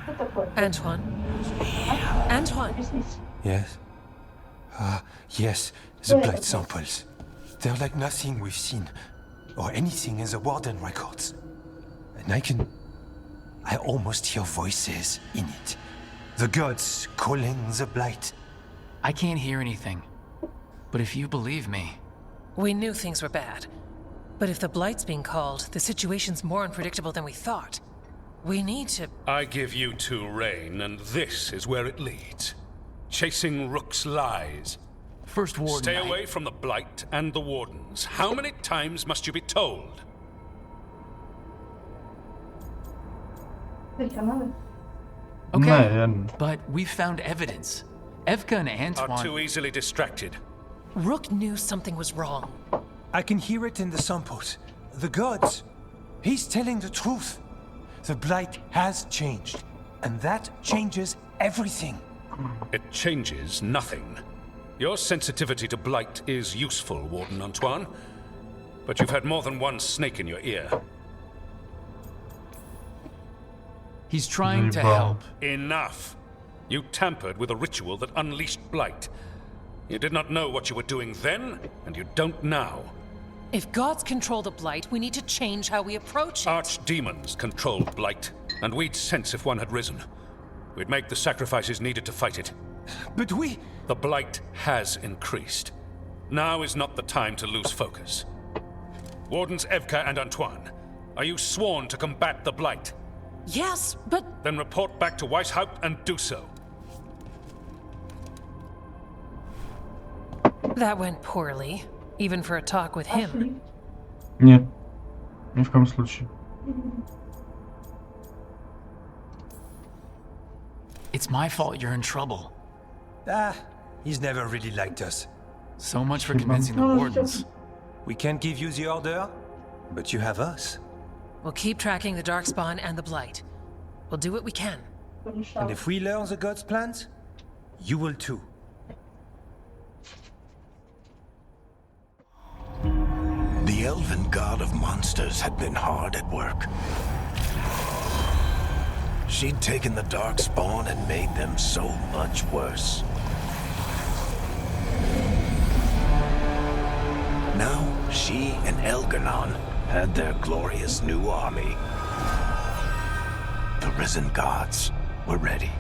Что такое? Antoine? Antoine? Yes? Yes, the blood samples. They're like nothing we've seen, or anything in the Warden records. And I almost hear voices in it. The gods calling the blight. I can't hear anything. But if you believe me... We knew things were bad. But if the Blight's being called, the situation's more unpredictable than we thought. We need to... I give you two reign, and this is where it leads. Chasing Rook's lies. First Warden... Stay away from the Blight and the Wardens. How many times must you be told? Okay, but we found evidence. Evka and Antoine... Are too easily distracted. Rook knew something was wrong. I can hear it in the samples. The gods. He's telling the truth. The blight has changed, and that changes everything. It changes nothing. Your sensitivity to blight is useful, Warden Antoine. But you've had more than one snake in your ear. He's trying to help. Enough! You tampered with a ritual that unleashed blight. You did not know what you were doing then, and you don't now. If gods control the Blight, we need to change how we approach it. Archdemons controlled blight, and we'd sense if one had risen. We'd make the sacrifices needed to fight it. But The blight has increased. Now is not the time to lose focus. Wardens Evka and Antoine, are you sworn to combat the blight? Yes, but... Then report back to Weishaupt and do so. That went poorly, even for a talk with him. Нет, ни в коем случае. It's my fault you're in trouble. He's never really liked us. So much for convincing the Wardens. We can't give you the order, but you have us. We'll keep tracking the Darkspawn and the Blight. We'll do what we can. And if we learn the gods' plans, you will too. The elven god of monsters had been hard at work. She'd taken the Darkspawn and made them so much worse. Now, she and Elganon had their glorious new army. The risen gods were ready.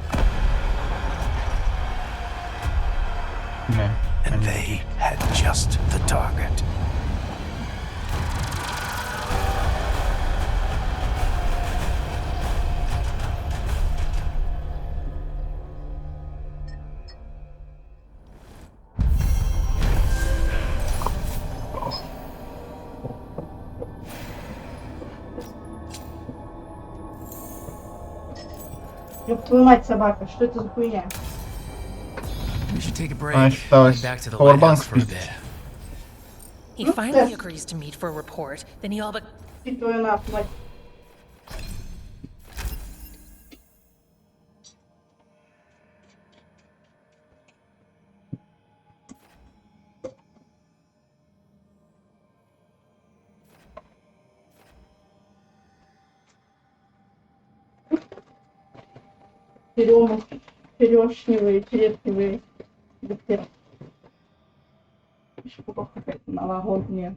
And they had just the target. Ёб твою мать, собака, что это за хуйня? We should take a break. Осталось Back to the powerbank lighthouse for a спиздить. bit. He finally agrees to meet for a report, then he all but... Ты твою нахуй, мать. Черешневые, черешневые дифтера. Штука какая-то новогодняя.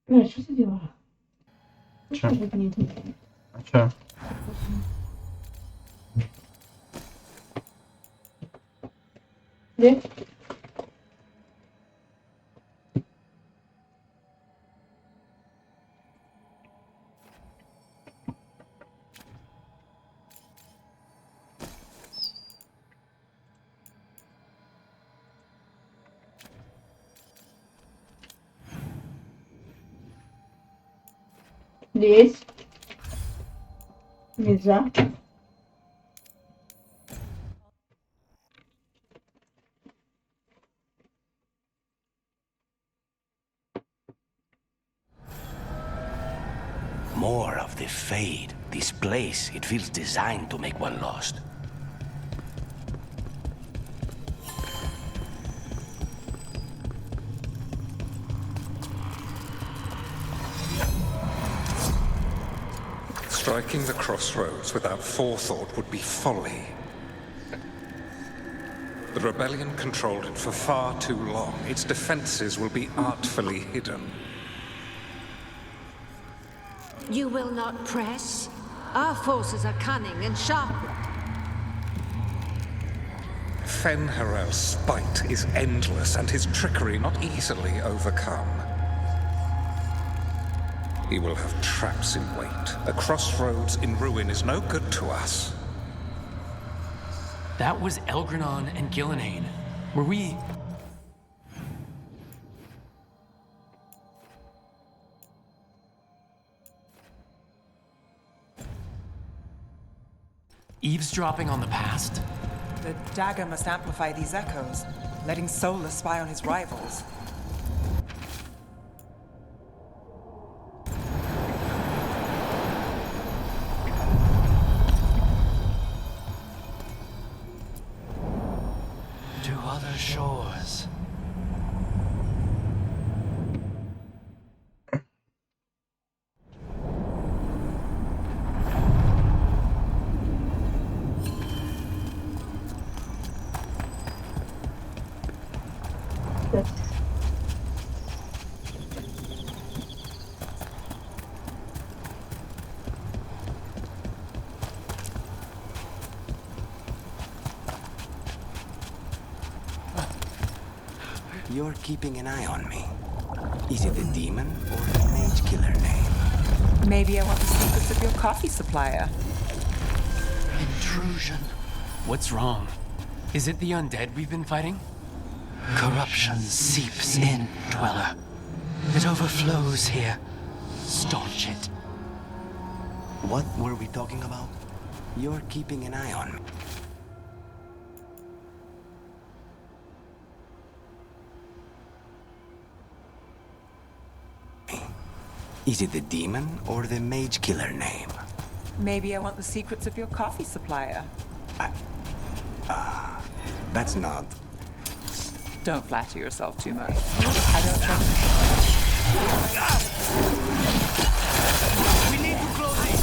Ну, что ты делала? Чё? А чё? Где? Лезь. Нельзя. More of the fade. This place, it feels designed to make one lost. Striking the crossroads without forethought would be folly. The rebellion controlled it for far too long. Its defenses will be artfully hidden. You will not press? Our forces are cunning and sharp. Fen'Harel's spite is endless and his trickery not easily overcome. He will have traps in wait. A crossroads in ruin is no good to us. That was Elgranon and Gillenane. Were we... eavesdropping on the past? The dagger must amplify these echoes, letting Solus spy on his rivals. To other shores. You're keeping an eye on me. Is it the demon or the mage killer name? Maybe I want the secrets of your coffee supplier. Intrusion. What's wrong? Is it the undead we've been fighting? Corruption seeps in, Dweller. It overflows here. Staunch it. What were we talking about? You're keeping an eye on me. Is it the demon or the mage killer name? Maybe I want the secrets of your coffee supplier. That's not. Don't flatter yourself too much. I don't trust We need to close it.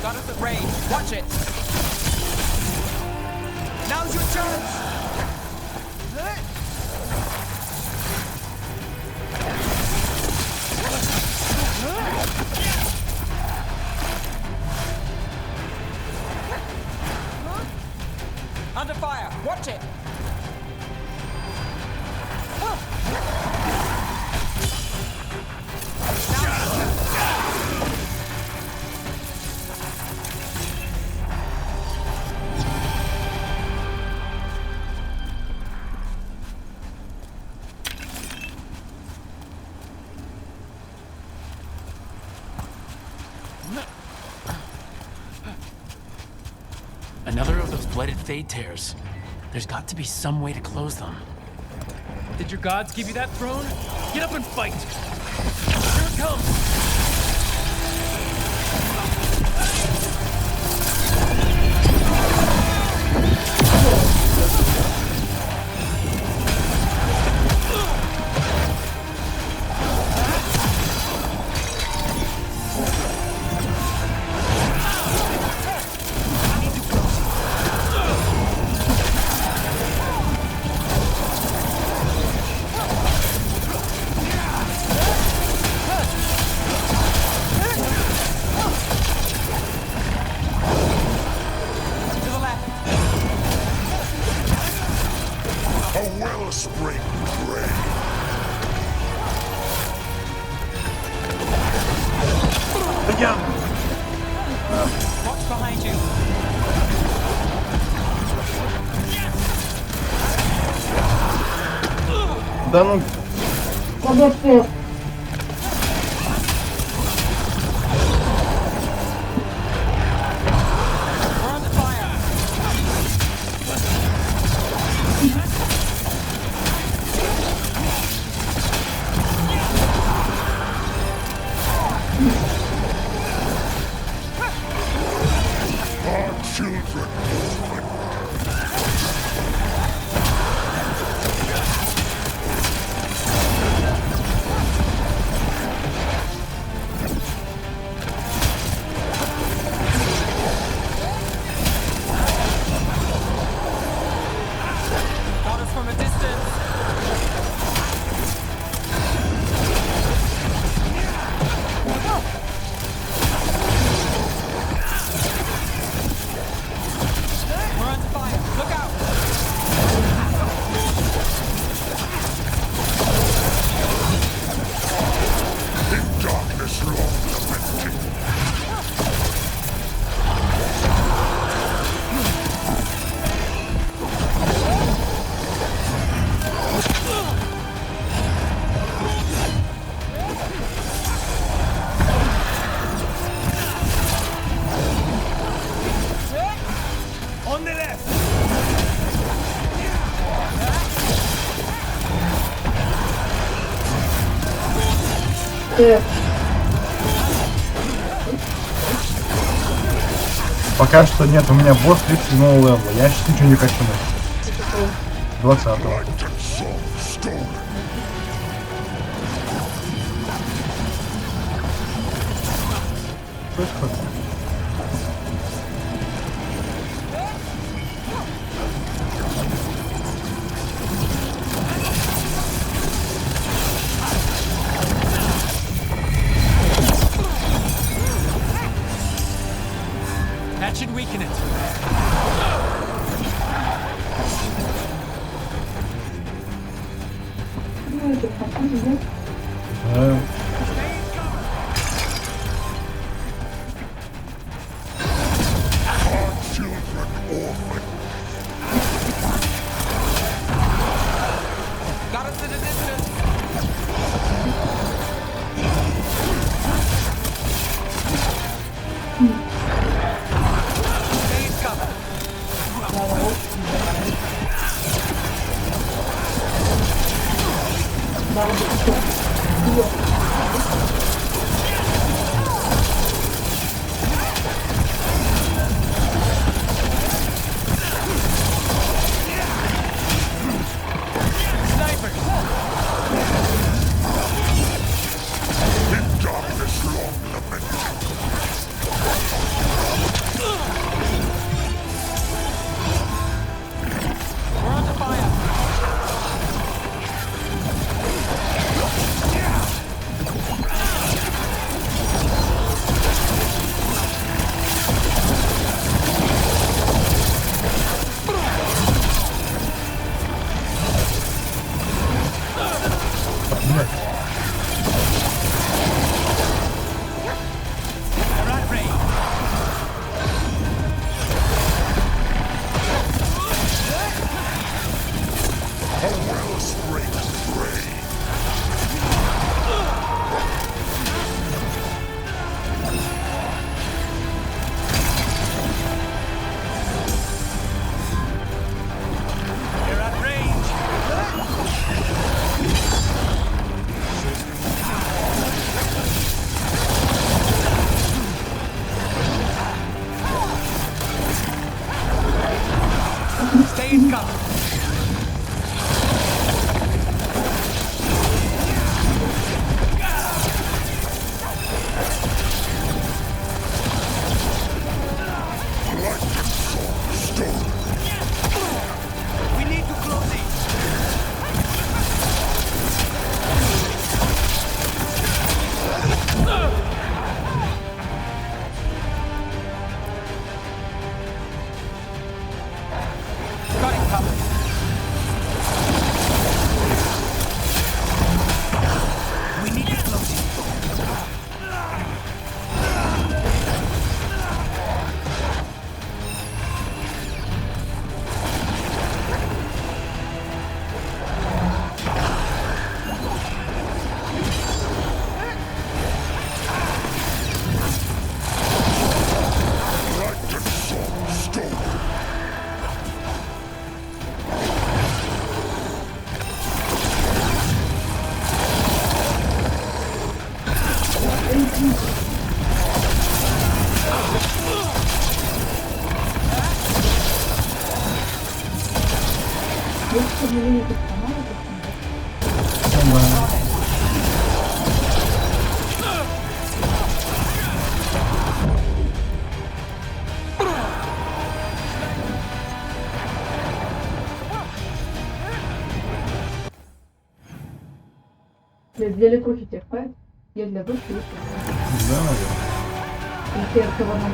Got us at range. Watch it. Now's your chance. Under fire. Watch it. Another of those blighted fade tears. There's got to be some way to close them. Did your gods give you that throne? Get up and fight! Here it comes! Watch behind you. Да ну... Подожди. Пока что нет, у меня босс 37 левела. Я сейчас ничего не хочу. 20-го. That should weaken it. Got us in the distance. Phase cover. Надо Для летухи терпает? Я для души. Да, наверное. И этого нам.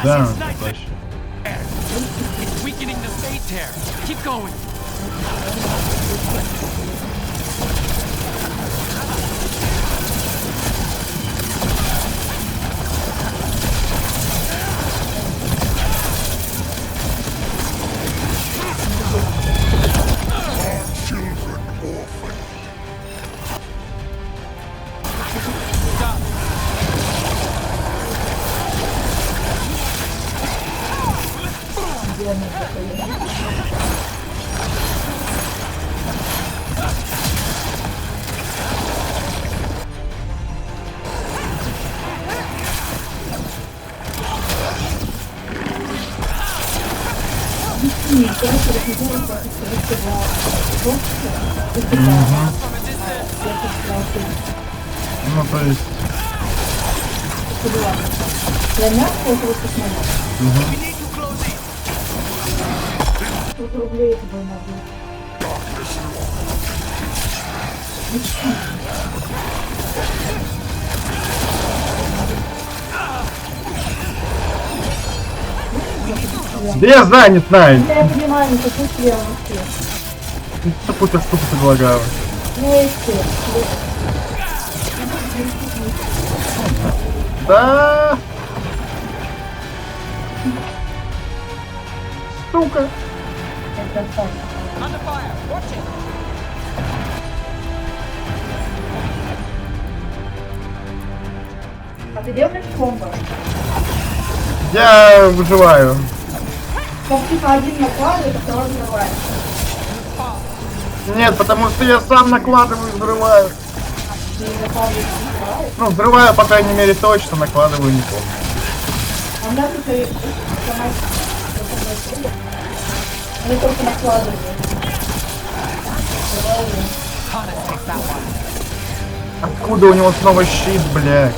Да, точно. It's weakening the fate tear. Keep going. Ну, то есть... Я мягко уже посмотрю. Тут рублей это война Да я знаю, не знаю. Я понимаю, не хочу слева вообще. Какую-то штуку предлагаю. Да. Сука. А ты делаешь комбо? Я выживаю. Как типа один накладывает, второй взрывает. Нет, потому что я сам накладываю и взрываю. Ты накладываешь и взрываешь? Ну, взрываю, по крайней мере, точно, накладываю, не помню. А у меня тут они только накладывают. Откуда у него снова щит, блядь?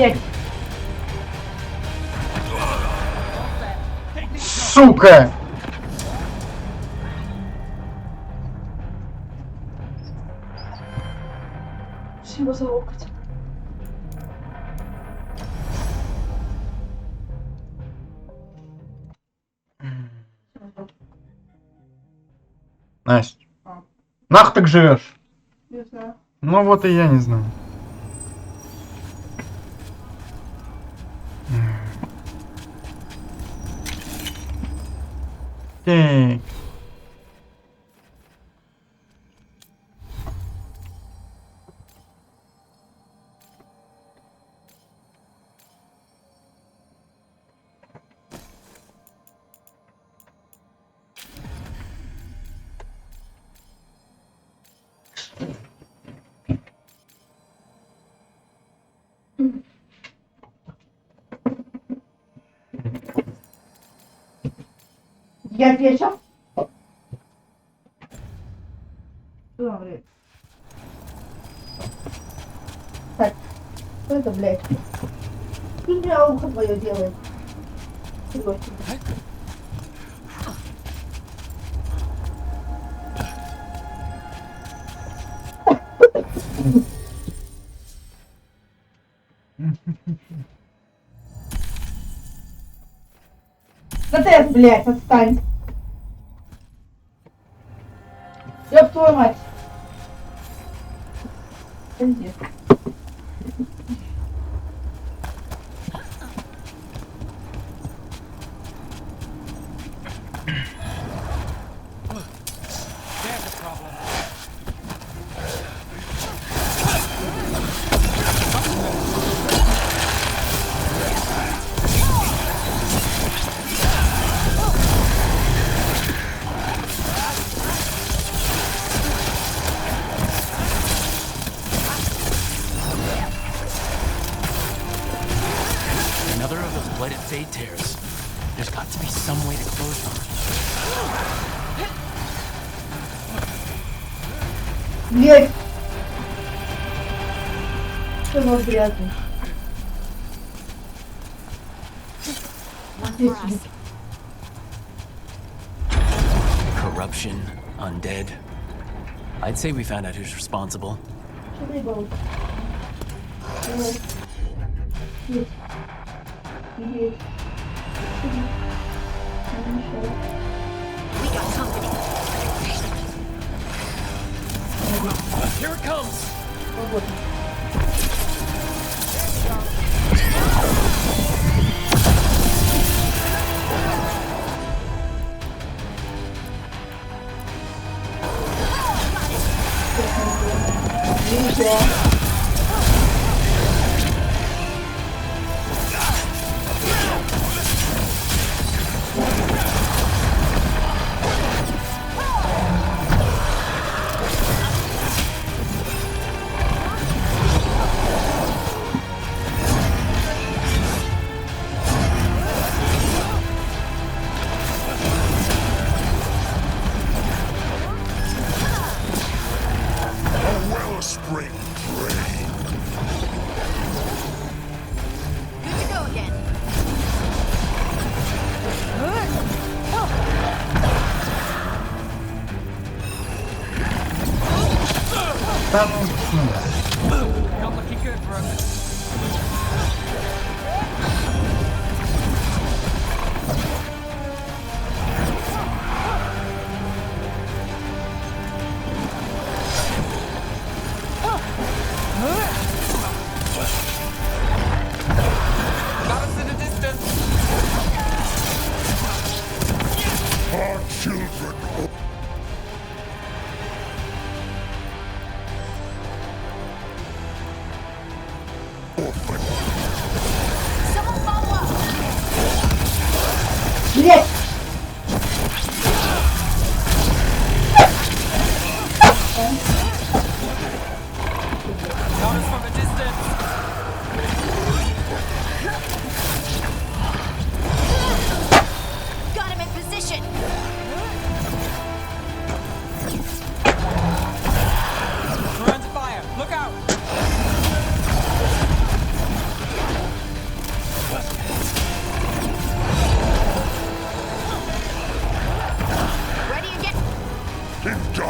Блять! Сука! Его за локоть. Настя. Нахуй так живешь? Не знаю. Ну вот и я не знаю. Окей. Я печем? Что там, блядь? Так, что это, блядь? Что у меня ухо твое делает? Да ты, блядь, отстань. Ёб твою мать. Пиздец. Another of those blighted fade tears. There's got to be some way to close them. Блядь. Что у нас грязный? Corruption, undead. I'd say we found out who's responsible. Что ты был? Есть. Есть. Here it comes! Not looking good, bro. Got us in the distance. Our children. Блять! Got us from a distance. Got him in position. We're under fire. Look out.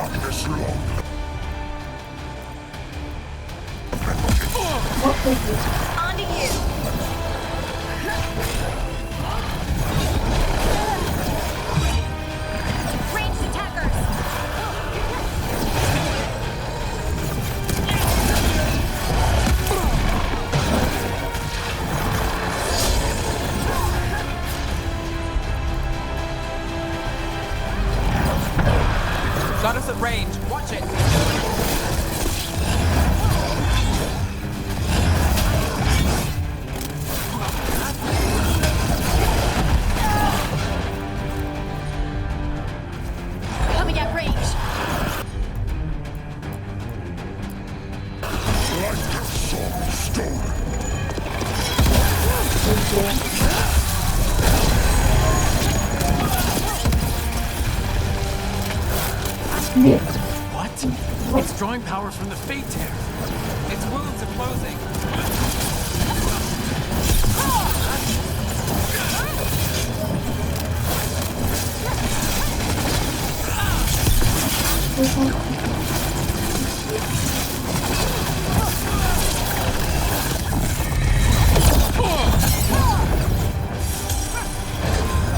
On to you. Ranged attackers. Got us at range. Watch it. Coming at range. What? It's drawing power from the Fate Tear. Its wounds are closing.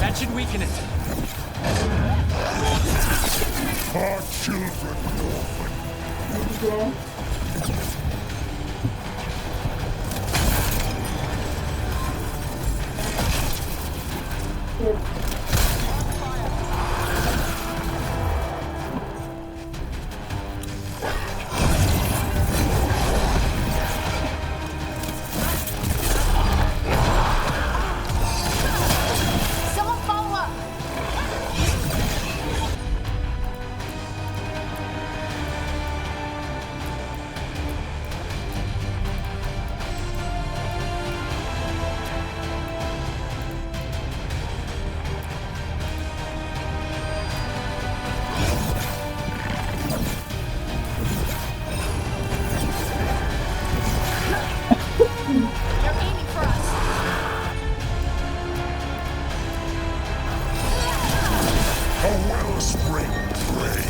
That should weaken it. Our children orphan. Someone follow up. They're aiming for us. A wellspring prey.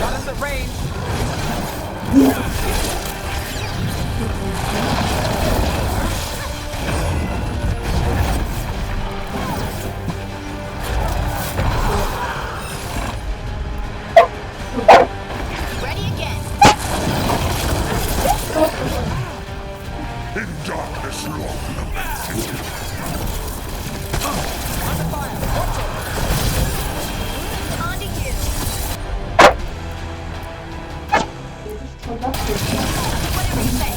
Got us at range. Ready again. In darkness long lamented. On to you. Whatever you say.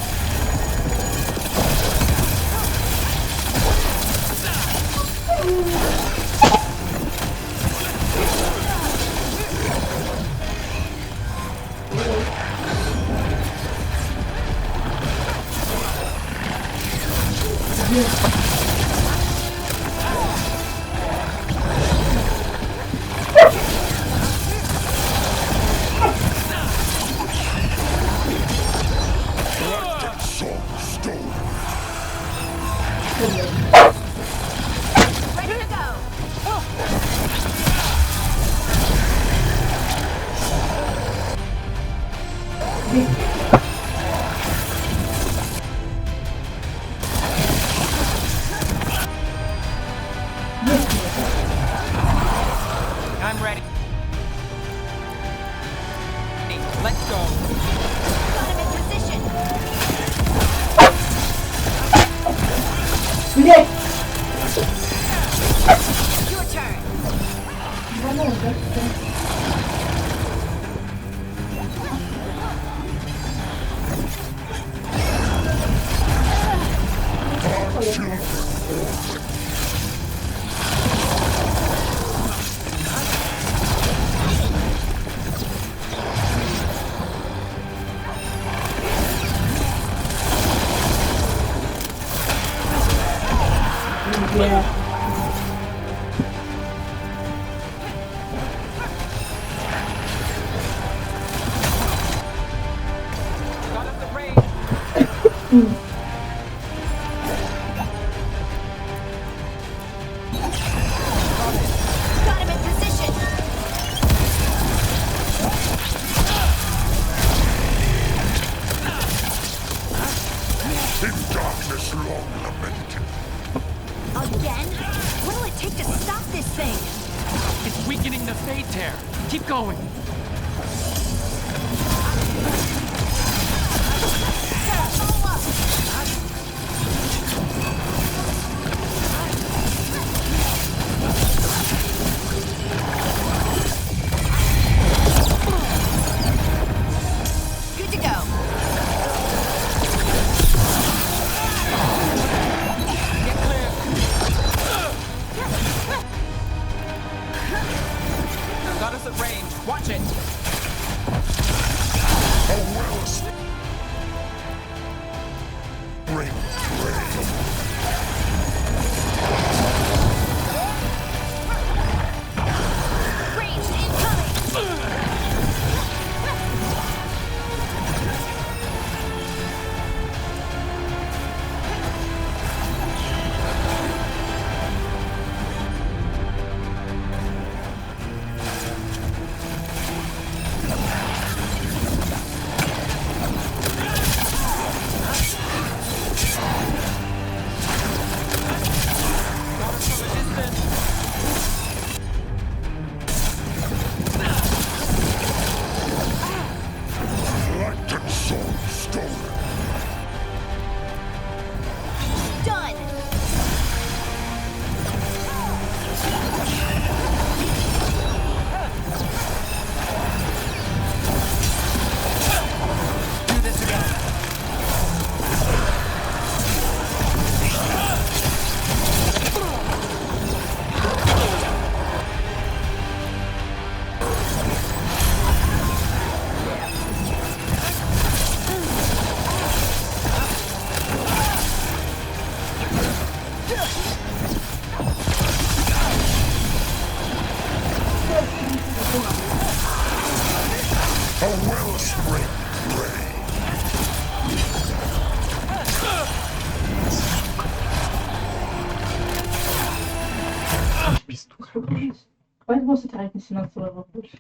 Ready to go. I'm ready. Let's go. Got him in position. Your turn. Got him in position. In darkness long lamented. Again? What'll it take to stop this thing? It's weakening the Fade Tear. Keep going. Good to go. Got us at range. Watch it. Ranged incoming. Galactic soul stolen. Done. Do this again. A wellspring ray. Хватит просто тратить 17 левел больше.